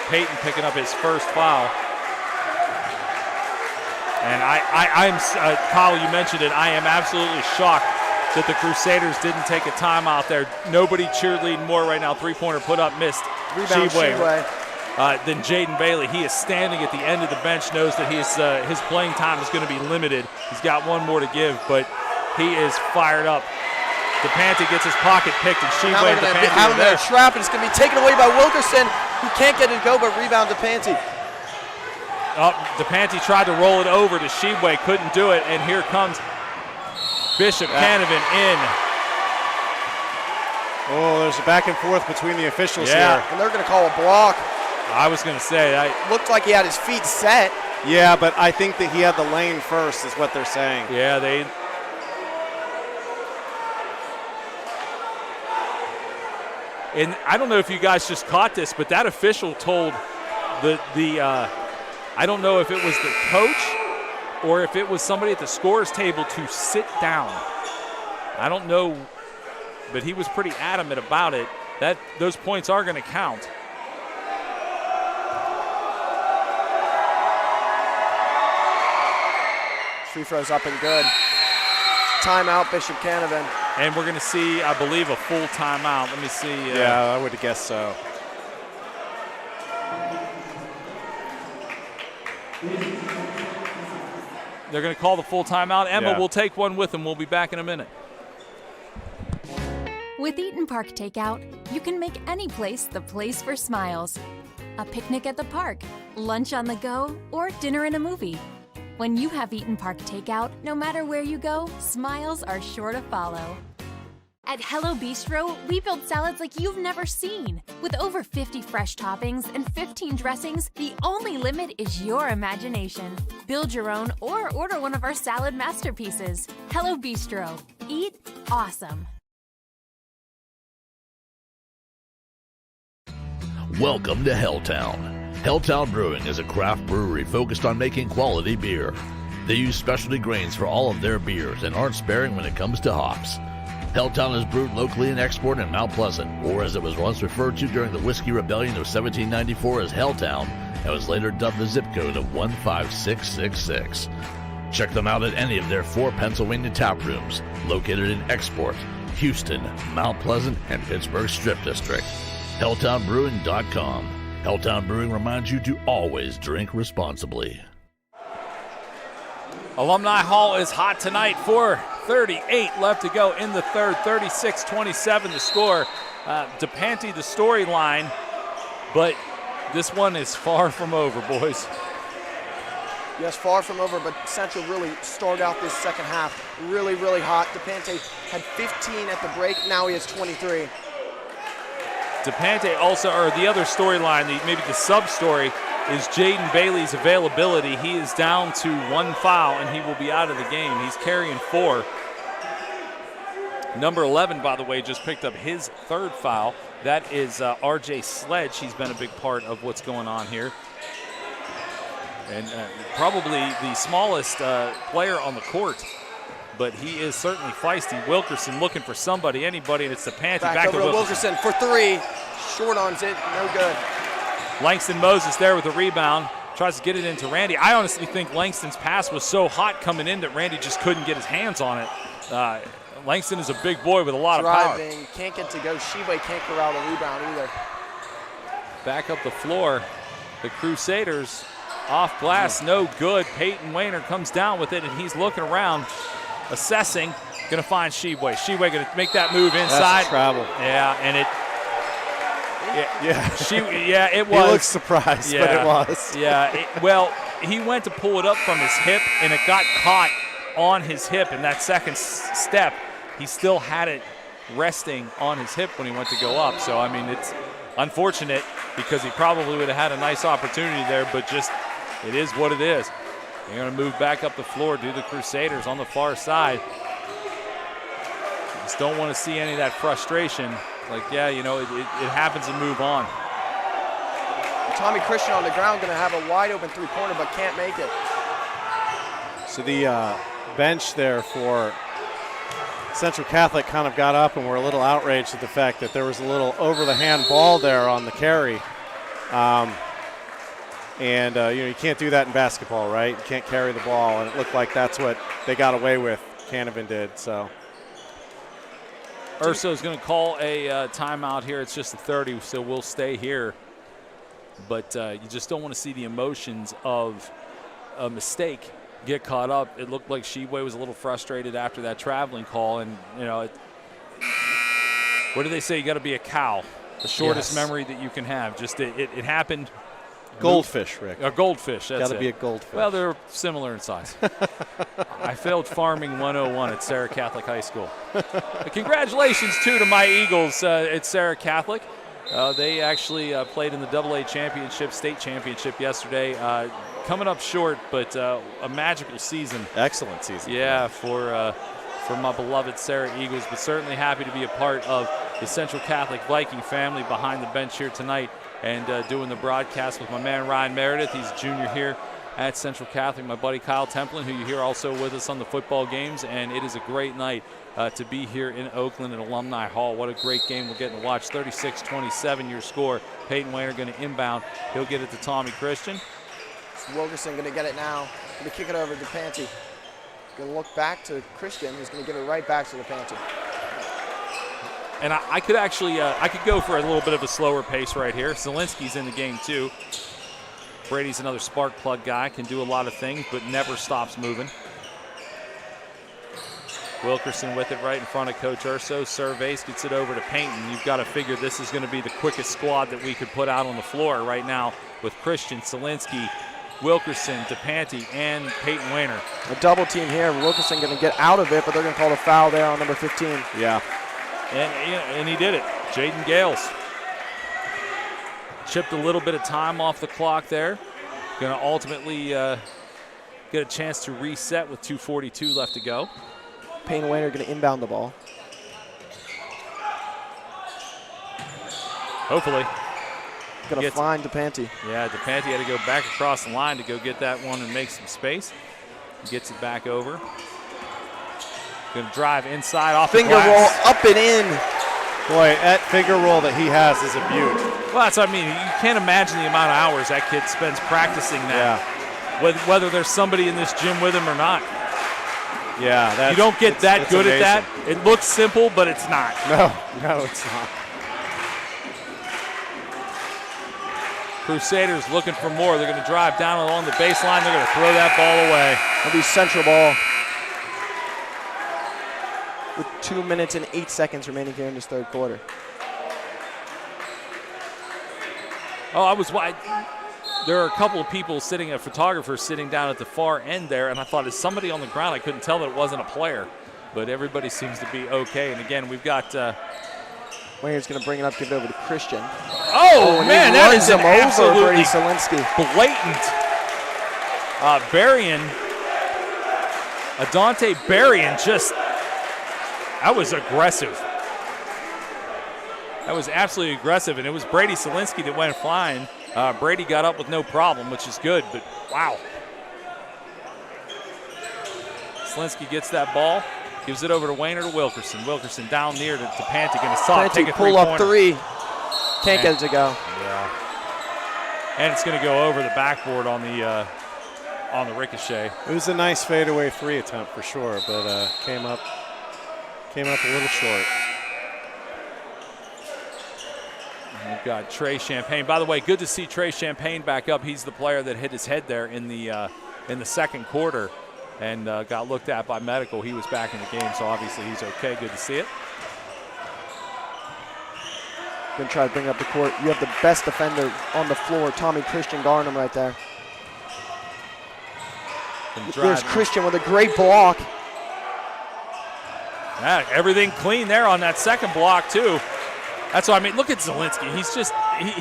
Peyton picking up his first foul. And I'm Kyle, you mentioned it. I am absolutely shocked that the Crusaders didn't take a timeout there. Nobody cheerleading more right now. 3-pointer put up, missed. Rebound, Shibwe. Then Jaden Bailey. He is standing at the end of the bench, knows that his playing time is going to be limited. He's got one more to give, but he is fired up. DePante gets his pocket picked, and Shibwe and DePante have are him in there. a trap, and it's going to be taken away by Wilkerson, who can't get it to go, but rebound DePante. DePante tried to roll it over to Shibwe, couldn't do it, and here comes Bishop Canevin in. Oh, there's a back and forth between the officials here. And they're going to call a block. I was going to say. Looked like he had his feet set. Yeah, but I think that he had the lane first is what they're saying. Yeah, they... And I don't know if you guys just caught this, but that official told I don't know if it was the coach or if it was somebody at the scorer's table to sit down. I don't know, but he was pretty adamant about it. That those points are going to count. Free throws up and good. Timeout, Bishop Canevin. And we're going to see, I believe, a full timeout. Let me see. Yeah, I would guess so. They're going to call the full timeout. Emma will take one with them. We'll be back in a minute. With Eaton Park Takeout, you can make any place the place for smiles. A picnic at the park, lunch on the go, or dinner in a movie. When you have Eaton Park Takeout, no matter where you go, smiles are sure to follow. At Hello Bistro, we build salads like you've never seen. With over 50 fresh toppings and 15 dressings, the only limit is your imagination. Build your own or order one of our salad masterpieces. Hello Bistro. Eat awesome. Welcome to Helltown. Helltown Brewing is a craft brewery focused on making quality beer. They use specialty grains for all of their beers and aren't sparing when it comes to hops. Helltown is brewed locally and exported in Mount Pleasant, or as it was once referred to during the Whiskey Rebellion of 1794 as Helltown, and was later dubbed the zip code of 15666. Check them out at any of their 4 Pennsylvania tap rooms, located in Export, Houston, Mount Pleasant, and Pittsburgh Strip District. HelltownBrewing.com. Helltown Brewing reminds you to always drink responsibly. Alumni Hall is hot tonight. 4:38 left to go in the third. 36-27 the score. DePanty the storyline, but this one is far from over, boys. Yes, far from over, but Central really started out this second half really, really hot. DePanty had 15 at the break. Now he has 23. DePanty also, or the other storyline, maybe the sub-story, is Jaden Bailey's availability. He is down to 1 foul, and he will be out of the game. He's carrying 4. Number 11, by the way, just picked up his 3rd foul. That is R.J. Sledge. He's been a big part of what's going on here. And probably the smallest player on the court, but he is certainly feisty. Wilkerson looking for somebody, anybody, and it's DePanty. Back over to Wilkerson for 3. Short on it, no good. Langston Moses there with a rebound. Tries to get it into Randy. I honestly think Langston's pass was so hot coming in that Randy just couldn't get his hands on it. Langston is a big boy with a lot of power. Can't get to go. Sheba can't corral the rebound either. Back up the floor. The Crusaders off glass, no good. Peyton Wayner comes down with it, and he's looking around, assessing. Going to find Shebway. Shebway going to make that move inside. That's travel. Yeah, and it. It was. He looks surprised, but it was. Well, he went to pull it up from his hip, and it got caught on his hip in that second step. He still had it resting on his hip when he went to go up. So, I mean, it's unfortunate because he probably would have had a nice opportunity there, but just it is what it is. They're going to move back up the floor, do the Crusaders on the far side. Just don't want to see any of that frustration. Like, yeah, you know, it happens and move on. Tommy Christian on the ground going to have a wide open 3-pointer, but can't make it. So the bench there for Central Catholic kind of got up and were a little outraged at the fact that there was a little over-the-hand ball there on the carry. You can't do that in basketball, right? You can't carry the ball, and it looked like that's what they got away with. Canevin did, so. Urso's going to call a timeout here. It's just a 30, so we'll stay here. But you just don't want to see the emotions of a mistake get caught up. It looked like Shebway was a little frustrated after that traveling call. And, you know, what do they say? You got to be a cow. The shortest memory that you can have. Just it happened. Goldfish, Rick. A goldfish, that's Got to it. be a goldfish. Well, they're similar in size. I failed Farming 101 at Sarah Catholic High School. Congratulations, too, to my Eagles at Sarah Catholic. They actually played in the AA championship, state championship yesterday. Coming up short, but a magical season. Excellent season. Yeah, for my beloved Sarah Eagles, but certainly happy to be a part of the Central Catholic Viking family behind the bench here tonight and doing the broadcast with my man Ryan Meredith. He's a junior here at Central Catholic. My buddy Kyle Templin, who you hear also with us on the football games, and it is a great night to be here in Oakland at Alumni Hall. What a great game we're getting to watch. 36-27 your score. Peyton Wayner going to inbound. He'll get it to Tommy Christian. Wilkerson going to get it now. Going to kick it over to DePanty. Going to look back to Christian. He's going to give it right back to DePanty. And I could actually, I could go for a little bit of a slower pace right here. Zielinski's in the game too. Brady's another spark plug guy, can do a lot of things, but never stops moving. Wilkerson with it right in front of Coach Urso. Surveys, gets it over to Payton. You've got to figure this is going to be the quickest squad that we could put out on the floor right now with Christian, Zielinski, Wilkerson, DePanty, and Peyton Wayner. A double team here. Wilkerson going to get out of it, but they're going to call a foul there on number 15. Yeah. And he did it. Jaden Gales chipped a little bit of time off the clock there. Going to ultimately get a chance to reset with 2:42 left to go. Payne Wayner going to inbound the ball. Hopefully. Going to find DePanty. Yeah, DePanty had to go back across the line to go get that one and make some space. Gets it back over. Going to drive inside off Finger the roll glass. up and in. Boy, that finger roll that he has is a beaut. Well, that's what I mean. You can't imagine the amount of hours that kid spends practicing that. Yeah. Whether there's somebody in this gym with him or not. Yeah. You don't get that good amazing. at that. It looks simple, but it's not. No, it's not. Crusaders looking for more. They're going to drive down along the baseline. They're going to throw that ball away. It'll be central ball. With 2 minutes and 8 seconds remaining here in this third quarter. There are a couple of people sitting, a photographer sitting down at the far end there, and I thought, is somebody on the ground? I couldn't tell that it wasn't a player, but everybody seems to be okay. And again, we've got. Wayne's going to bring it up, give it over to Christian. Oh man, that is an Brady absolutely Solinsky. blatant Berrien. Adante Berrien that was aggressive. That was absolutely aggressive, and it was Brady Solinsky that went flying. Brady got up with no problem, which is good, but wow. Solinsky gets that ball, gives it over to Wayner to Wilkerson. Wilkerson down near to Panty, going to stop, take a pull up three. Can't get it to go. Yeah. And it's going to go over the backboard on the ricochet. It was a nice fadeaway three attempt for sure, but came up a little short. We've got Trey Champagne. By the way, good to see Trey Champagne back up. He's the player that hit his head there in the second quarter and got looked at by medical. He was back in the game, so obviously he's okay. Good to see it. Going to try to bring up the court. You have the best defender on the floor, Tommy Christian Garnham right there. There's Christian with a great block. Yeah, everything clean there on that second block too. That's what I mean. Look at Solinsky.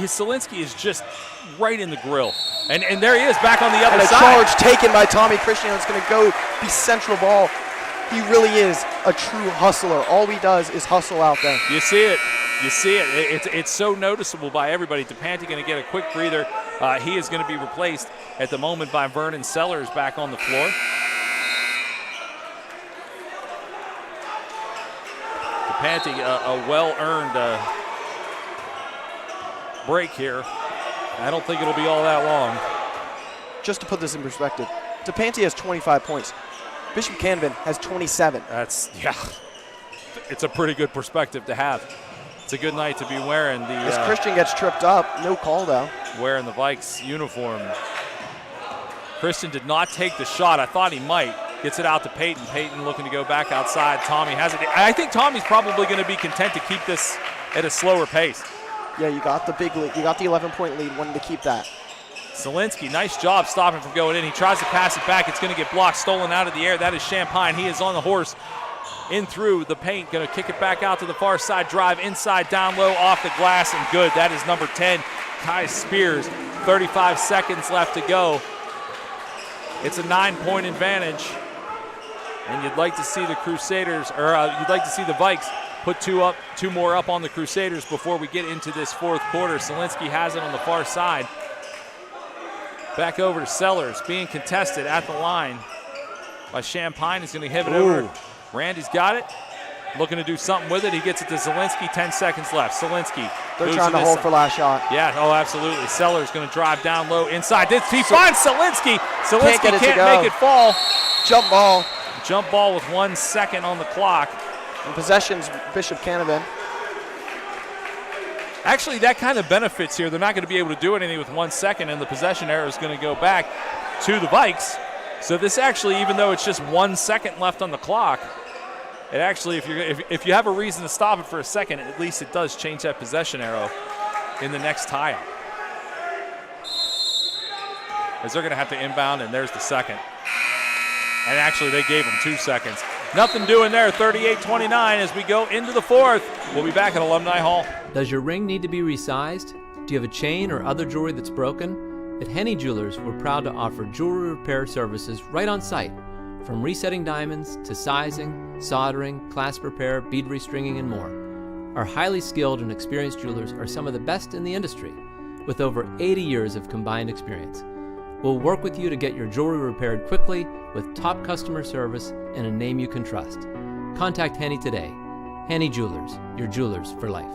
Solinsky is just right in the grill. And there he is back on the other side. And a charge taken by Tommy Christian. It's going to go be central ball. He really is a true hustler. All he does is hustle out there. You see it. You see it. It's so noticeable by everybody. DePanti going to get a quick breather. He is going to be replaced at the moment by Vernon Sellers back on the floor. DePanti, a well-earned break here. I don't think it'll be all that long. Just to put this in perspective, DePanti has 25 points. Bishop Canevin has 27. It's a pretty good perspective to have. It's a good night to be wearing the. As Christian gets tripped up, no call though. Wearing the Vikes uniform. Christian did not take the shot. I thought he might. Gets it out to Peyton. Peyton looking to go back outside. Tommy has it. I think Tommy's probably going to be content to keep this at a slower pace. Yeah, you got the big lead. You got the 11-point lead. Wanted to keep that. Solinsky, nice job stopping from going in. He tries to pass it back. It's going to get blocked, stolen out of the air. That is Champagne. He is on the horse in through the paint. Going to kick it back out to the far side. Drive inside, down low, off the glass, and good. That is number 10, Kai Spears. 35 seconds left to go. It's a 9-point advantage. And you'd like to see the Crusaders, or you'd like to see the Vikes put two more up on the Crusaders before we get into this fourth quarter. Solinsky has it on the far side. Back over to Sellers, being contested at the line by Champagne. He's going to hit it over. Randy's got it. Looking to do something with it. He gets it to Solinsky. 10 seconds left. Solinsky. They're trying to hold for last shot. Yeah, absolutely. Sellers going to drive down low inside. He finds Solinsky. Solinsky can't make it fall. Jump ball. Jump ball with 1 second on the clock. And possessions, Bishop Canevin. Actually, that kind of benefits here. They're not going to be able to do anything with 1 second, and the possession arrow is going to go back to the Vikes. So this actually, even though it's just 1 second left on the clock, it actually, if you have a reason to stop it for a second, at least it does change that possession arrow in the next tie-up. As they're going to have to inbound, and there's the second. And actually, they gave him 2 seconds. Nothing doing there, 38-29 as we go into the fourth. We'll be back at Alumni Hall. Does your ring need to be resized? Do you have a chain or other jewelry that's broken? At Henny Jewelers, we're proud to offer jewelry repair services right on site. From resetting diamonds to sizing, soldering, clasp repair, bead restringing, and more. Our highly skilled and experienced jewelers are some of the best in the industry, with over 80 years of combined experience. We'll work with you to get your jewelry repaired quickly with top customer service and a name you can trust. Contact Henny today. Henny Jewelers, your jewelers for life.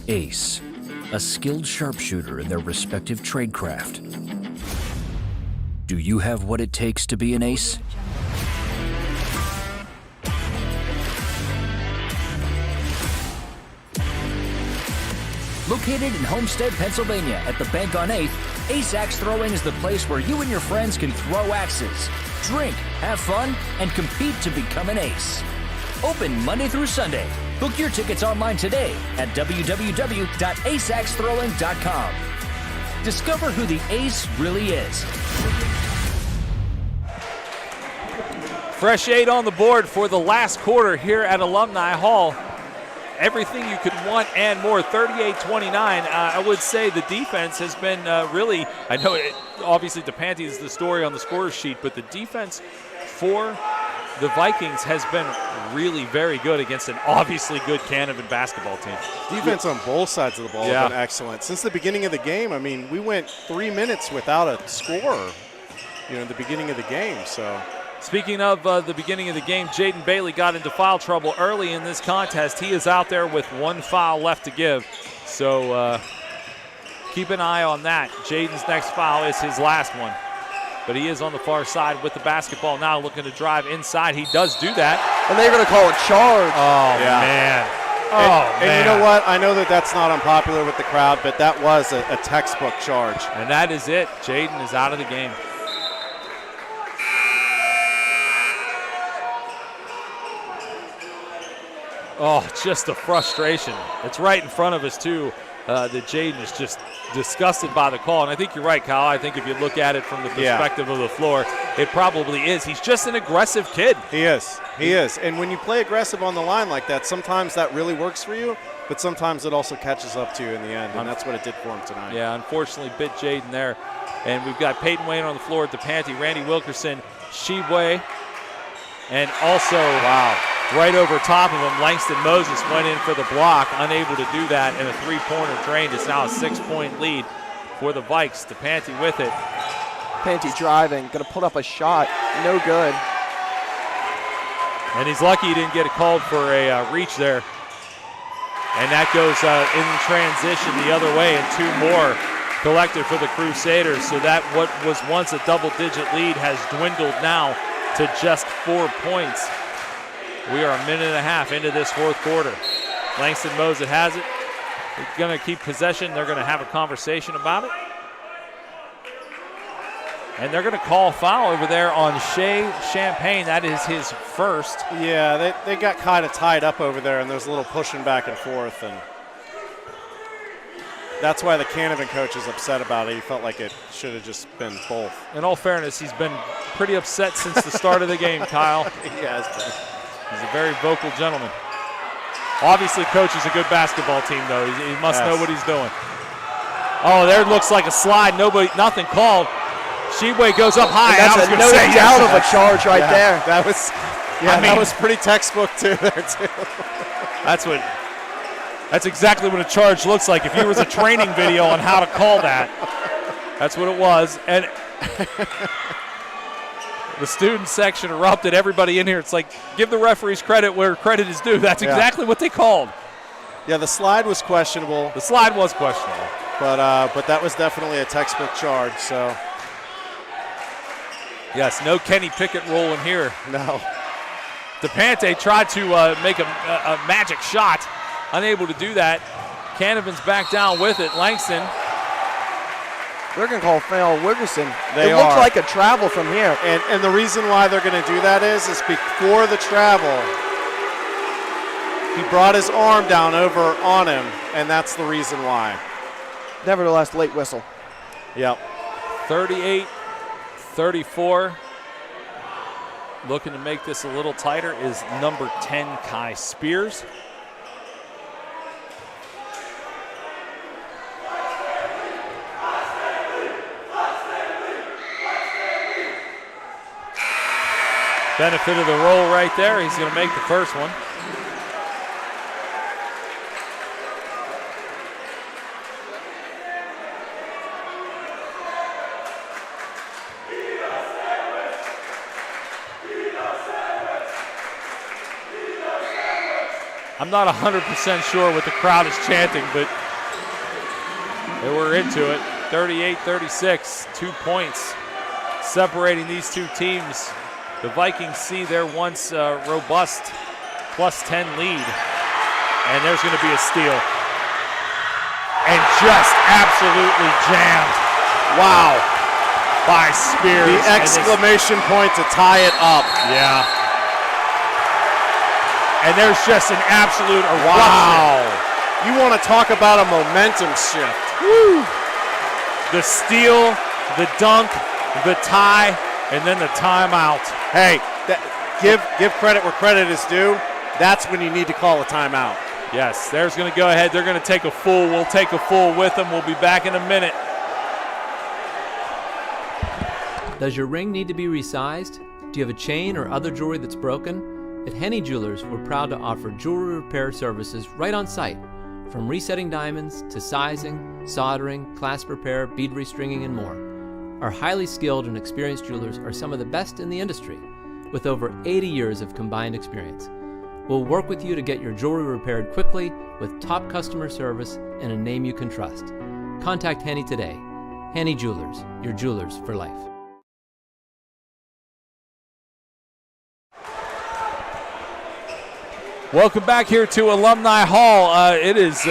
Ace, a skilled sharpshooter in their respective tradecraft. Do you have what it takes to be an ace? Located in Homestead, Pennsylvania at the Bank on 8th, Ace Axe Throwing is the place where you and your friends can throw axes, drink, have fun, and compete to become an ace. Open Monday through Sunday. Book your tickets online today at www.aceaxethrowing.com. Discover who the ace really is. Fresh 8 on the board for the last quarter here at Alumni Hall. Everything you could want and more, 38-29. I would say the defense has been really, I know obviously DePanti is the story on the scorer's sheet, but the defense for the Vikings has been really very good against an obviously good Canevin basketball team. Defense on both sides of the ball Yeah. has been excellent. Since the beginning of the game, I mean, we went 3 minutes without a score, in the beginning of the game, so. Speaking of the beginning of the game, Jaden Bailey got into foul trouble early in this contest. He is out there with 1 foul left to give. So keep an eye on that. Jaden's next foul is his last one. But he is on the far side with the basketball now, looking to drive inside. He does do that. And they're going to call a charge. Oh, Yeah. man. And you know what? I know that that's not unpopular with the crowd, but that was a textbook charge. And that is it. Jaden is out of the game. Oh, just the frustration. It's right in front of us, too, that Jaden is just disgusted by the call. And I think you're right, Kyle. I think if you look at it from the perspective of the floor, it probably is. He's just an aggressive kid. He is. He is. And when you play aggressive on the line like that, sometimes that really works for you, but sometimes it also catches up to you in the end, and that's what it did for him tonight. Yeah, unfortunately bit Jaden there. And we've got Peyton Wayne on the floor at DePanti, Randy Wilkerson, Shibwe, and also right over top of him, Langston Moses went in for the block, unable to do that, and a three-pointer drained. It's now a 6-point lead for the Vikes. DePanti with it. DePanti driving, going to put up a shot, no good. And he's lucky he didn't get called for a reach there. And that goes in transition the other way, and 2 more collected for the Crusaders. So that what was once a double-digit lead has dwindled now to just 4 points. We are a minute and a half into this fourth quarter. Langston Moses has it. He's going to keep possession. They're going to have a conversation about it. And they're going to call foul over there on Shea Champagne. That is his first. Yeah, they got kind of tied up over there, and there's a little pushing back and forth, and that's why the Canevin coach is upset about it. He felt like it should have just been both. In all fairness, he's been pretty upset since the start of the game, Kyle. He has been. He's a very vocal gentleman. Obviously, coach is a good basketball team, though. He must know what he's doing. Oh, there looks like a slide. Nothing called. Shibwe goes up high. And that's a no doubt of a charge right there. That was, that was pretty textbook too there too. That's exactly what a charge looks like. If there was a training video on how to call that, that's what it was. And the student section erupted. Everybody in here, it's like, give the referees credit where credit is due. That's exactly what they called. Yeah, the slide was questionable. The slide was questionable. But that was definitely a textbook charge, so. Yes, no Kenny Pickett role in here. No. DePanti tried to make a magic shot. Unable to do that. Canevin's back down with it. Langston. They're going to call foul Wilkerson. It looks like a travel from here. And the reason why they're going to do that is before the travel, he brought his arm down over on him, and that's the reason why. Nevertheless, late whistle. Yep. 38-34. Looking to make this a little tighter is number 10, Kai Spears. Benefit of the roll right there. He's going to make the first one. I'm not 100% sure what the crowd is chanting, but they were into it. 38-36, 2 points separating these two teams. The Vikings see their once robust +10 lead, and there's going to be a steal. And just absolutely jammed. Wow. By Spears. The exclamation point to tie it up. Yeah. And there's just an absolute eruption. Wow. You want to talk about a momentum shift. Woo. The steal, the dunk, the tie, and then the timeout. Hey, give credit where credit is due. That's when you need to call a timeout. Yes, there's going to go ahead. They're going to take a full. We'll take a full with them. We'll be back in a minute. Does your ring need to be resized? Do you have a chain or other jewelry that's broken? At Henny Jewelers, we're proud to offer jewelry repair services right on site. From resetting diamonds to sizing, soldering, clasp repair, bead restringing, and more. Our highly skilled and experienced jewelers are some of the best in the industry, with over 80 years of combined experience. We'll work with you to get your jewelry repaired quickly with top customer service and a name you can trust. Contact Henny today. Henny Jewelers, your jewelers for life. Welcome back here to Alumni Hall. It is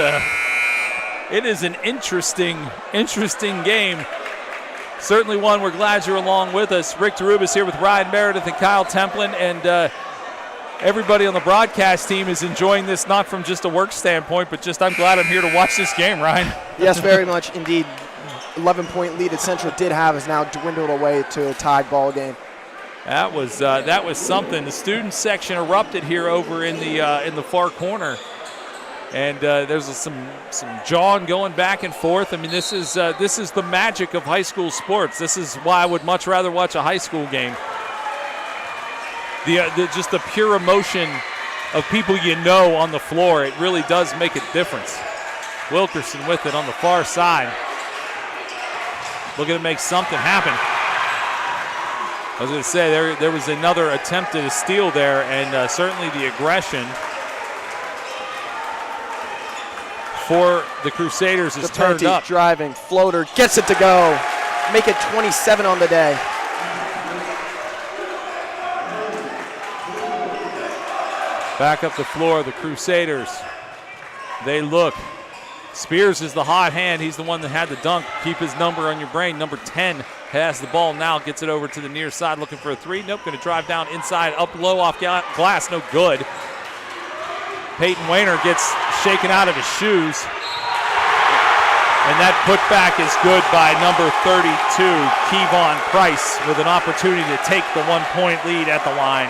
an interesting game. Certainly one we're glad you're along with us. Rick DeRubis here with Ryan Meredith and Kyle Templin, and everybody on the broadcast team is enjoying this, not from just a work standpoint, but just I'm glad I'm here to watch this game, Ryan. Yes, very much indeed. 11-point lead that Central did have is now dwindled away to a tied ball game. That was something. The student section erupted here over in the far corner, and there's some jawing going back and forth. I mean, this is the magic of high school sports. This is why I would much rather watch a high school game. Just the pure emotion of people you know on the floor, it really does make a difference. Wilkerson with it on the far side, looking to make something happen. I was going to say, there was another attempt at a steal there, and certainly the aggression for the Crusaders is turned up. Driving, floater, gets it to go. Make it 27 on the day. Back up the floor, the Crusaders. They look. Spears is the hot hand. He's the one that had the dunk. Keep his number on your brain. Number 10 has the ball now. Gets it over to the near side looking for a three. Nope, going to drive down inside. Up low off glass. No good. Peyton Wayner gets shaken out of his shoes. And that putback is good by number 32, Kevon Price, with an opportunity to take the 1-point lead at the line.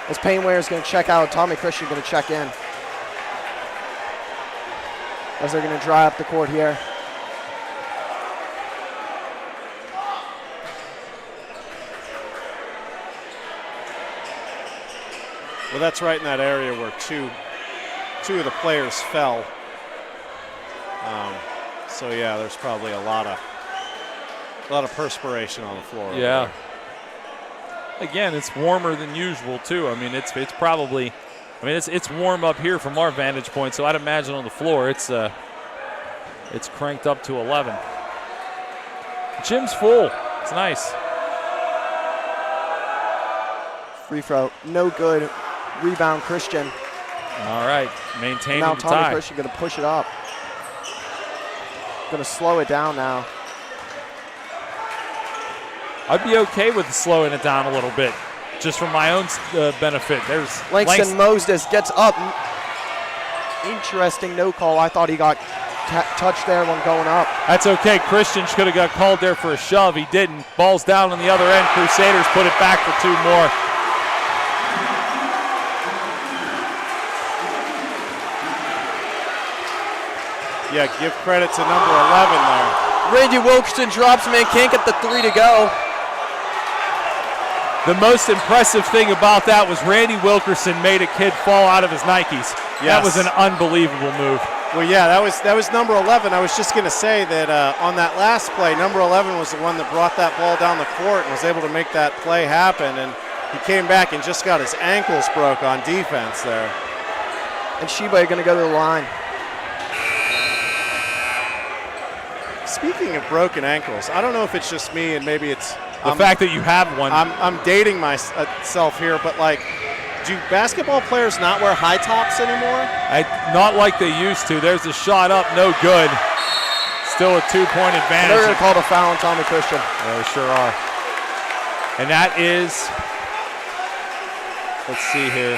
As Payne Ware's going to check out, Tommy Christian going to check in. As they're going to drive up the court here. Well, that's right in that area where two of the players fell. So yeah, there's probably a lot of perspiration on the floor. Yeah. Again, it's warmer than usual too. I mean, it's probably, it's warm up here from our vantage point. So I'd imagine on the floor, it's cranked up to 11. Gym's full. It's nice. Free throw, no good. Rebound, Christian. All right, maintaining now the Tommy tie. Christian going to push it up. Going to slow it down now. I'd be okay with slowing it down a little bit, just for my own benefit. There's Langston Moses gets up. Interesting no call. I thought he got touched there when going up. That's okay. Christian could have got called there for a shove. He didn't. Ball's down on the other end. Crusaders put it back for two more. Yeah, give credit to number 11 there. Randy Wilkerson drops him and can't get the three to go. The most impressive thing about that was Randy Wilkerson made a kid fall out of his Nikes. That was an unbelievable move. Well, yeah, that was number 11. I was just going to say that on that last play, number 11 was the one that brought that ball down the court and was able to make that play happen. And he came back and just got his ankles broke on defense there. And Sheba going to go to the line. Speaking of broken ankles, I don't know if it's just me and maybe it's the fact that you have one. I'm dating myself here, but like, do basketball players not wear high tops anymore? Not like they used to. There's a shot up, no good. Still a 2-point advantage. They're going to call the foul on Tommy Christian. They sure are. And that is, let's see here.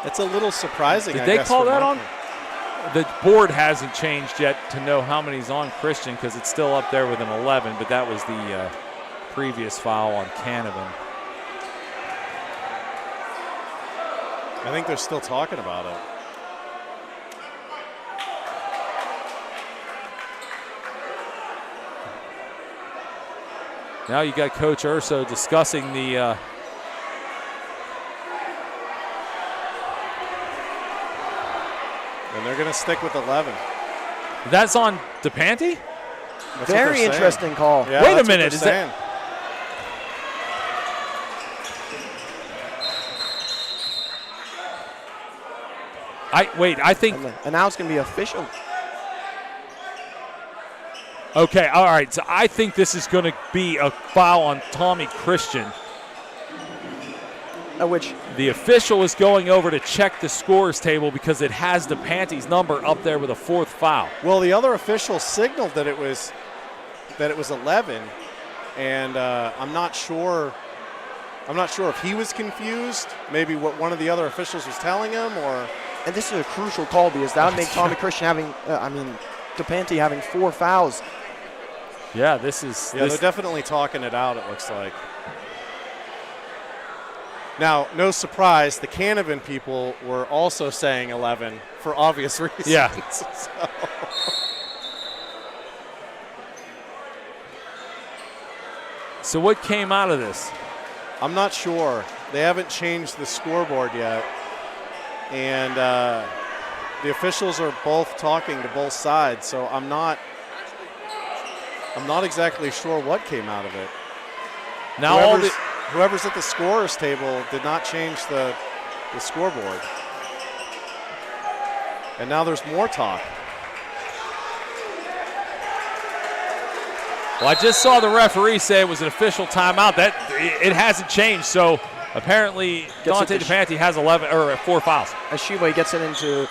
It's a little surprising. Did they call that on? The board hasn't changed yet to know how many's on Christian because it's still up there with an 11, but that was the previous foul on Canevin. I think they're still talking about it. Now you got Coach Urso discussing the and they're going to stick with 11. That's on DePanty? Very interesting call. Yeah, wait a minute. Is that? I think. And now it's going to be official. Okay, all right. So I think this is going to be a foul on Tommy Christian. Which the official is going over to check the scores table because it has DePanty's number up there with a 4th foul. Well, the other official signaled that it was 11, and I'm not sure if he was confused. Maybe what one of the other officials was telling him, or. And this is a crucial call because that would make Tommy Christian having, DePanty having 4 fouls. Yeah, this is. Yeah, they're definitely talking it out. It looks like. Now, no surprise, the Canevin people were also saying 11 for obvious reasons. Yeah. So what came out of this? I'm not sure. They haven't changed the scoreboard yet. And the officials are both talking to both sides, so I'm not exactly sure what came out of it. Now whoever's at the scorer's table did not change the scoreboard. And now there's more talk. Well, I just saw the referee say it was an official timeout. That it hasn't changed, so apparently Dante DePanty has 4 fouls. As Sheba gets it into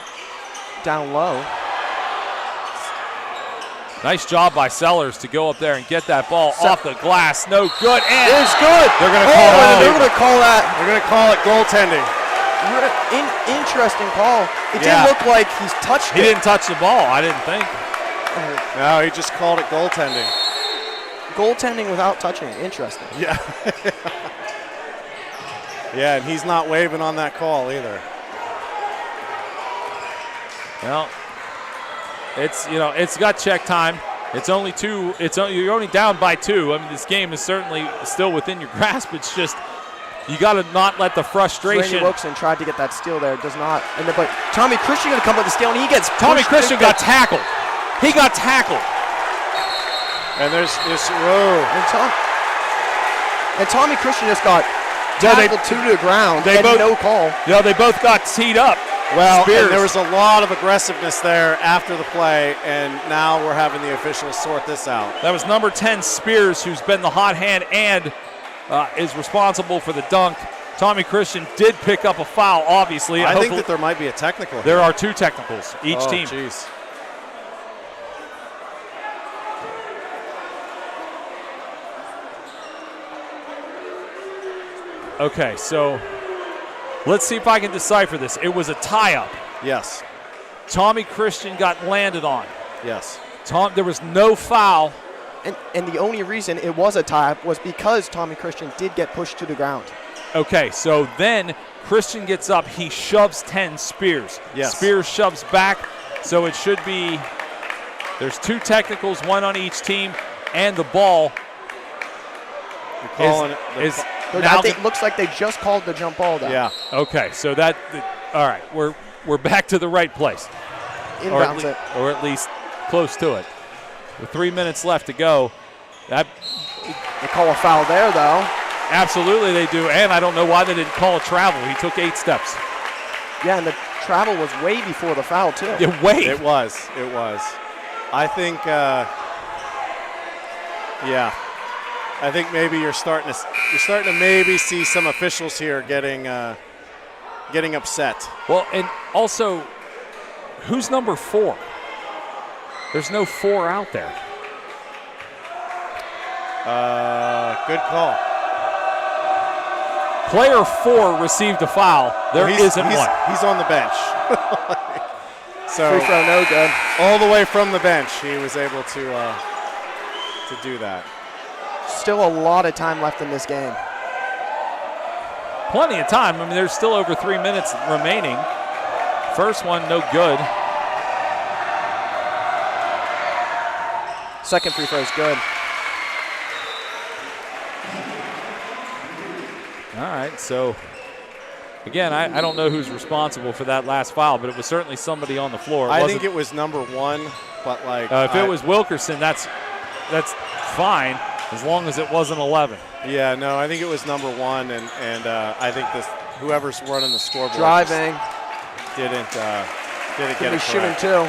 down low. Nice job by Sellers to go up there and get that ball off the glass. No good. And it's good. They're going to call it. They're going to call that. They're going to call it goaltending. Interesting call. It didn't look like he's touched it. He didn't touch the ball, I didn't think. No, he just called it goaltending. Goaltending without touching it. Interesting. Yeah. Yeah, and he's not waving on that call either. Well, it's got check time. It's only 2. You're only down by 2. I mean, this game is certainly still within your grasp. It's just you got to not let the frustration. Randy Wilkson tried to get that steal there. Does not. But Tommy Christian going to come with the steal, and he gets. Tommy Christian got tackled. He got tackled. And there's this. Whoa. And Tommy Christian just got tackled to the ground. No call. Yeah, they both got teed up. Well, and there was a lot of aggressiveness there after the play, and now we're having the officials sort this out. That was number 10, Spears, who's been the hot hand and is responsible for the dunk. Tommy Christian did pick up a foul, obviously. I think that there might be a technical here. There are 2 technicals, each team. Geez. Okay, so let's see if I can decipher this. It was a tie-up. Yes. Tommy Christian got landed on. Yes. There was no foul. And the only reason it was a tie-up was because Tommy Christian did get pushed to the ground. Okay, so then Christian gets up. He shoves 10, Spears. Yes. Spears shoves back, so it should be there's 2 technicals, 1 on each team, and the ball It looks like they just called the jump ball down. Yeah. Okay, so all right, we're back to the right place. Inbounds it. Or at least close to it. With 3 minutes left to go, they call a foul there, though. Absolutely they do, and I don't know why they didn't call a travel. He took 8 steps. Yeah, and the travel was way before the foul, too. Yeah, way. It was. I think, I think maybe you're starting to maybe see some officials here getting upset. Well, and also, who's number 4? There's no 4 out there. Good call. Player 4 received a foul. There isn't one. He's on the bench. So free throw, no good. All the way from the bench, he was able to do that. Still a lot of time left in this game. Plenty of time. I mean, there's still over 3 minutes remaining. First one, no good. Second free throw is good. All right, so again, I don't know who's responsible for that last foul, but it was certainly somebody on the floor. I think it was number 1, but if it was Wilkerson, that's fine as long as it wasn't 11. Yeah, no, I think it was number 1, and I think whoever's running the scoreboard driving didn't get it shooting correct. Too.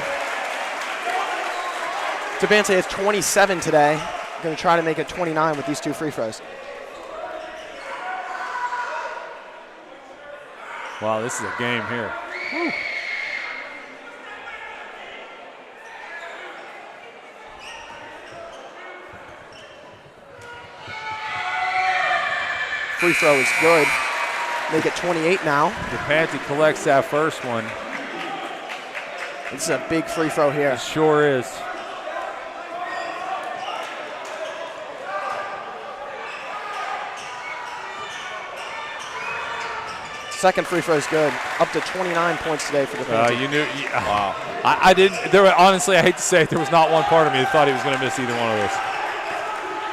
Devante has 27 today. Going to try to make it 29 with these 2 free throws. Wow, this is a game here. Woo. Free throw is good. Make it 28 now. DePante collects that first one. This is a big free throw here. It sure is. Second free throw is good. Up to 29 points today for the Panthers. Wow. I didn't. Honestly, I hate to say it, there was not one part of me that thought he was going to miss either one of those.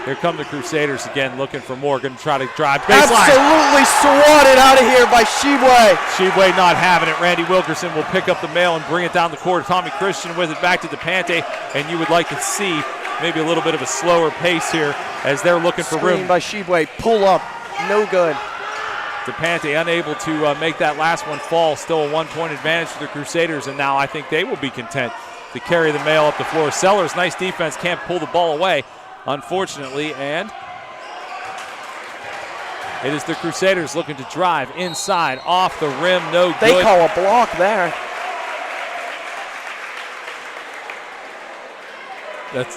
Here come the Crusaders again, looking for more. Going to try to drive baseline. Absolutely swatted out of here by Shibwe. Shibwe not having it. Randy Wilkerson will pick up the mail and bring it down the court. Tommy Christian with it back to DePante, and you would like to see maybe a little bit of a slower pace here as they're looking for room. Screen by Shibwe. Pull up. No good. DePante unable to make that last one fall. Still a 1-point advantage for the Crusaders, and now I think they will be content to carry the mail up the floor. Sellers, nice defense, can't pull the ball away, unfortunately, and it is the Crusaders looking to drive inside, off the rim, no good. They call a block there.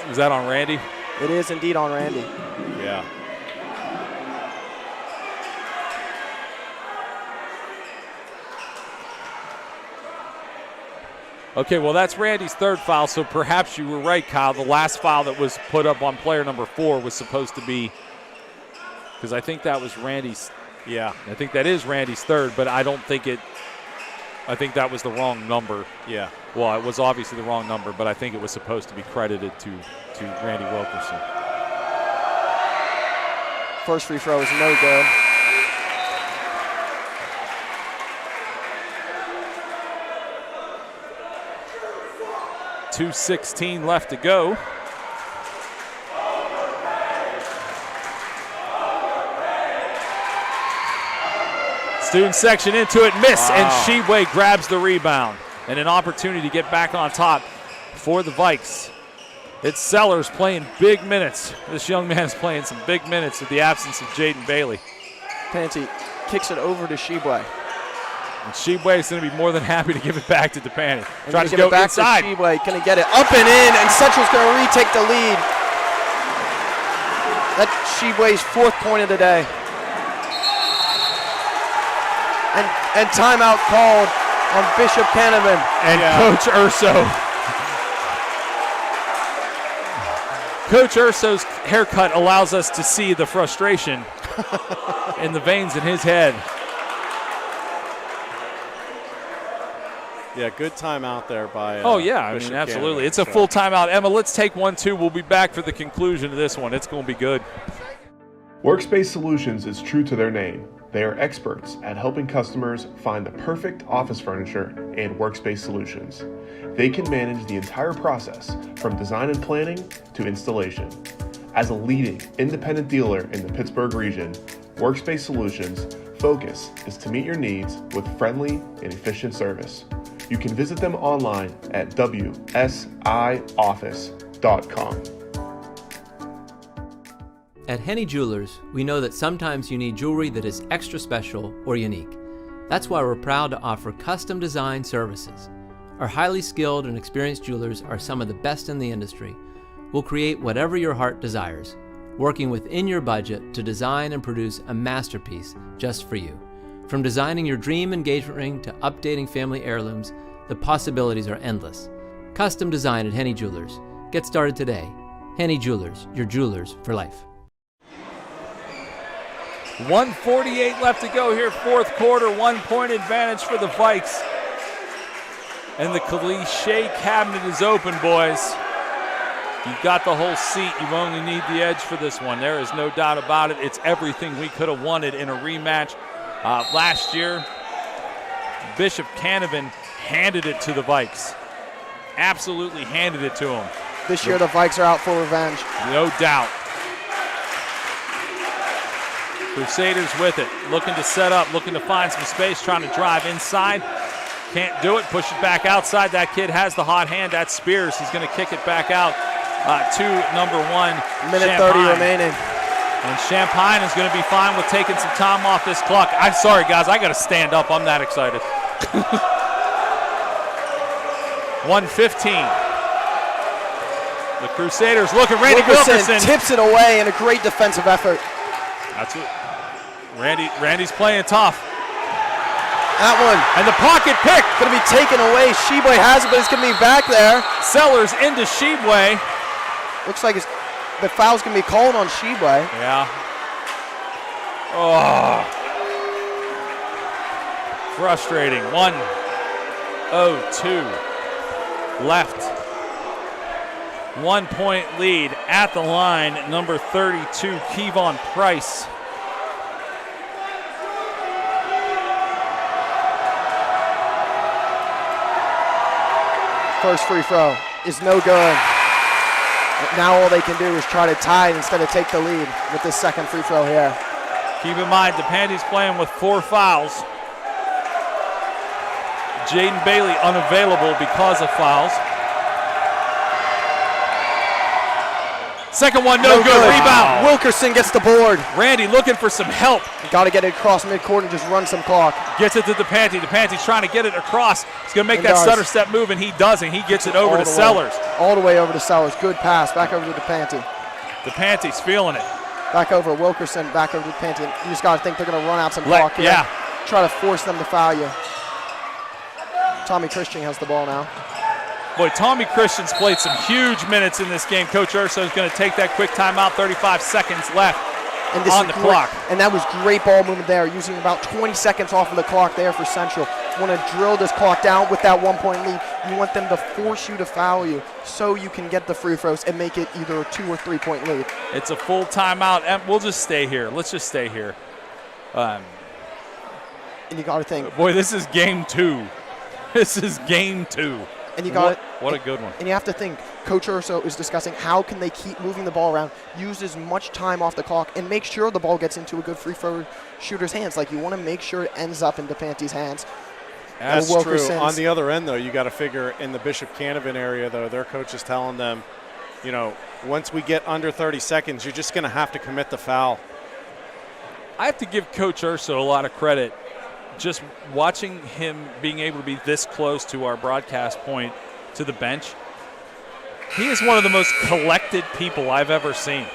Was that on Randy? It is indeed on Randy. Yeah. Okay, well, that's Randy's third foul, so perhaps you were right, Kyle. The last foul that was put up on player number 4 was supposed to be, because I think that was Randy's. Yeah. I think that is Randy's third, but I don't think I think that was the wrong number. Yeah. Well, it was obviously the wrong number, but I think it was supposed to be credited to Randy Wilkerson. First free throw is no good. 2:16 left to go. Student section into it, miss, and Shibwe grabs the rebound. And an opportunity to get back on top for the Vikes. It's Sellers playing big minutes. This young man is playing some big minutes with the absence of Jaden Bailey. Panty kicks it over to Shibwe. And Shibwe is going to be more than happy to give it back to DePante. Tries to go back inside. Shibwe going to get it up and in, and Central's going to retake the lead. That's Shibwe's 4th point of the day. And timeout called on Bishop Canevin. And Coach Urso. Coach Urso's haircut allows us to see the frustration in the veins in his head. Yeah, good timeout there by Bishop absolutely. Canevin. It's a full timeout. Emma, let's take 1-2. We'll be back for the conclusion of this one. It's going to be good. Workspace Solutions is true to their name. They are experts at helping customers find the perfect office furniture and workspace solutions. They can manage the entire process from design and planning to installation. As a leading independent dealer in the Pittsburgh region, Workspace Solutions' focus is to meet your needs with friendly and efficient service. You can visit them online at wsioffice.com. At Henny Jewelers, we know that sometimes you need jewelry that is extra special or unique. That's why we're proud to offer custom design services. Our highly skilled and experienced jewelers are some of the best in the industry. We'll create whatever your heart desires, working within your budget to design and produce a masterpiece just for you. From designing your dream engagement ring to updating family heirlooms, the possibilities are endless. Custom design at Henny Jewelers. Get started today. Henny Jewelers, your jewelers for life. 1:48 left to go here, fourth quarter. 1-point advantage for the Vikes. And the cliche cabinet is open, boys. You've got the whole seat. You only need the edge for this one. There is no doubt about it. It's everything we could have wanted in a rematch. Last year, Bishop Canevin handed it to the Vikes. Absolutely handed it to them. This year, the Vikes are out for revenge. No doubt. Crusaders with it, looking to set up, looking to find some space, trying to drive inside. Can't do it, push it back outside. That kid has the hot hand. That's Spears. He's going to kick it back out to number 1, Minute Champagne. 30 remaining. And Champagne is going to be fine with taking some time off this clock. I'm sorry, guys. I got to stand up. I'm that excited. 1:15. The Crusaders looking. Randy Wilkerson tips it away in a great defensive effort. That's it. Randy's playing tough. That one. And the pocket pick. Going to be taken away. Sheboy has it, but it's going to be back there. Sellers into Sheboy. Looks like the foul's going to be called on Sheboy. Yeah. Oh. Frustrating. 1:02 left. 1-point lead at the line. Number 32, Kevon Price. First free throw is no good. Now all they can do is try to tie it instead of take the lead with this second free throw here. Keep in mind, DePandy's playing with 4 fouls. Jaden Bailey unavailable because of fouls. Second one, no good. Rebound. Wilkerson gets the board. Randy looking for some help. Got to get it across midcourt and just run some clock. Gets it to DePanty. DePanty's trying to get it across. He's going to make that stutter step move, and he doesn't. He gets it over to Sellers. All the way over to Sellers. Good pass. Back over to DePanty. DePanty's feeling it. Back over Wilkerson. Back over to DePanty. You just got to think they're going to run out some clock here. Yeah. Try to force them to foul you. Tommy Christian has the ball now. Boy, Tommy Christian's played some huge minutes in this game. Coach Urso is going to take that quick timeout. 35 seconds left on the clock. And that was great ball movement there, using about 20 seconds off of the clock there for Central. Want to drill this clock down with that 1-point lead. You want them to force you to foul you so you can get the free throws and make it either a 2 or 3-point lead. It's a full timeout, and we'll just stay here. Let's just stay here. And you got to think. Boy, this is game 2. This is game 2. And you got what a good one. And you have to think, Coach Urso is discussing how can they keep moving the ball around, use as much time off the clock, and make sure the ball gets into a good free throw shooter's hands. Like, you want to make sure it ends up in DePanty's hands. That's true. On the other end, though, you got to figure in the Bishop Canevin area, though, their coach is telling them, you know, once we get under 30 seconds, you're just going to have to commit the foul. I have to give Coach Urso a lot of credit. Just watching him being able to be this close to our broadcast point to the bench, he is one of the most collected people I've ever seen.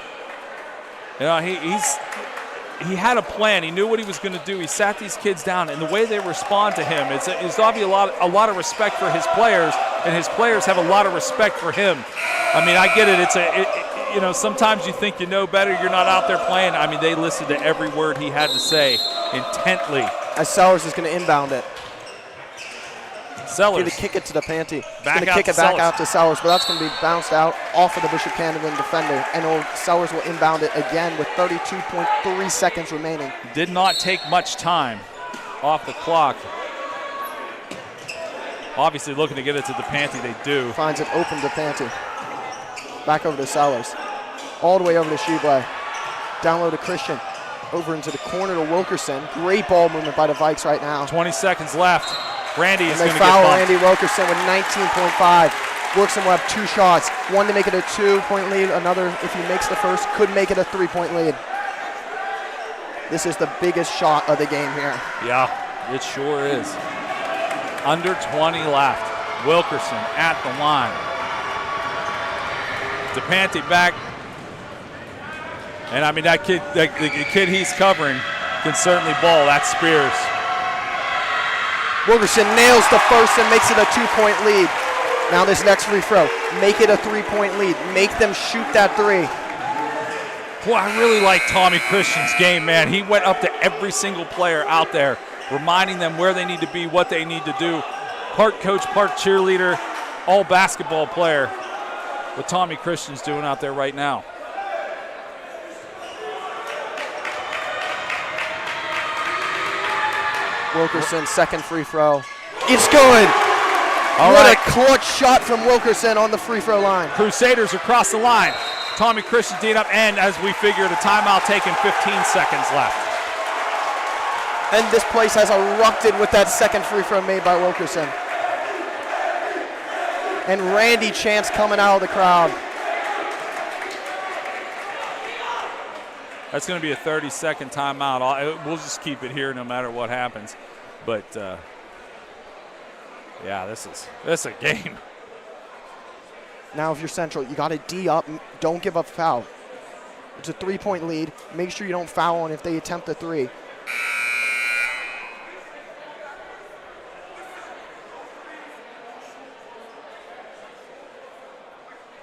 You know, he had a plan. He knew what he was going to do. He sat these kids down, and the way they respond to him is obviously a lot of respect for his players, and his players have a lot of respect for him. I mean, I get it. You know, sometimes you think you know better. You're not out there playing. I mean, they listened to every word he had to say intently. As Sellers is going to inbound it. Sellers. Going to kick it to DePanti. Back Going to out kick to it back Sellers. out to Sellers, but that's going to be bounced out off of the Bishop Canevin defender. And Sellers will inbound it again with 32.3 seconds remaining. Did not take much time off the clock. Obviously looking to get it to DePanti, they do. Finds it open to DePanti. Back over to Sellers. All the way over to Sheboy. Down low to Christian. Over into the corner to Wilkerson. Great ball movement by the Vikes right now. 20 seconds left. Randy is And going they to get foul bumped. Randy Wilkerson with 19.5. Wilkerson will have 2 shots. One to make it a 2-point lead. Another, if he makes the first, could make it a 3-point lead. This is the biggest shot of the game here. Yeah, it sure is. Under 20 left. Wilkerson at the line. DePanti back. And I mean, that kid, the kid he's covering can certainly ball. That's Spears. Wilkerson nails the first and makes it a 2-point lead. Now this next free throw, make it a 3-point lead. Make them shoot that 3. Boy, I really like Tommy Christian's game, man. He went up to every single player out there, reminding them where they need to be, what they need to do. Part coach, part cheerleader, all basketball player. What Tommy Christian's doing out there right now. Wilkerson's second free throw. It's good. All what right. a clutch shot from Wilkerson on the free throw line. Crusaders across the line. Tommy Christian teeing up, and as we figured, a timeout taken, 15 seconds left. And this place has erupted with that second free throw made by Wilkerson. And Randy Chance coming out of the crowd. That's going to be a 30-second timeout. We'll just keep it here no matter what happens. But, yeah, this is a game. Now if you're Central, you got to D up. Don't give up foul. It's a 3-point lead. Make sure you don't foul on if they attempt a 3.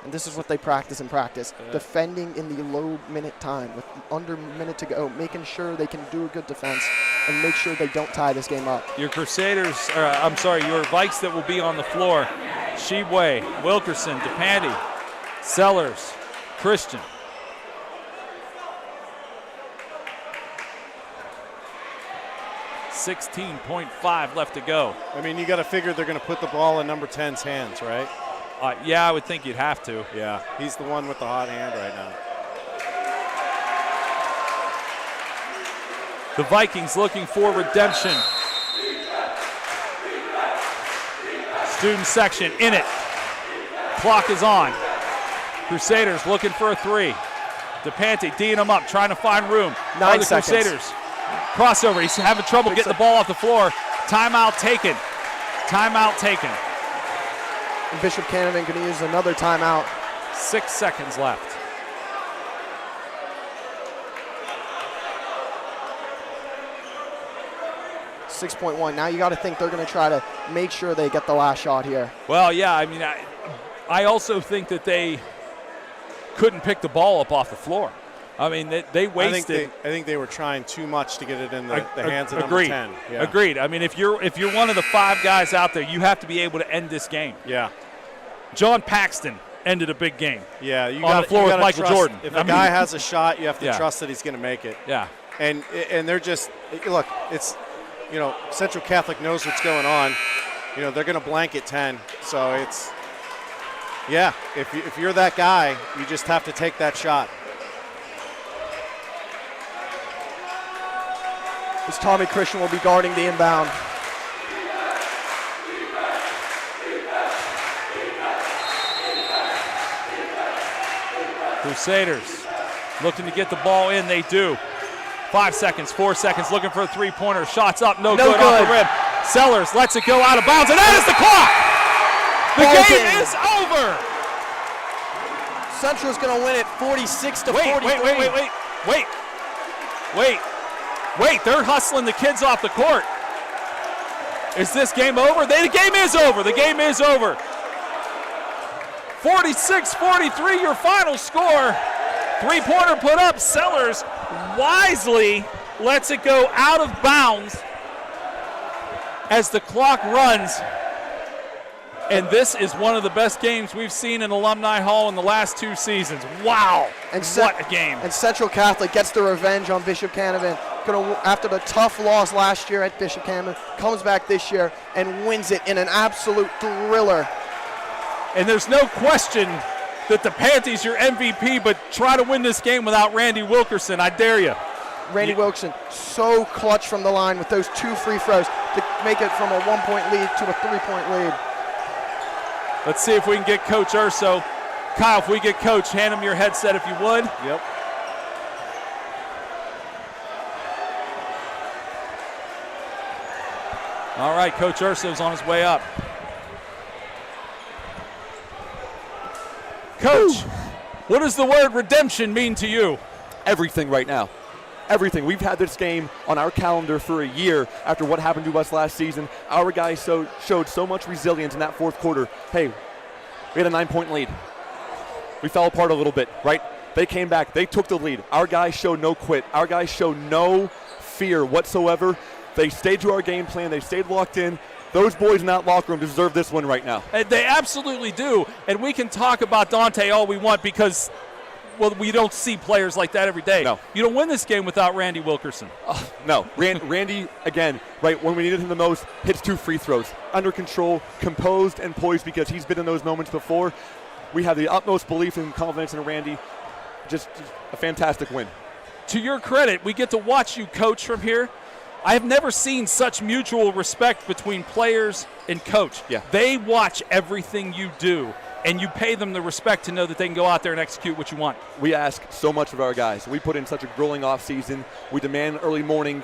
And this is what they practice in practice. Defending in the low minute time with under a minute to go, making sure they can do a good defense and make sure they don't tie this game up. Your Crusaders, your Vikes that will be on the floor. Sheboy, Wilkerson, DePanti, Sellers, Christian. $16.5 left to go. I mean, you got to figure they're going to put the ball in number 10's hands, right? Yeah, I would think you'd have to. Yeah, he's the one with the hot hand right now. The Vikings looking for redemption. Student section in it. Clock is on. Crusaders looking for a 3. DePanti D'ing them up, trying to find room. 9 the seconds. Crusaders. Crossover. He's having trouble getting the ball off the floor. Timeout taken. Timeout taken. And Bishop Canevin going to use another timeout. 6 seconds left. .1. Now you got to think they're going to try to make sure they get the last shot here. Well, yeah, I mean, I also think that they couldn't pick the ball up off the floor. I mean, they wasted. I think they were trying too much to get it in the hands of number 10. Yeah. Agreed. I mean, if you're one of the 5 guys out there, you have to be able to end this game. Yeah. John Paxton ended a big game. Yeah, you on the floor with Michael Jordan. If a guy has a shot, you have to Yeah. trust that he's going to make it. Yeah. And they're just look. It's Central Catholic knows what's going on. They're going to blanket 10. So it's if you're that guy, you just have to take that shot. As Tommy Christian will be guarding the inbound. Crusaders looking to get the ball in. They do. 5 seconds, 4 seconds, looking for a 3-pointer. Shots up, no good off the rim. Sellers lets it go out of bounds, and that is the clock. The game is over. Central's going to win it 46-43. Wait, they're hustling the kids off the court. Is this game over? The game is over. The game is over. 46-43, your final score. 3-pointer put up. Sellers wisely lets it go out of bounds as the clock runs And this is one of the best games we've seen in Alumni Hall in the last 2 seasons. Wow, And what a game. And Central Catholic gets the revenge on Bishop Canevin. After the tough loss last year at Bishop Canevin, comes back this year and wins it in an absolute thriller. And there's no question that the Panthers your MVP, but try to win this game without Randy Wilkerson. I dare you. Randy Wilkerson, so clutch from the line with those 2 free throws to make it from a 1-point lead to a 3-point lead. Let's see if we can get Coach Urso. Kyle, if we get Coach, hand him your headset if you would. Yep. All right, Coach Urso's on his way up. Coach, what does the word redemption mean to you? Everything right now. Everything. We've had this game on our calendar for a year after what happened to us last season. Our guys showed so much resilience in that fourth quarter. Hey, we had a 9-point lead. We fell apart a little bit, right? They came back. They took the lead. Our guys showed no quit. Our guys showed no fear whatsoever. They stayed to our game plan. They stayed locked in. Those boys in that locker room deserve this one right now. And they absolutely do. And we can talk about Dante all we want because, well, we don't see players like that every day. No. You don't win this game without Randy Wilkerson. No. Randy, again, right, when we needed him the most, hits 2 free throws. Under control, composed, and poised because he's been in those moments before. We have the utmost belief and confidence in Randy. Just a fantastic win. To your credit, we get to watch you coach from here. I have never seen such mutual respect between players and coach. Yeah. They watch everything you do, and you pay them the respect to know that they can go out there and execute what you want. We ask so much of our guys. We put in such a grueling off season. We demand early morning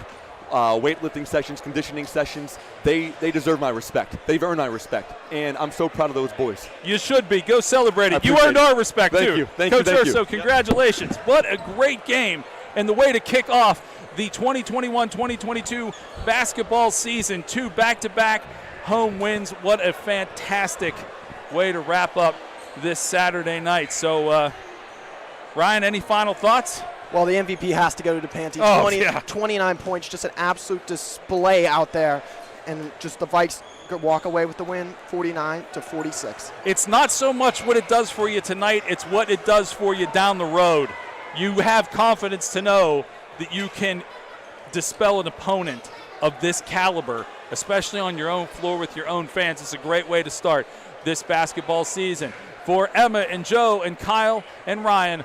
weightlifting sessions, conditioning sessions. They deserve my respect. They've earned my respect, and I'm so proud of those boys. You should be. Go celebrate it. You appreciate earned it. our respect, Thank too. you. Thank Coach you. Thank Urso, you. congratulations. What a great game, and the way to kick off the 2021-2022 basketball season. 2 back-to-back home wins. What a fantastic way to wrap up this Saturday night. So, Ryan, any final thoughts? Well, the MVP has to go to DePanty. Oh, 29 points, just an absolute display out there. And just the Vikes walk away with the win, 49-46. It's not so much what it does for you tonight, it's what it does for you down the road. You have confidence to know that you can dispel an opponent of this caliber, especially on your own floor with your own fans. It's a great way to start this basketball season. For Emma and Joe and Kyle and Ryan,